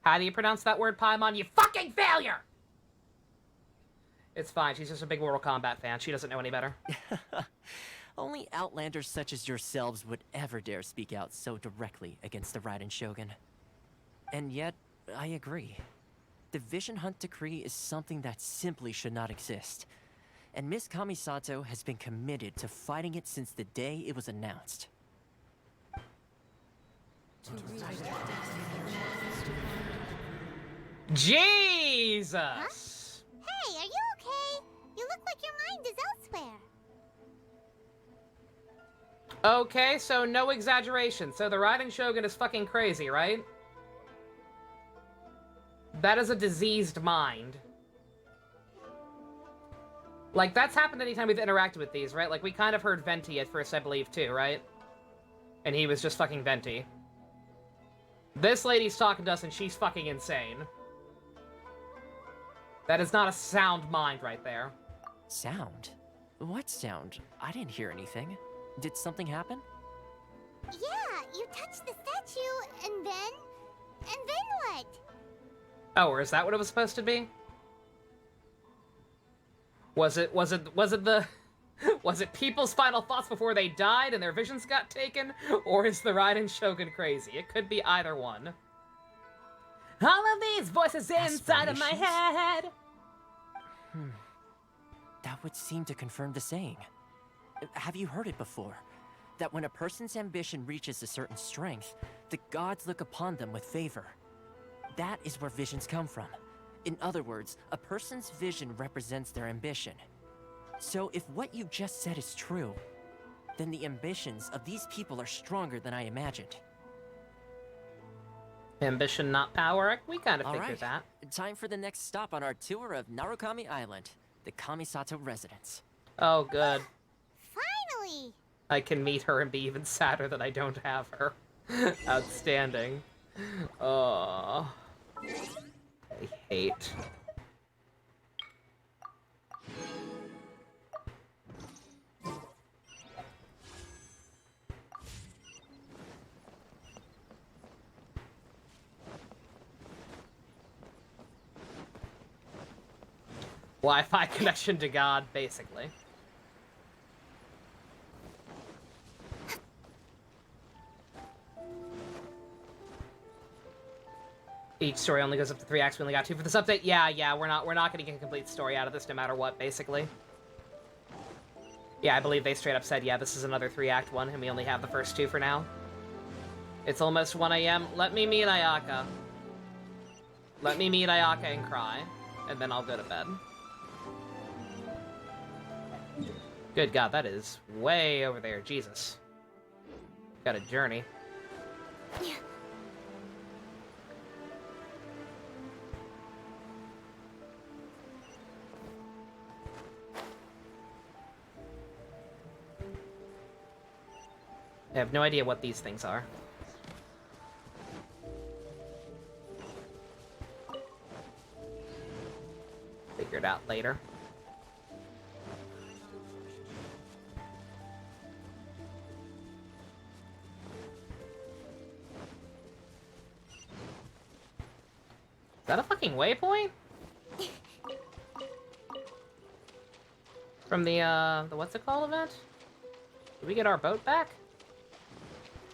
A: How do you pronounce that word, Paimon? You fucking failure! It's fine, she's just a big Mortal Kombat fan. She doesn't know any better.
G: Only outlanders such as yourselves would ever dare speak out so directly against the Raiden Shogun. And yet, I agree. The Vision Hunt Decree is something that simply should not exist. And Miss Kamisato has been committed to fighting it since the day it was announced.
A: Jesus!
D: Huh? Hey, are you okay? You look like your mind is elsewhere.
A: Okay, so no exaggeration. So the Raiden Shogun is fucking crazy, right? That is a diseased mind. Like, that's happened anytime we've interacted with these, right? Like, we kind of heard Venti at first, I believe, too, right? And he was just fucking Venti. This lady's talking to us and she's fucking insane. That is not a sound mind right there.
G: Sound? What sound? I didn't hear anything. Did something happen?
D: Yeah, you touched the statue, and then what?
A: Oh, or is that what it was supposed to be? Was it the... Was it people's final thoughts before they died and their visions got taken? Or is the Raiden Shogun crazy? It could be either one. All of these voices inside of my head!
G: That would seem to confirm the saying. Have you heard it before? That when a person's ambition reaches a certain strength, the gods look upon them with favor. That is where visions come from. In other words, a person's vision represents their ambition. So if what you just said is true, then the ambitions of these people are stronger than I imagined.
A: Ambition, not power? We kind of figured that.
G: Time for the next stop on our tour of Narukami Island, the Kamisato residence.
A: Oh, good.
D: Finally!
A: I can meet her and be even sadder that I don't have her. Outstanding. Oh, I hate. Wi-Fi connection to God, basically. Each story only goes up to 3 acts. We only got 2 for this update. Yeah, we're not gonna get a complete story out of this no matter what, basically. Yeah, I believe they straight up said, yeah, this is another 3-act one, and we only have the first 2 for now. It's almost 1 AM. Let me meet Ayaka. Let me meet Ayaka and cry, and then I'll go to bed. Good God, that is way over there. Jesus. Got a journey.
D: Yeah.
A: I have no idea what these things are. Figure it out later. Is that a fucking waypoint? From the what's it called event? Did we get our boat back?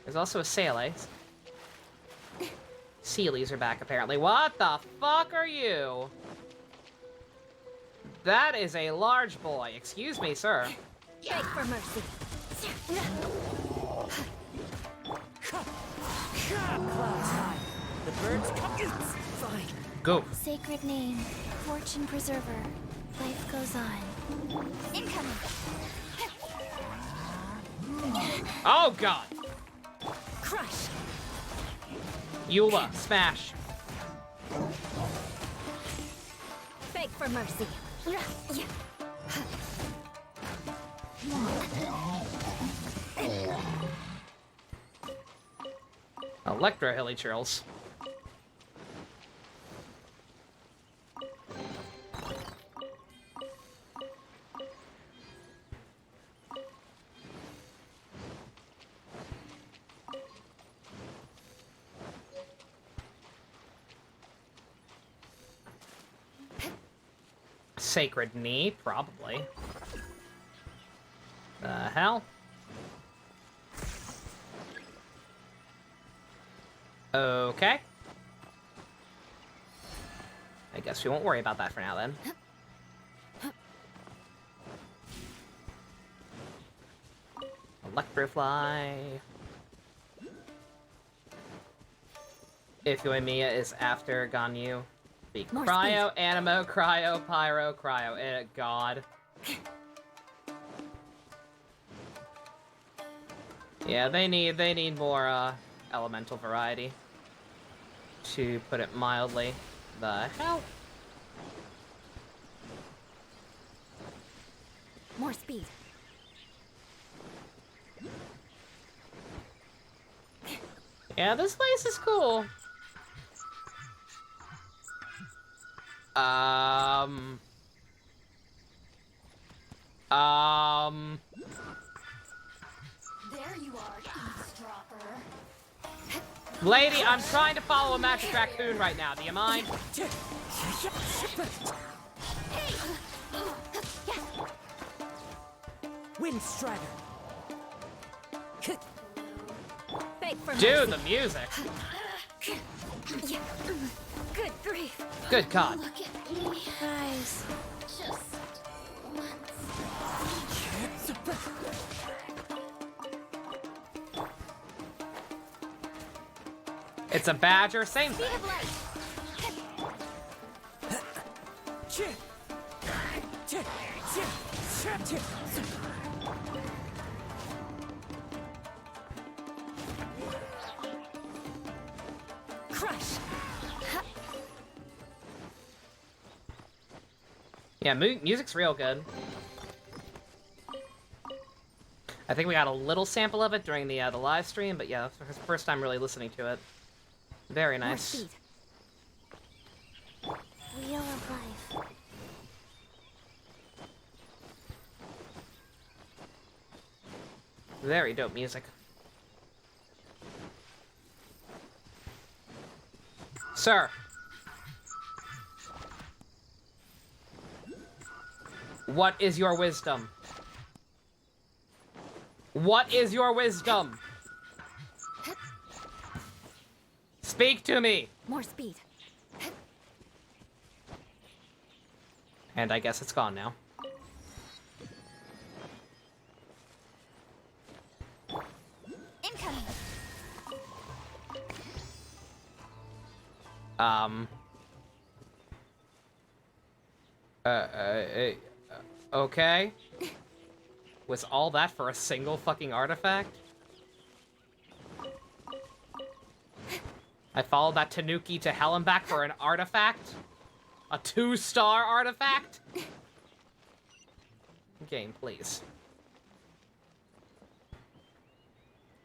A: There's also a Sealy. Sealies are back, apparently. What the fuck are you? That is a large boy. Excuse me, sir.
S: Beg for mercy.
G: Cloud time. The birds come. Fine.
A: Go.
S: Sacred name, fortune preserver. Life goes on. Incoming.
A: Oh god.
S: Crush.
A: Eula, smash.
S: Beg for mercy.
A: Electro Hilly Churls. Sacred Knee, probably. The hell? Okay. I guess we won't worry about that for now, then. Electrofly. Ifyoimiya is after Ganyu. Be Cryo, Animo, Cryo, Pyro, Cryo. God. Yeah, they need more elemental variety. To put it mildly. The hell?
S: More speed.
A: Yeah, this place is cool.
S: There you are, eavesdropper.
A: Lady, I'm trying to follow a magic raccoon right now. Do you mind?
S: Wind Strider. Beg for
A: Dude,
S: mercy.
A: the music.
S: Good grief.
A: Good God.
S: Look at me. Guys. Just
A: It's a badger, same thing.
S: Crush.
A: Yeah, music's real good. I think we got a little sample of it during the live stream, but yeah, it's the first time really listening to it. Very nice.
D: Wheel of life.
A: Very dope music. Sir. What is your wisdom? What is your wisdom? Speak to me!
S: More speed.
A: And I guess it's gone now.
S: Incoming.
A: Okay. Was all that for a single fucking artifact? I followed that Tanuki to hell and back for an artifact? A 2-star artifact? Game, please.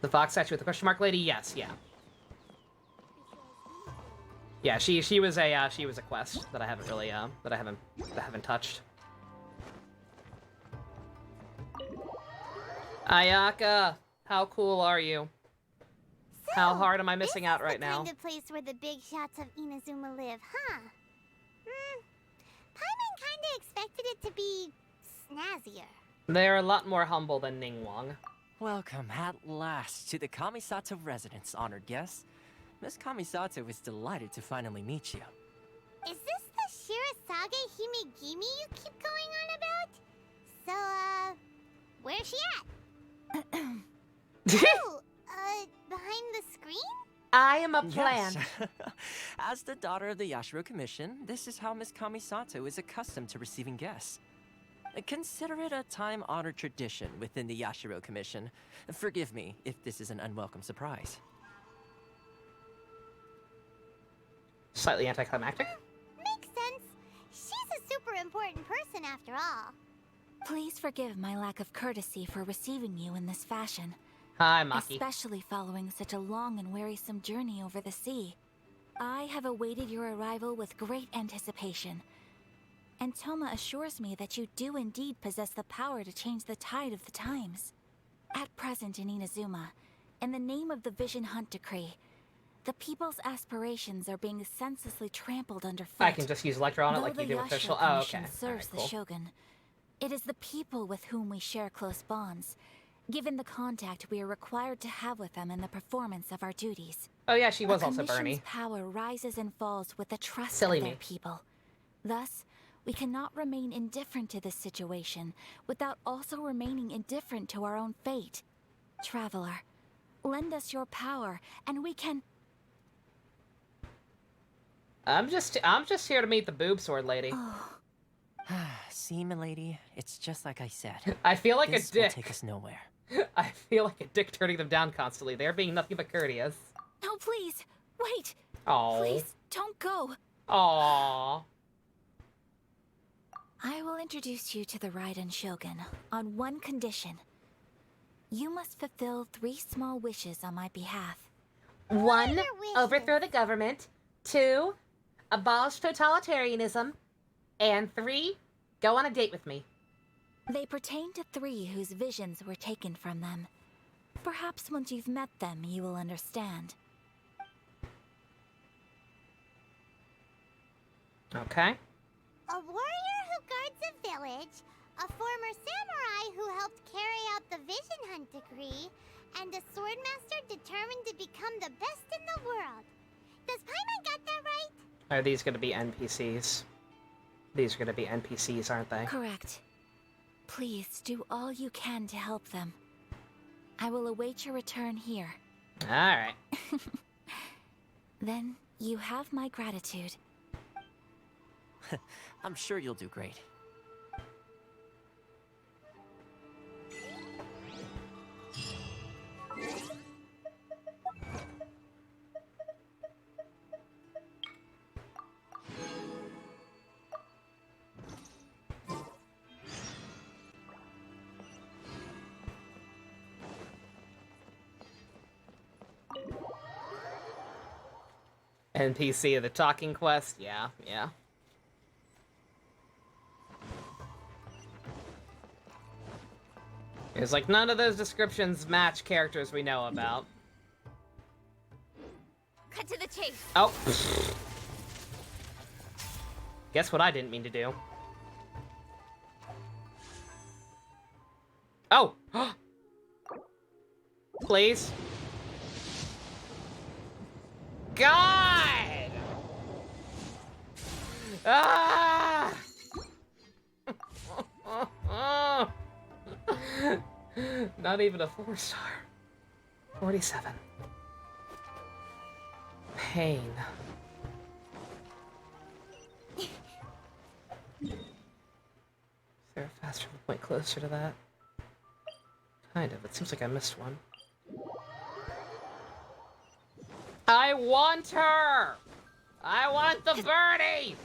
A: The fox statue with the question mark lady? Yes, yeah. Yeah, she was a quest that I haven't really that I haven't touched. Ayaka, how cool are you? How hard am I missing out right now?
D: This is the kind of place where the big shots of Inazuma live, huh? Paimon kinda expected it to be snazzier.
A: They're a lot more humble than Ningguang.
G: Welcome at last to the Kamisato residence, honored guests. Miss Kamisato is delighted to finally meet you.
D: Is this the Shirasage Himegimi you keep going on about? So, where's she at? Oh, behind the screen?
A: I am a plant.
G: Yes. As the daughter of the Yashiro Commission, this is how Miss Kamisato is accustomed to receiving guests. Consider it a time-honored tradition within the Yashiro Commission. Forgive me if this is an unwelcome surprise.
A: Slightly anticlimactic.
D: Makes sense. She's a super important person after all.
B: Please forgive my lack of courtesy for receiving you in this fashion.
A: Hi, Maki.
B: Especially following such a long and wearisome journey over the sea. I have awaited your arrival with great anticipation. And Toma assures me that you do indeed possess the power to change the tide of the times. At present in Inazuma, in the name of the Vision Hunt Decree, the people's aspirations are being senselessly trampled underfoot.
A: I can just use Electro on it like you do official. Oh, okay.
B: Serves the Shogun. It is the people with whom we share close bonds, given the contact we are required to have with them in the performance of our duties.
A: Oh yeah, she was
B: the
A: also Bernie.
B: Commission's power rises and falls with the trust
A: Silly
B: of their
A: me.
B: people. Thus, we cannot remain indifferent to this situation without also remaining indifferent to our own fate. Traveler, lend us your power, and we can...
A: I'm just here to meet the boob sword lady.
G: See, milady, it's just like I said.
A: I feel like
G: this
A: a dick.
G: Will take us nowhere.
A: I feel like a dick turning them down constantly. They're being nothing but courteous.
B: No, please, wait.
A: Aww.
B: Please, don't go.
A: Aww.
B: I will introduce you to the Raiden Shogun on one condition. You must fulfill 3 small wishes on my behalf.
A: 1, overthrow the government. 2, abolish totalitarianism. And 3, go on a date with me.
B: They pertain to 3 whose visions were taken from them. Perhaps once you've met them, you will understand.
A: Okay.
D: A warrior who guards a village, a former samurai who helped carry out the Vision Hunt Decree, and a swordmaster determined to become the best in the world. Does Paimon got that right?
A: Are these going to be NPCs? These are going to be NPCs, aren't they?
B: Correct. Please do all you can to help them. I will await your return here.
A: Alright.
B: Then you have my gratitude.
G: I'm sure you'll do great.
A: NPC of the talking quest? Yeah, yeah. It's like none of those descriptions match characters we know about.
D: Cut to the chase.
A: Oh. Guess what I didn't mean to do. Oh! Please. God! Ah! Not even a 4-star. 47. Pain. Is there a faster point closer to that? Kind of. It seems like I missed one. I want her! I want the birdie!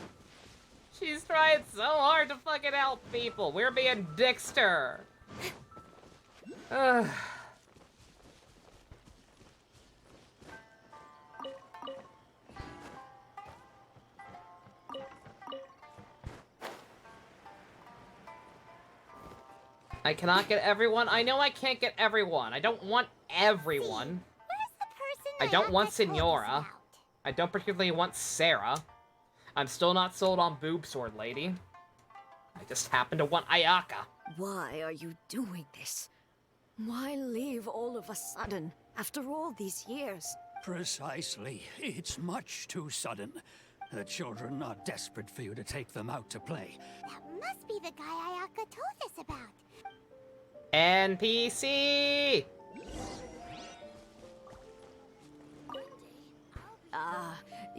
A: She's trying so hard to fucking help people. We're being dicks to her. Ugh. I cannot get everyone. I know I can't get everyone. I don't want everyone. I don't want Senora. I don't particularly want Sarah. I'm still not sold on Boob Sword Lady. I just happen to want Ayaka.
E: Why are you doing this? Why leave all of a sudden, after all these years?
L: Precisely. It's much too sudden. The children are desperate for you to take them out to play.
D: That must be the guy Ayaka told us about.
A: NPC!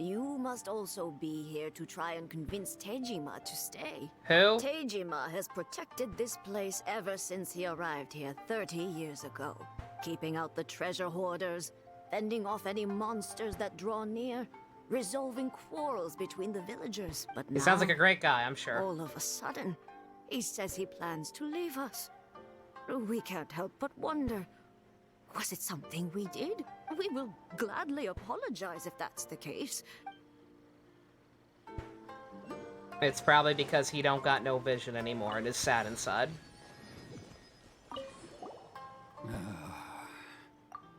E: You must also be here to try and convince Tejima to stay.
A: Who?
E: Tejima has protected this place ever since he arrived here 30 years ago. Keeping out the treasure hoarders, fending off any monsters that draw near, resolving quarrels between the villagers. But
A: He sounds like a great guy, I'm sure.
E: all of a sudden, he says he plans to leave us. We can't help but wonder, was it something we did? We will gladly apologize if that's the case.
A: It's probably because he don't got no vision anymore and is sad inside.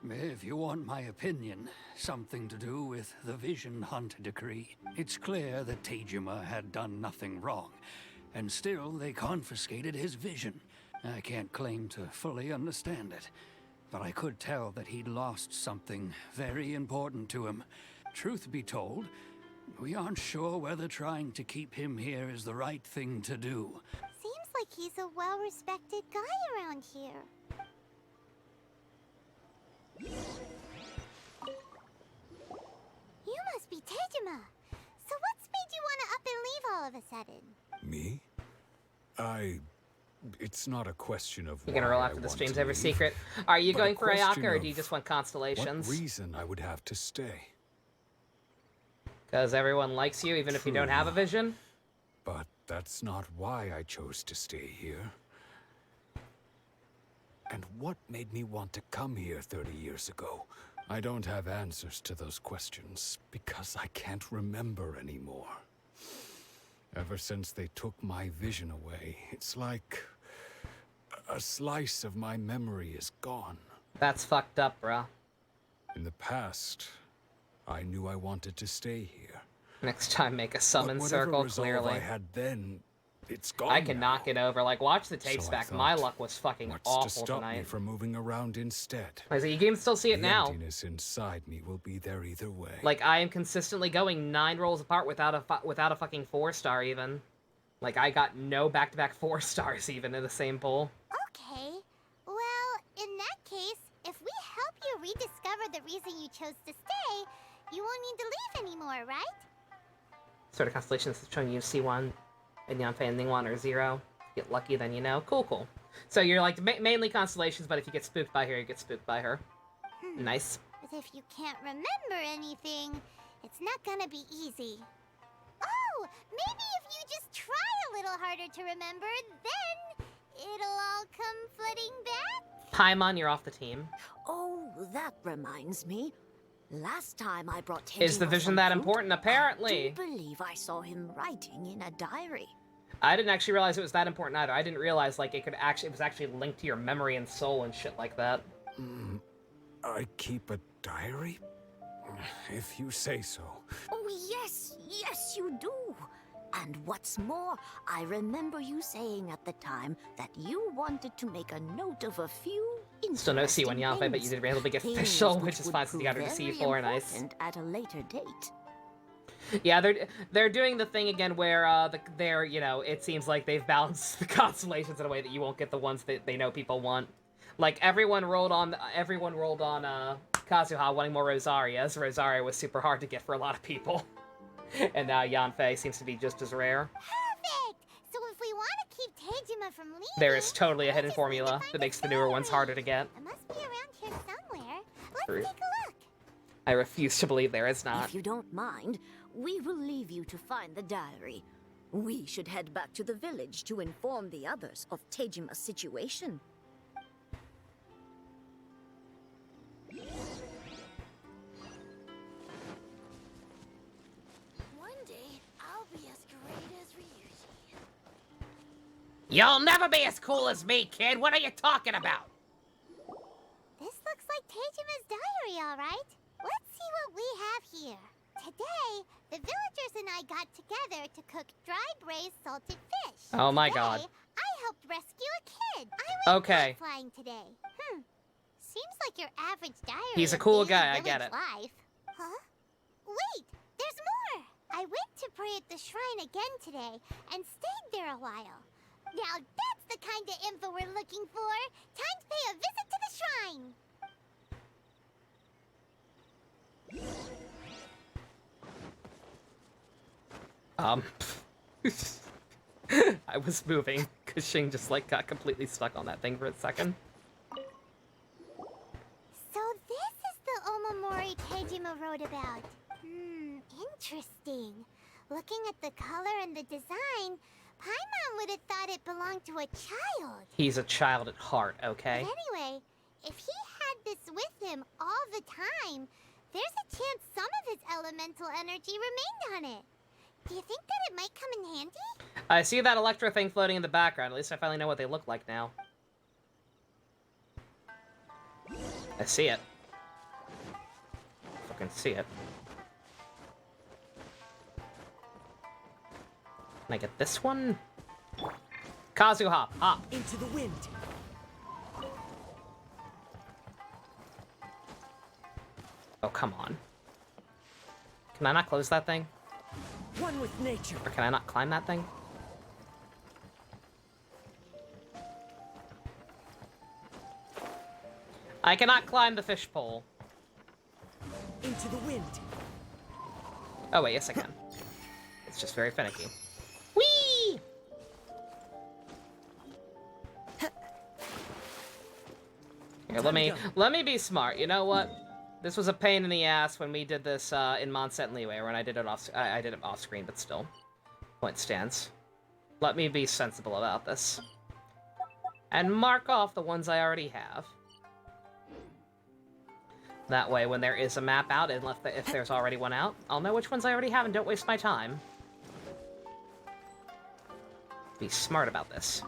L: If you want my opinion, something to do with the Vision Hunt decree. It's clear that Tejima had done nothing wrong, and still they confiscated his vision. I can't claim to fully understand it, but I could tell that he'd lost something very important to him. Truth be told, we aren't sure whether trying to keep him here is the right thing to do.
D: Seems like he's a well-respected guy around here. You must be Tejima. So what's made you want to up and leave all of a sudden?
C: Me? It's not a question of
A: You're gonna roll after the stream's ever secret. Are you going for Ayaka, or do you just want constellations?
C: What reason I would have to stay?
A: Because everyone likes you, even if you don't have a vision?
C: But that's not why I chose to stay here. And what made me want to come here 30 years ago? I don't have answers to those questions, because I can't remember anymore. Ever since they took my vision away, it's like a slice of my memory is gone.
A: That's fucked up, bruh.
C: In the past, I knew I wanted to stay here.
A: Next time, make a summon
C: Whatever
A: circle,
C: resolve
A: clearly.
C: I had then, it's gone
A: I can
C: now.
A: knock it over. Like, watch the tapes
C: So I
A: back.
C: thought,
A: My luck was fucking
C: What's
A: awful
C: to stop me
A: tonight.
C: from moving around instead?
A: I say, you can still see it
C: The
A: now.
C: emptiness inside me will be there either way.
A: Like, I am consistently going 9 rolls apart without a fucking 4-star even. Like, I got no back-to-back 4 stars even in the same pool.
D: Okay. Well, in that case, if we help you rediscover the reason you chose to stay, you won't need to leave anymore, right?
A: Sort of constellations showing you C1 and Yanfei and Ningguang are 0. If you get lucky, then you know. Cool, cool. So you're like mainly constellations, but if you get spooked by her, you get spooked by her. Nice.
D: But if you can't remember anything, it's not gonna be easy. Oh, maybe if you just try a little harder to remember, then it'll all come flooding back?
A: Paimon, you're off the team.
E: Oh, that reminds me. Last time I brought Tejima
A: Is the vision
E: some
A: that
E: fruit,
A: important? Apparently.
E: I do believe I saw him writing in a diary.
A: I didn't actually realize it was that important either. I didn't realize like it was actually linked to your memory and soul and shit like that.
C: I keep a diary? If you say so.
E: Oh, yes, yes, you do. And what's more, I remember you saying at the time that you wanted to make a note of a few
A: Still no C1 Yanfei, but you did able to get
E: things
A: official,
E: which
A: which is
E: would
A: fine since you got her to
E: prove
A: C4,
E: very
A: nice.
E: important at a later date.
A: Yeah, they're doing the thing again where they're you know, it seems like they've balanced the constellations in a way that you won't get the ones that they know people want. Like everyone rolled on Kazuha wanting more Rosarias. Rosaria was super hard to get for a lot of people. And now Yanfei seems to be just as rare.
D: Perfect! So if we want to keep Tejima from leaving...
A: There is totally a hidden formula that makes the newer ones harder to get.
D: It must be around here somewhere. Let's
A: True.
D: take a look.
A: I refuse to believe there is not.
E: If you don't mind, we will leave you to find the diary. We should head back to the village to inform the others of Tejima's situation.
D: One day, I'll be as great as Ryuji.
A: You'll never be as cool as me, kid! What are you talking about?
D: This looks like Tejima's diary, all right. Let's see what we have here. Today, the villagers and I got together to cook dry braised salted fish.
A: Oh my
D: Today,
A: god.
D: I helped rescue a kid. I went
A: Okay.
D: kite flying today. Seems like your average diary.
A: He's a
D: of
A: cool
D: daily
A: guy, I get
D: village
A: it.
D: Life. Huh? Wait, there's more. I went to pray at the shrine again today and stayed there a while. Now that's the kind of info we're looking for. Time to pay a visit to the shrine.
A: I was moving because Shing just like got completely stuck on that thing for a second.
D: So this is the Omamori Tejima wrote about. Interesting. Looking at the color and the design, Paimon would have thought it belonged to a child.
A: He's a child at heart, okay?
D: But anyway, if he had this with him all the time, there's a chance some of his elemental energy remained on it. Do you think that it might come in handy?
A: I see that electro thing floating in the background. At least I finally know what they look like now. I see it. Fucking see it. Can I get this one? Kazu hop, hop.
H: Into the wind.
A: Oh, come on. Can I not close that thing?
H: One with nature.
A: Or can I not climb that thing? I cannot climb the fish pole.
H: Into the wind.
A: Oh wait, yes I can. It's just very finicky. Whee! Here, let me be smart. You know what? This was a pain in the ass when we did this in Mondstadt and Liyue, when I did it I did it off screen, but still, point stands. Let me be sensible about this, and mark off the ones I already have. That way, when there is a map out, and if there's already one out, I'll know which ones I already have and don't waste my time. Be smart about this.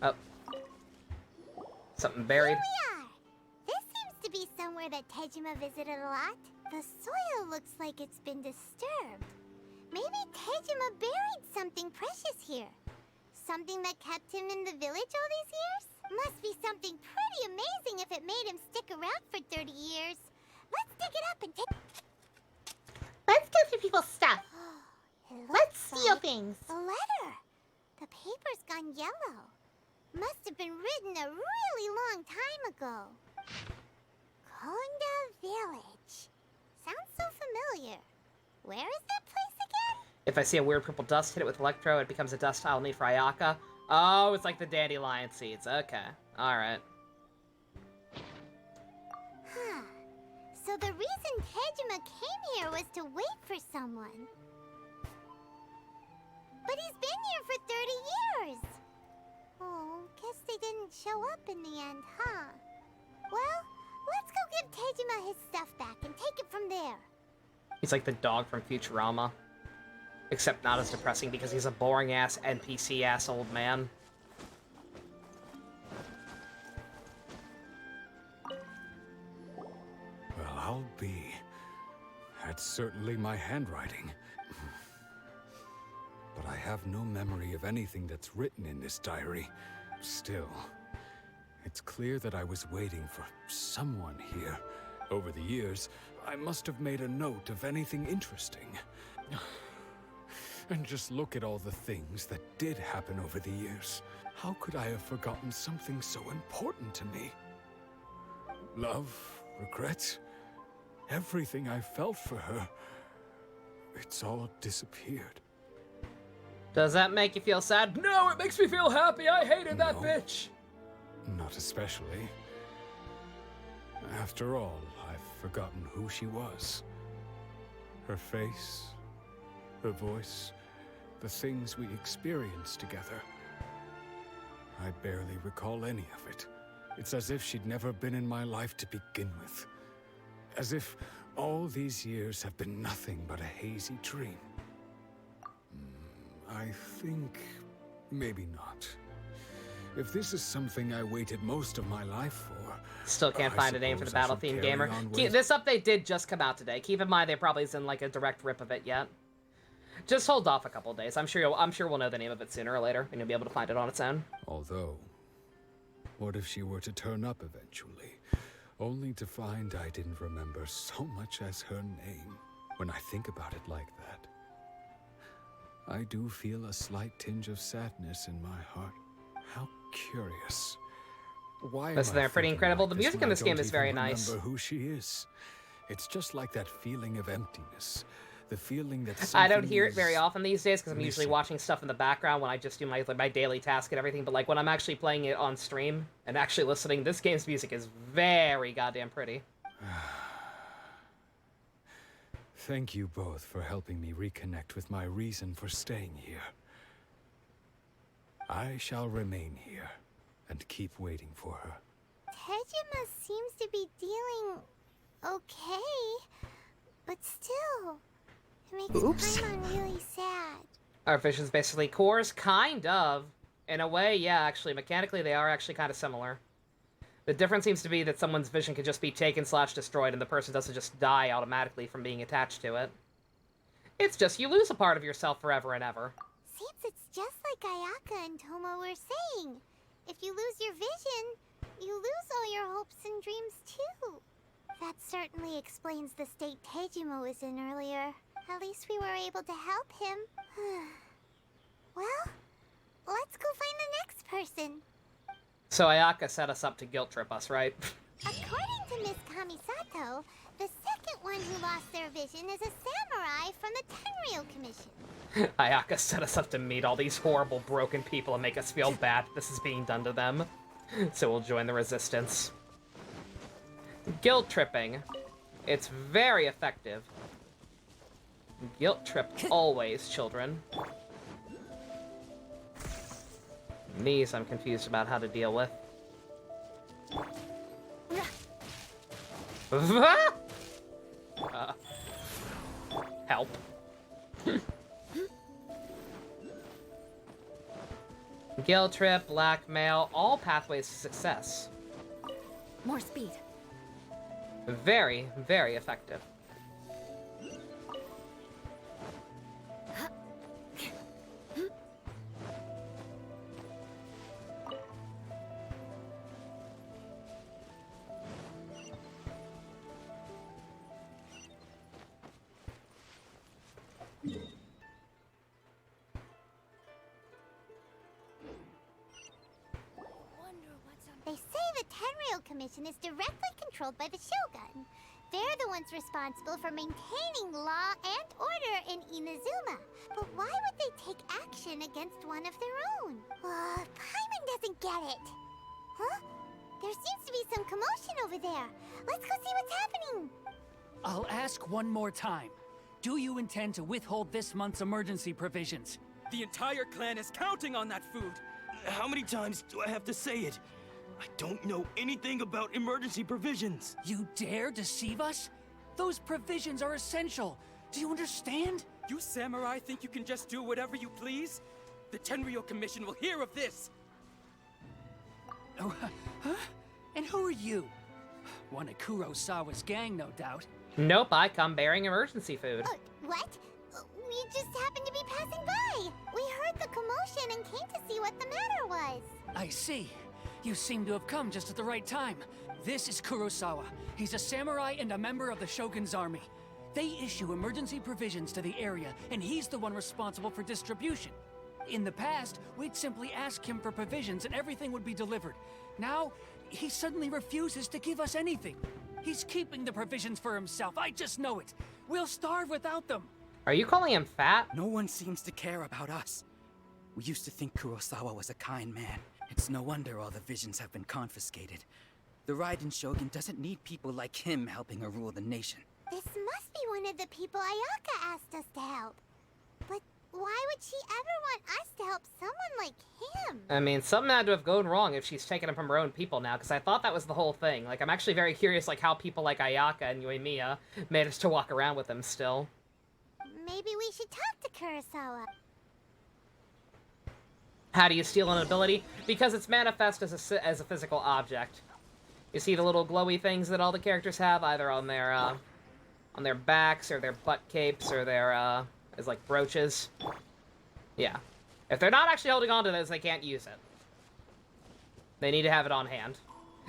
A: Oh. Something buried.
D: Here we are. This seems to be somewhere that Tejima visited a lot. The soil looks like it's been disturbed. Maybe Tejima buried something precious here. Something that kept him in the village all these years? Must be something pretty amazing if it made him stick around for 30 years. Let's dig it up and take...
U: Let's go through people's stuff. Let's steal things.
D: A letter. The paper's gone yellow. Must have been written a really long time ago. Konda Village. Sounds so familiar. Where is that place again?
A: If I see a weird purple dust, hit it with Electro, it becomes a dust I'll need for Ayaka. Oh, it's like the dandelion seeds. Okay. Alright.
D: Huh. So the reason Tejima came here was to wait for someone. But he's been here for 30 years. Oh, guess they didn't show up in the end, huh? Well, let's go give Tejima his stuff back and take it from there.
A: He's like the dog from Futurama. Except not as depressing because he's a boring-ass, NPC-ass old man.
C: Well, I'll be. That's certainly my handwriting. But I have no memory of anything that's written in this diary. Still, it's clear that I was waiting for someone here. Over the years, I must have made a note of anything interesting. And just look at all the things that did happen over the years. How could I have forgotten something so important to me? Love, regret, everything I felt for her. It's all disappeared.
A: Does that make you feel sad?
Q: No, it makes me feel happy. I hated that bitch.
C: Not especially. After all, I've forgotten who she was. Her face, her voice, the things we experienced together. I barely recall any of it. It's as if she'd never been in my life to begin with. As if all these years have been nothing but a hazy dream. I think maybe not. If this is something I waited most of my life for...
A: Still can't find a name for the battle theme gamer. This update did just come out today. Keep in mind there probably isn't like a direct rip of it yet. Just hold off a couple days. I'm sure we'll know the name of it sooner or later, and you'll be able to find it on its own.
C: Although,
F: What if she were to turn up eventually, only to find I didn't remember so much as her name? When I think about it like that, I do feel a slight tinge of sadness in my heart. How curious. Why
A: Listen, they're pretty incredible. The music in this game is very nice.
F: Remember who she is. It's just like that feeling of emptiness. The feeling that
A: I don't hear it very often these days because I'm usually watching stuff in the background when I just do my daily task and everything. But like when I'm actually playing it on stream and actually listening, this game's music is very goddamn pretty.
F: Thank you both for helping me reconnect with my reason for staying here. I shall remain here and keep waiting for her.
D: Tejima seems to be dealing okay, but still, it makes Paimon really sad.
A: Our vision's basically cores? Kind of. In a way, yeah, actually. Mechanically, they are actually kind of similar. The difference seems to be that someone's vision can just be taken/destroyed and the person doesn't just die automatically from being attached to it. It's just you lose a part of yourself forever and ever.
D: Seems it's just like Ayaka and Toma were saying. If you lose your vision, you lose all your hopes and dreams too. That certainly explains the state Tejima was in earlier. At least we were able to help him. Well, let's go find the next person.
A: So Ayaka set us up to guilt trip us, right?
D: According to Miss Kamisato, the second one who lost their vision is a samurai from the Tenryou Commission.
A: Ayaka set us up to meet all these horrible broken people and make us feel bad that this is being done to them. So we'll join the resistance. Guilt tripping. It's very effective. Guilt trip always, children. These I'm confused about how to deal with. Help. Guilt trip, blackmail, all pathways to success.
S: More speed.
A: Very, very effective.
D: They say the Tenryou Commission is directly controlled by the Shogun. They're the ones responsible for maintaining law and order in Inazuma. But why would they take action against one of their own? Paimon doesn't get it. Huh? There seems to be some commotion over there. Let's go see what's happening.
V: I'll ask one more time. Do you intend to withhold this month's emergency provisions?
M: The entire clan is counting on that food.
W: How many times do I have to say it? I don't know anything about emergency provisions.
V: You dare deceive us? Those provisions are essential. Do you understand?
M: You samurai think you can just do whatever you please? The Tenryou Commission will hear of this.
V: Oh, huh? And who are you? One of Kurosawa's gang, no doubt.
A: Nope, I come bearing emergency food.
D: What? We just happened to be passing by. We heard the commotion and came to see what the matter was.
V: I see. You seem to have come just at the right time. This is Kurosawa. He's a samurai and a member of the Shogun's army. They issue emergency provisions to the area, and he's the one responsible for distribution. In the past, we'd simply ask him for provisions and everything would be delivered. Now, he suddenly refuses to give us anything. He's keeping the provisions for himself. I just know it. We'll starve without them.
A: Are you calling him fat?
M: No one seems to care about us. We used to think Kurosawa was a kind man. It's no wonder all the visions have been confiscated. The Raiden Shogun doesn't need people like him helping her rule the nation.
D: This must be one of the people Ayaka asked us to help. But why would she ever want us to help someone like him?
A: I mean, something had to have gone wrong if she's taking him from her own people now, because I thought that was the whole thing. Like, I'm actually very curious, like, how people like Ayaka and Yoimiya managed to walk around with him still.
D: Maybe we should talk to Kurosawa.
A: How do you steal an ability? Because it's manifest as a physical object. You see the little glowy things that all the characters have, either on their backs, or their butt capes, or their, as, like, brooches. Yeah. If they're not actually holding on to those, they can't use it. They need to have it on hand.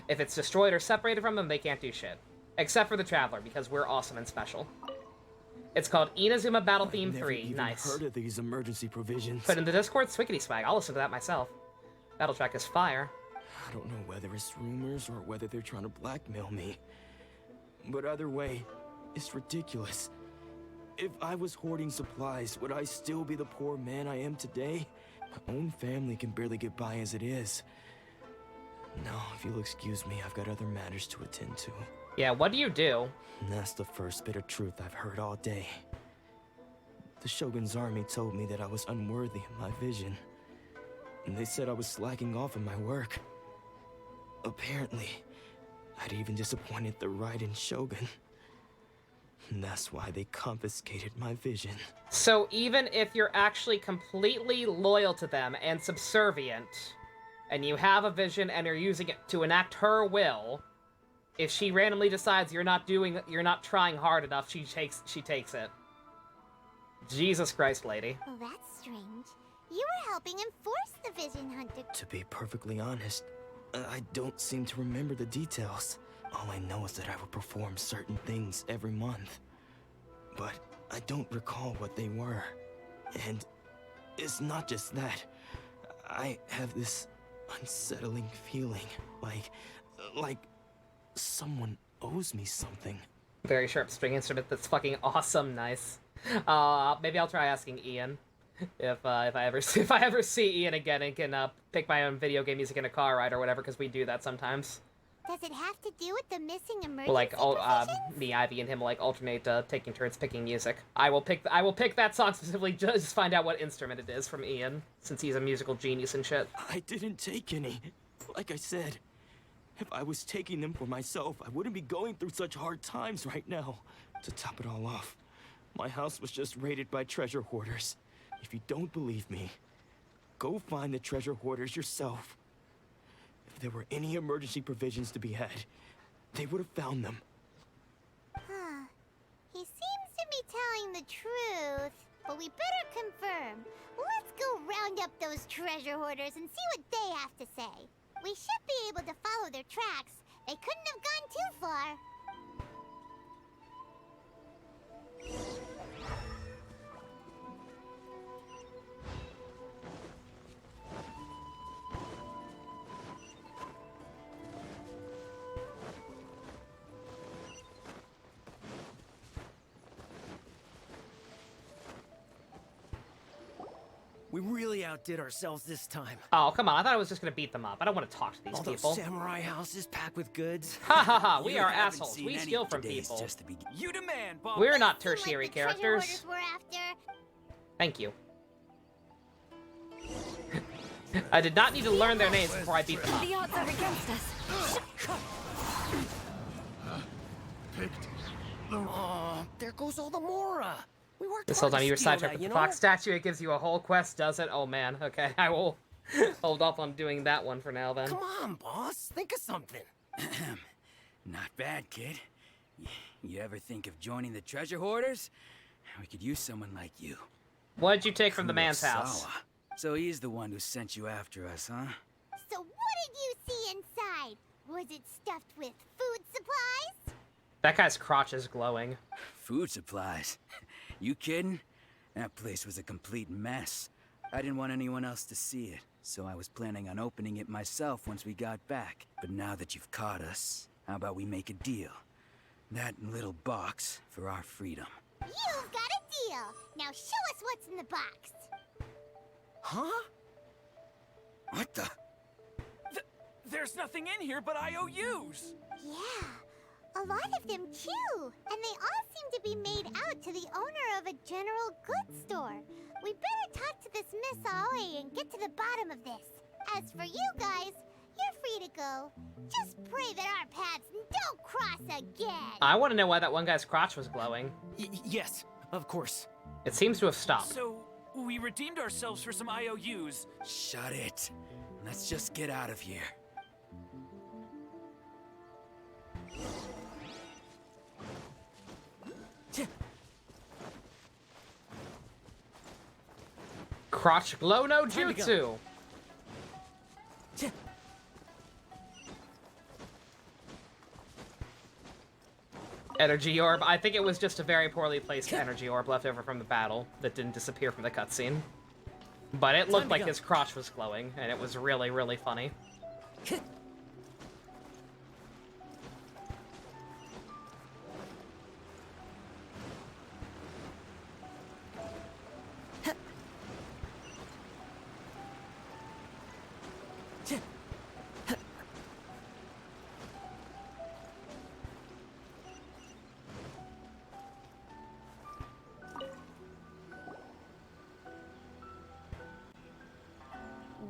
A: If it's destroyed or separated from them, they can't do shit. Except for the Traveler, because we're awesome and special. It's called Inazuma Battle Theme 3. Nice.
W: Heard of these emergency provisions?
A: Put in the Discord Swickety Swag. I'll listen to that myself. Battle track is fire.
W: I don't know whether it's rumors or whether they're trying to blackmail me. But either way, it's ridiculous. If I was hoarding supplies, would I still be the poor man I am today? My own family can barely get by as it is. No, if you'll excuse me, I've got other matters to attend to.
A: Yeah, what do you do?
W: And that's the first bit of truth I've heard all day. The Shogun's army told me that I was unworthy of my vision. And they said I was slacking off in my work. Apparently, I'd even disappointed the Raiden Shogun. And that's why they confiscated my vision.
A: So even if you're actually completely loyal to them and subservient, and you have a vision and are using it to enact her will, if she randomly decides you're not trying hard enough, she takes it. Jesus Christ, lady.
D: Well, that's strange. You were helping enforce the Vision Hunter.
W: To be perfectly honest, I don't seem to remember the details. All I know is that I would perform certain things every month. But I don't recall what they were. And it's not just that. I have this unsettling feeling, like someone owes me something.
A: Very sharp string instrument that's fucking awesome. Nice. Maybe I'll try asking Ian if I ever see Ian again and can pick my own video game music in a car ride or whatever, because we do that sometimes.
D: Does it have to do with the missing emergency
A: Like,
D: provisions?
A: me, Ivy, and him will, like, alternate taking turns picking music. I will pick that song specifically just to find out what instrument it is from Ian, since he's a musical genius and shit.
W: I didn't take any. Like I said, if I was taking them for myself, I wouldn't be going through such hard times right now. To top it all off, my house was just raided by treasure hoarders. If you don't believe me, go find the treasure hoarders yourself. If there were any emergency provisions to be had, they would have found them.
D: Huh. He seems to be telling the truth, but we better confirm. Let's go round up those treasure hoarders and see what they have to say. We should be able to follow their tracks. They couldn't have gone too far.
W: We really outdid ourselves this time.
A: Oh, come on. I thought I was just gonna beat them up. I don't want to talk to these
W: All
A: people.
W: those samurai houses packed with goods.
A: Ha ha ha, we
W: You
A: are
W: haven't
A: assholes.
W: seen
A: We
W: any
A: steal from
W: today's
A: people.
W: just the beginning.
V: You demand, Bob.
A: We're not
D: Seem like
A: tertiary
D: the treasure
A: characters.
D: hoarders we're after.
A: Thank you. I did not need to learn their names before I beat them up.
B: The odds are against us.
W: Oh, there goes all the Mora. We worked
A: This
W: hard
A: whole time
W: to
A: you were
W: steal
A: sidetracked
W: that,
A: with
W: you
A: the
W: know?
A: fox statue, it gives you a whole quest, does it? Oh man, okay. I will hold off on doing that one for now then.
W: Come on, boss. Think of something.
M: Not bad, kid. You ever think of joining the treasure hoarders? We could use someone like you.
A: What did you take from the man's house?
M: Kurosawa. So he's the one who sent you after us, huh?
D: So what did you see inside? Was it stuffed with food supplies?
A: That guy's crotch is glowing.
M: Food supplies? You kidding? That place was a complete mess. I didn't want anyone else to see it, so I was planning on opening it myself once we got back. But now that you've caught us, how about we make a deal? That little box for our freedom.
D: You've got a deal. Now show us what's in the box.
W: Huh?
M: What the?
V: There's nothing in here but IOUs.
D: Yeah, a lot of them too. And they all seem to be made out to the owner of a general goods store. We better talk to this Miss Aoi and get to the bottom of this. As for you guys, you're free to go. Just pray that our paths don't cross again.
A: I want to know why that one guy's crotch was glowing.
W: Yes, of course.
A: It seems to have stopped.
V: So, we redeemed ourselves for some IOUs.
M: Shut it. Let's just get out of here.
A: Crotch glow no jutsu. Energy orb. I think it was just a very poorly placed energy orb left over from the battle that didn't disappear from the cutscene. But it looked like his crotch was glowing, and it was really, really funny.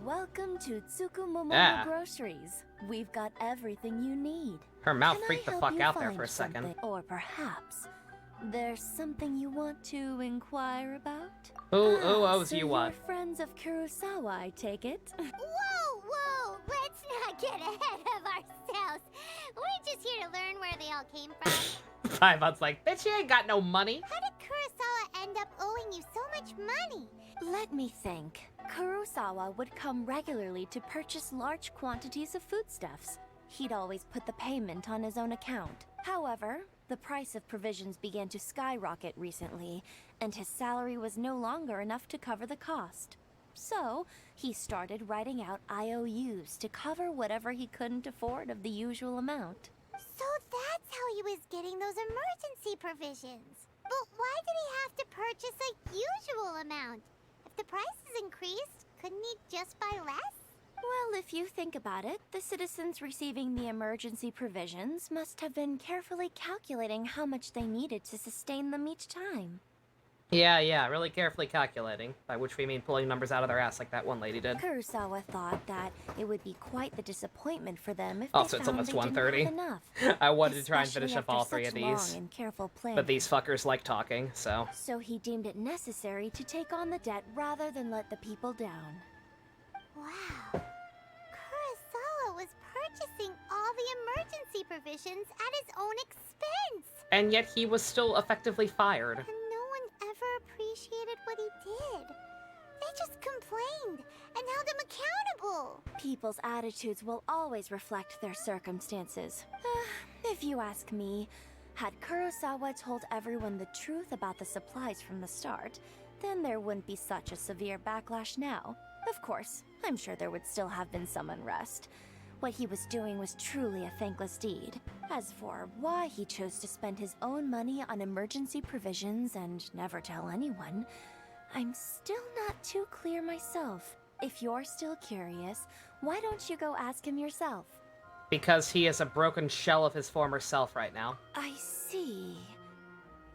K: Welcome to Tsukumomono Groceries. We've got everything you need.
A: Her mouth
K: Can
A: freaked
K: I
A: the
K: help
A: fuck
K: you
A: out there
K: find
A: for a second.
K: something? Or perhaps there's something you want to inquire about?
A: Who owes
K: so
A: you what?
K: You're friends of Kurosawa, I take it?
D: Whoa, whoa! Let's not get ahead of ourselves. We're just here to learn where they all came from.
A: Paimon's like, bitch, you ain't got no money.
D: How did Kurosawa end up owing you so much money?
K: Let me think. Kurosawa would come regularly to purchase large quantities of foodstuffs. He'd always put the payment on his own account. However, the price of provisions began to skyrocket recently, and his salary was no longer enough to cover the cost. So, he started writing out IOUs to cover whatever he couldn't afford of the usual amount.
D: So that's how he was getting those emergency provisions. But why did he have to purchase a usual amount? If the prices increased, couldn't he just buy less?
K: Well, if you think about it, the citizens receiving the emergency provisions must have been carefully calculating how much they needed to sustain them each time.
A: Yeah, really carefully calculating, by which we mean pulling numbers out of their ass like that one lady did.
K: Kurosawa thought that it would be quite the disappointment for them if
A: Also,
K: they
A: it's
K: found
A: almost
K: they didn't have
A: 1:30.
K: enough.
A: I wanted to try and finish up
K: Especially
A: all
K: after
A: three of
K: such
A: these,
K: long and careful planning.
A: but these fuckers like talking, so...
K: So he deemed it necessary to take on the debt rather than let the people down.
D: Wow. Kurosawa was purchasing all the emergency provisions at his own expense.
A: And yet he was still effectively fired.
D: And no one ever appreciated what he did. They just complained and held him accountable.
K: People's attitudes will always reflect their circumstances. If you ask me, had Kurosawa told everyone the truth about the supplies from the start, then there wouldn't be such a severe backlash now. Of course, I'm sure there would still have been some unrest. What he was doing was truly a thankless deed. As for why he chose to spend his own money on emergency provisions and never tell anyone, I'm still not too clear myself. If you're still curious, why don't you go ask him yourself?
A: Because he is a broken shell of his former self right now.
K: I see.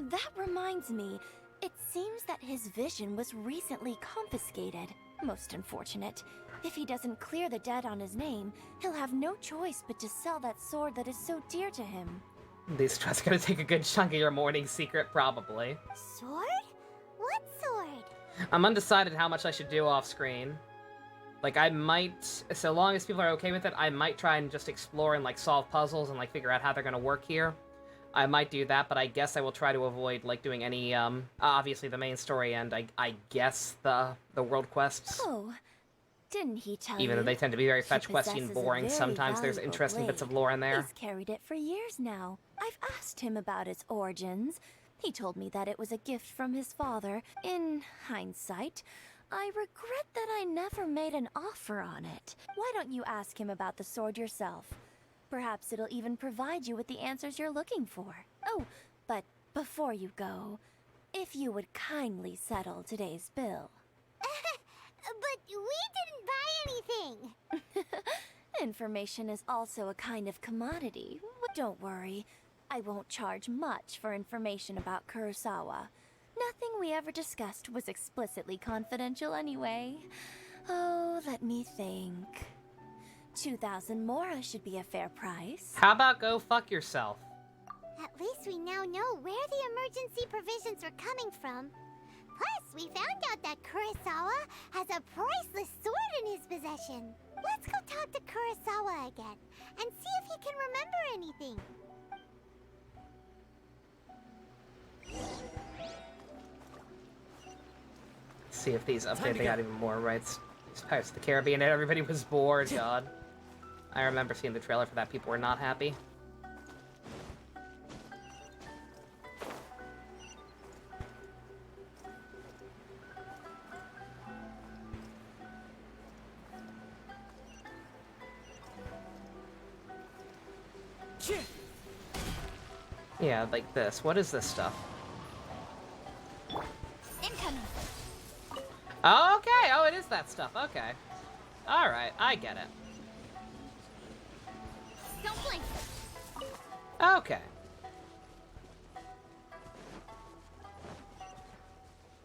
K: That reminds me, it seems that his vision was recently confiscated. Most unfortunate. If he doesn't clear the debt on his name, he'll have no choice but to sell that sword that is so dear to him.
A: That's gonna take a good chunk of your morning secret, probably.
D: Sword? What sword?
A: I'm undecided how much I should do off-screen. Like, I might, so long as people are okay with it, I might try and just explore and, like, solve puzzles and, like, figure out how they're gonna work here. I might do that, but I guess I will try to avoid, like, doing any, obviously the main story and, I guess, the world quests.
K: Oh, didn't he tell you?
A: Even though they tend to be very
K: He
A: fetch questy and
K: possesses a
A: boring,
K: very
A: sometimes there's
K: valuable
A: interesting bits of
K: blade.
A: lore in there.
K: He's carried it for years now. I've asked him about its origins. He told me that it was a gift from his father. In hindsight, I regret that I never made an offer on it. Why don't you ask him about the sword yourself? Perhaps it'll even provide you with the answers you're looking for. Oh, but before you go, if you would kindly settle today's bill.
D: But we didn't buy anything.
K: Information is also a kind of commodity. Don't worry, I won't charge much for information about Kurosawa. Nothing we ever discussed was explicitly confidential anyway. Oh, let me think. 2,000 mora should be a fair price.
A: How about go fuck yourself?
D: At least we now know where the emergency provisions are coming from. Plus, we found out that Kurosawa has a priceless sword in his possession. Let's go talk to Kurosawa again and see if he can remember anything.
A: See if these update, they got even more rights. These Pirates of the Caribbean and everybody was bored, God. I remember seeing the trailer for that, people were not happy. Yeah, like this. What is this stuff?
B: Incoming.
A: Oh, okay. Oh, it is that stuff. Okay. Alright, I get it.
B: Don't blink.
A: Okay.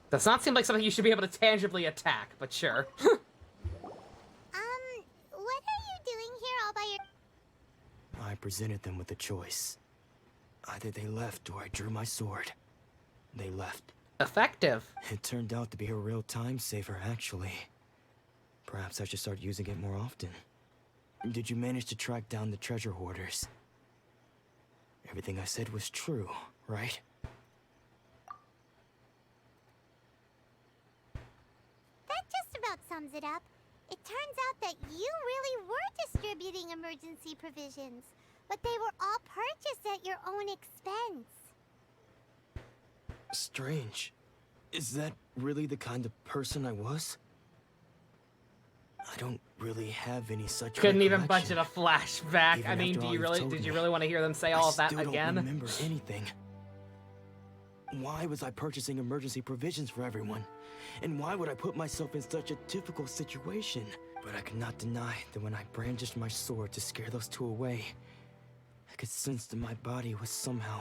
A: Does not seem like something you should be able to tangibly attack, but sure.
D: What are you doing here all by your...
W: I presented them with a choice. Either they left or I drew my sword. They left.
A: Effective.
W: It turned out to be a real time saver, actually. Perhaps I should start using it more often. Did you manage to track down the treasure hoarders? Everything I said was true, right?
D: That just about sums it up. It turns out that you really were distributing emergency provisions, but they were all purchased at your own expense.
W: Strange. Is that really the kind of person I was? I don't really have any such
A: Couldn't even
W: recollection.
A: budget a flashback.
W: Even
A: I mean,
W: after all you've told
A: did you
W: me,
A: really want to hear them say all of that
W: I still
A: again?
W: don't remember anything. Why was I purchasing emergency provisions for everyone? And why would I put myself in such a difficult situation? But I could not deny that when I brandished my sword to scare those two away, I could sense that my body was somehow...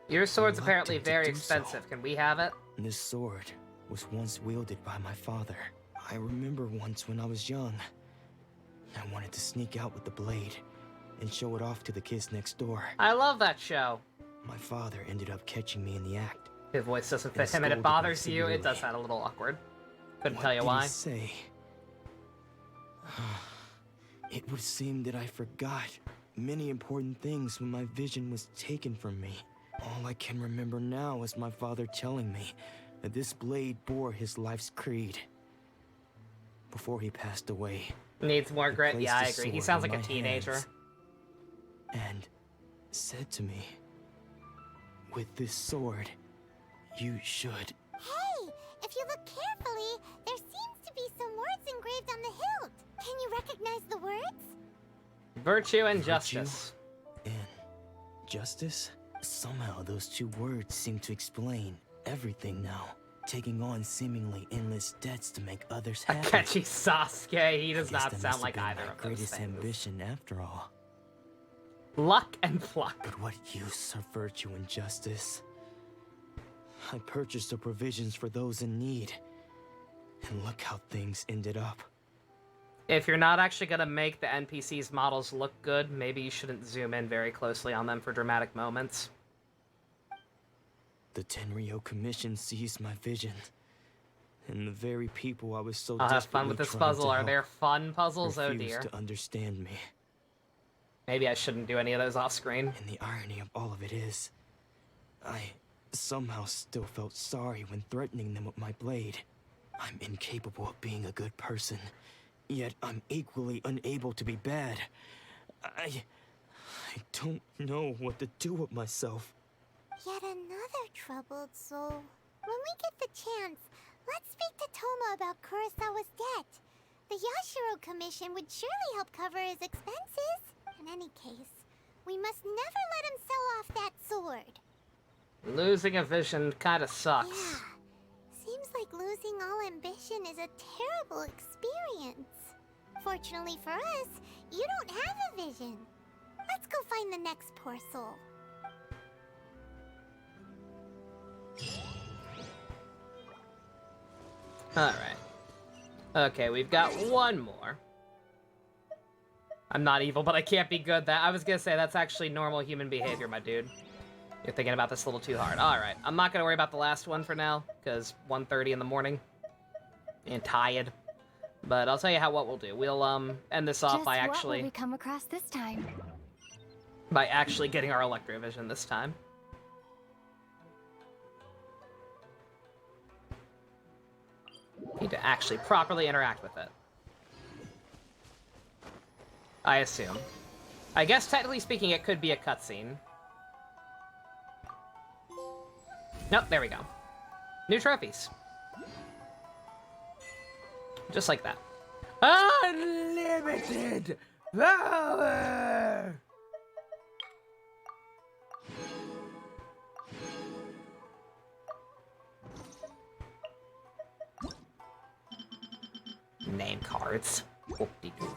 A: Your sword's apparently
W: reluctant to
A: very
W: do so.
A: expensive. Can we have it?
W: This sword was once wielded by my father. I remember once when I was young, I wanted to sneak out with the blade and show it off to the kids next door.
A: I love that show.
W: My father ended up catching me in the act.
A: His voice doesn't fit
W: and
A: him and it
W: scolded me
A: bothers you. It does
W: severely.
A: sound a little awkward. Couldn't
W: What
A: tell you
W: did
A: why.
W: he say? It would seem that I forgot many important things when my vision was taken from me. All I can remember now is my father telling me that this blade bore his life's creed. Before he passed away,
A: Needs more
W: he
A: grit.
W: placed
A: Yeah, I
W: the
A: agree. He
W: sword
A: sounds
W: in
A: like a
W: my
A: teenager.
W: hands and said to me, "With this sword, you should."
D: Hey, if you look carefully, there seems to be some words engraved on the hilt. Can you recognize the words?
A: Virtue and
W: Virtue
A: justice.
W: and justice? Somehow those two words seem to explain everything now. Taking on seemingly endless debts to make others happy.
A: Akechi Sasuke. He does
W: I guess
A: not
W: that
A: sound
W: must
A: like
W: have been
A: either
W: my
A: of those
W: greatest
A: things.
W: ambition after all.
A: Luck and pluck.
W: But what use are virtue and justice? I purchased the provisions for those in need. And look how things ended up.
A: If you're not actually going to make the NPCs' models look good, maybe you shouldn't zoom in very closely on them for dramatic moments.
W: The Tenryou Commission seized my vision. And the very people I was so
A: I'll have fun with
W: desperately
A: this
W: trying
A: puzzle.
W: to
A: Are
W: help
A: there fun puzzles? Oh
W: refused
A: dear.
W: to understand me.
A: Maybe I shouldn't do any of those off screen.
W: And the irony of all of it is, I somehow still felt sorry when threatening them with my blade. I'm incapable of being a good person, yet I'm equally unable to be bad. I don't know what to do with myself.
D: Yet another troubled soul. When we get the chance, let's speak to Toma about Kurosawa's debt. The Yashiro Commission would surely help cover his expenses. In any case, we must never let him sell off that sword.
A: Losing a vision kinda sucks.
D: Yeah. Seems like losing all ambition is a terrible experience. Fortunately for us, you don't have a vision. Let's go find the next poor soul.
A: Alright. Okay, we've got one more. I'm not evil, but I can't be good. I was gonna say, that's actually normal human behavior, my dude. You're thinking about this a little too hard. Alright, I'm not gonna worry about the last one for now, because 1:30 in the morning. And tired. But I'll tell you what we'll do. We'll, end this off
B: Just
A: by
B: what
A: actually...
B: will we come across this time?
A: By actually getting our Electrovision this time. Need to actually properly interact with it. I assume. I guess technically speaking it could be a cutscene. Nope, there we go. New trophies. Just like that. Unlimited power! Name cards. Whoop-de-doo.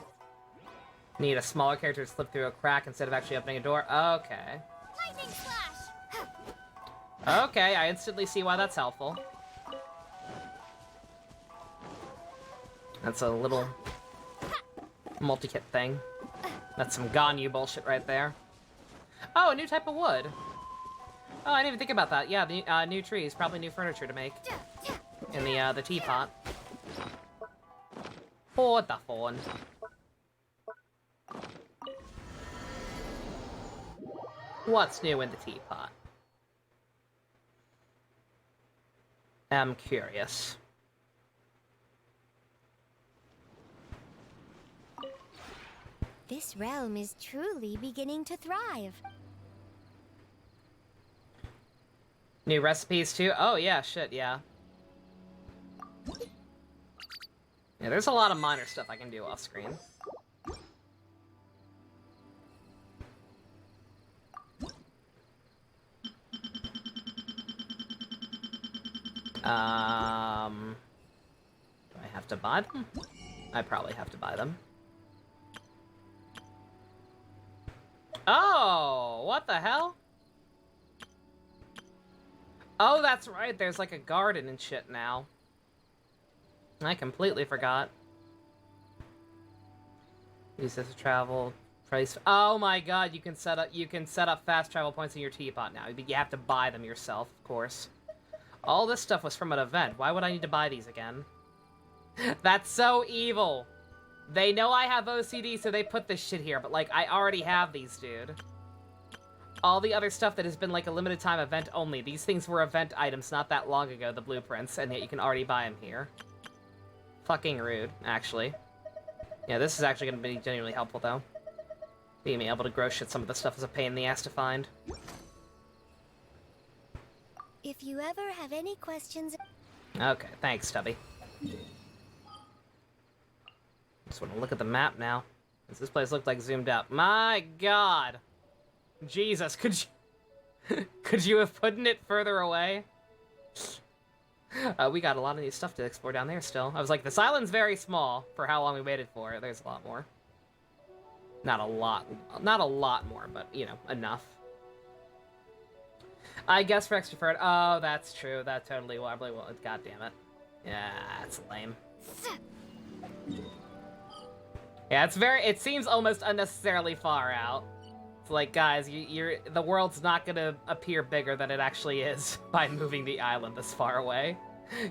A: Need a smaller character to slip through a crack instead of actually opening a door. Okay.
D: Lightning slash.
A: Okay, I instantly see why that's helpful. That's a little multi-kit thing. That's some Ganyu bullshit right there. Oh, a new type of wood. Oh, I didn't even think about that. Yeah, the new trees, probably new furniture to make. In the teapot. What the phone? What's new in the teapot? I'm curious.
D: This realm is truly beginning to thrive.
A: New recipes too? Oh yeah, shit, yeah. Yeah, there's a lot of minor stuff I can do off screen. Do I have to buy them? I probably have to buy them. Oh, what the hell? Oh, that's right, there's like a garden and shit now. I completely forgot. Use this to travel. Price. Oh my god, you can set up fast travel points in your teapot now. You have to buy them yourself, of course. All this stuff was from an event. Why would I need to buy these again? That's so evil. They know I have OCD, so they put this shit here, but like, I already have these, dude. All the other stuff that has been like a limited time event only. These things were event items not that long ago, the blueprints, and yet you can already buy them here. Fucking rude, actually. Yeah, this is actually going to be genuinely helpful, though. Being able to grow shit, some of the stuff is a pain in the ass to find.
D: If you ever have any questions...
A: Okay, thanks, Tubby. Just want to look at the map now. Does this place look like zoomed out? My god! Jesus, could you... could you have put it further away? We got a lot of new stuff to explore down there still. I was like, this island's very small for how long we waited for it. There's a lot more. Not a lot more, but, you know, enough. I guess for extra for it. Oh, that's true. That totally wobbly. Well, god damn it. Yeah, that's lame. Yeah, it seems almost unnecessarily far out. It's like, guys, the world's not gonna appear bigger than it actually is by moving the island this far away.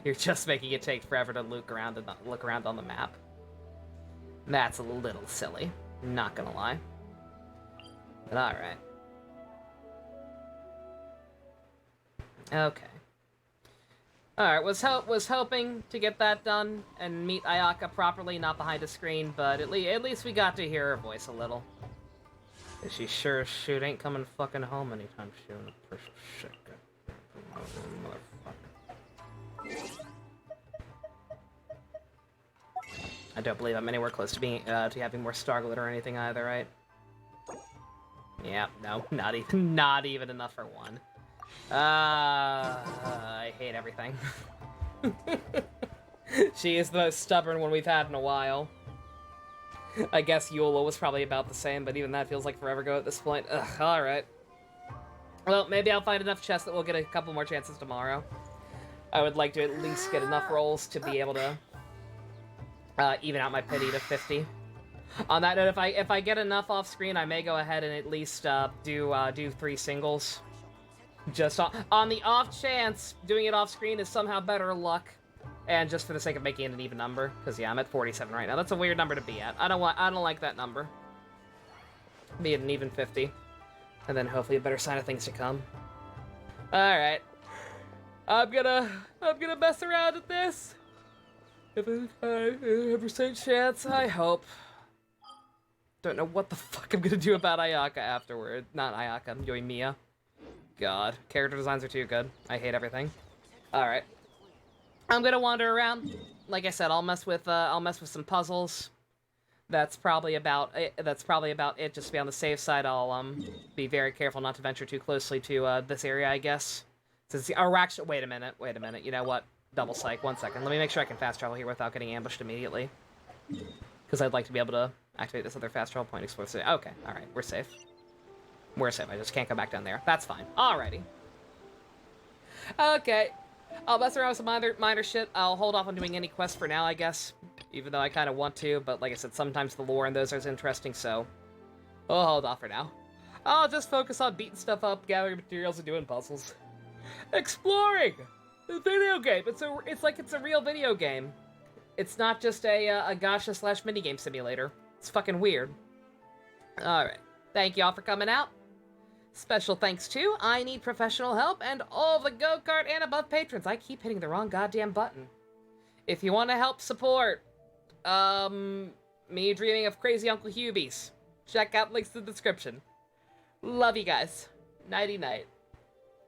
A: You're just making it take forever to look around on the map. That's a little silly. Not gonna lie. But alright. Okay. Alright, was hoping to get that done and meet Ayaka properly, not behind a screen, but at least we got to hear her voice a little. She sure as shit ain't coming fucking home anytime soon. Shit. Motherfucker. I don't believe I'm anywhere close to being to having more star glitter or anything either, right? Yeah, no, not even enough for one. I hate everything. She is the most stubborn one we've had in a while. I guess Eula was probably about the same, but even that feels like forever ago at this point. Ugh, alright. Well, maybe I'll find enough chests that we'll get a couple more chances tomorrow. I would like to at least get enough rolls to be able to even out my pity to 50. On that note, if I get enough off screen, I may go ahead and at least do 3 singles. Just on the off chance doing it off screen is somehow better luck, and just for the sake of making it an even number, because yeah, I'm at 47 right now. That's a weird number to be at. I don't like that number. Be at an even 50, and then hopefully a better sign of things to come. All right, I'm gonna mess around with this. If it's a percent chance, I hope. Don't know what the fuck I'm gonna do about Ayaka afterward. Not Ayaka, I'm doing Mia. God, character designs are too good. I hate everything. All right, I'm gonna wander around. Like I said, I'll mess with some puzzles. That's probably about it. Just to be on the safe side, I'll be very careful not to venture too closely to this area, I guess. Since actually, wait a minute. You know what? Double psych. 1 second. Let me make sure I can fast travel here without getting ambushed immediately. Because I'd like to be able to activate this other fast travel point, explore the city. Okay, alright, we're safe. We're safe, I just can't go back down there. That's fine. Alrighty. Okay. I'll mess around with some minor shit. I'll hold off on doing any quests for now, I guess. Even though I kind of want to, but like I said, sometimes the lore in those is interesting, so... I'll hold off for now. I'll just focus on beating stuff up, gathering materials, and doing puzzles. Exploring! The video game! It's like it's a real video game. It's not just a gacha/minigame simulator. It's fucking weird. Alright. Thank y'all for coming out. Special thanks to I Need Professional Help and all the Go-Kart and above patrons. I keep hitting the wrong goddamn button. If you want to help support, me dreaming of crazy Uncle Hubies, check out links in the description. Love you guys. Nighty-night.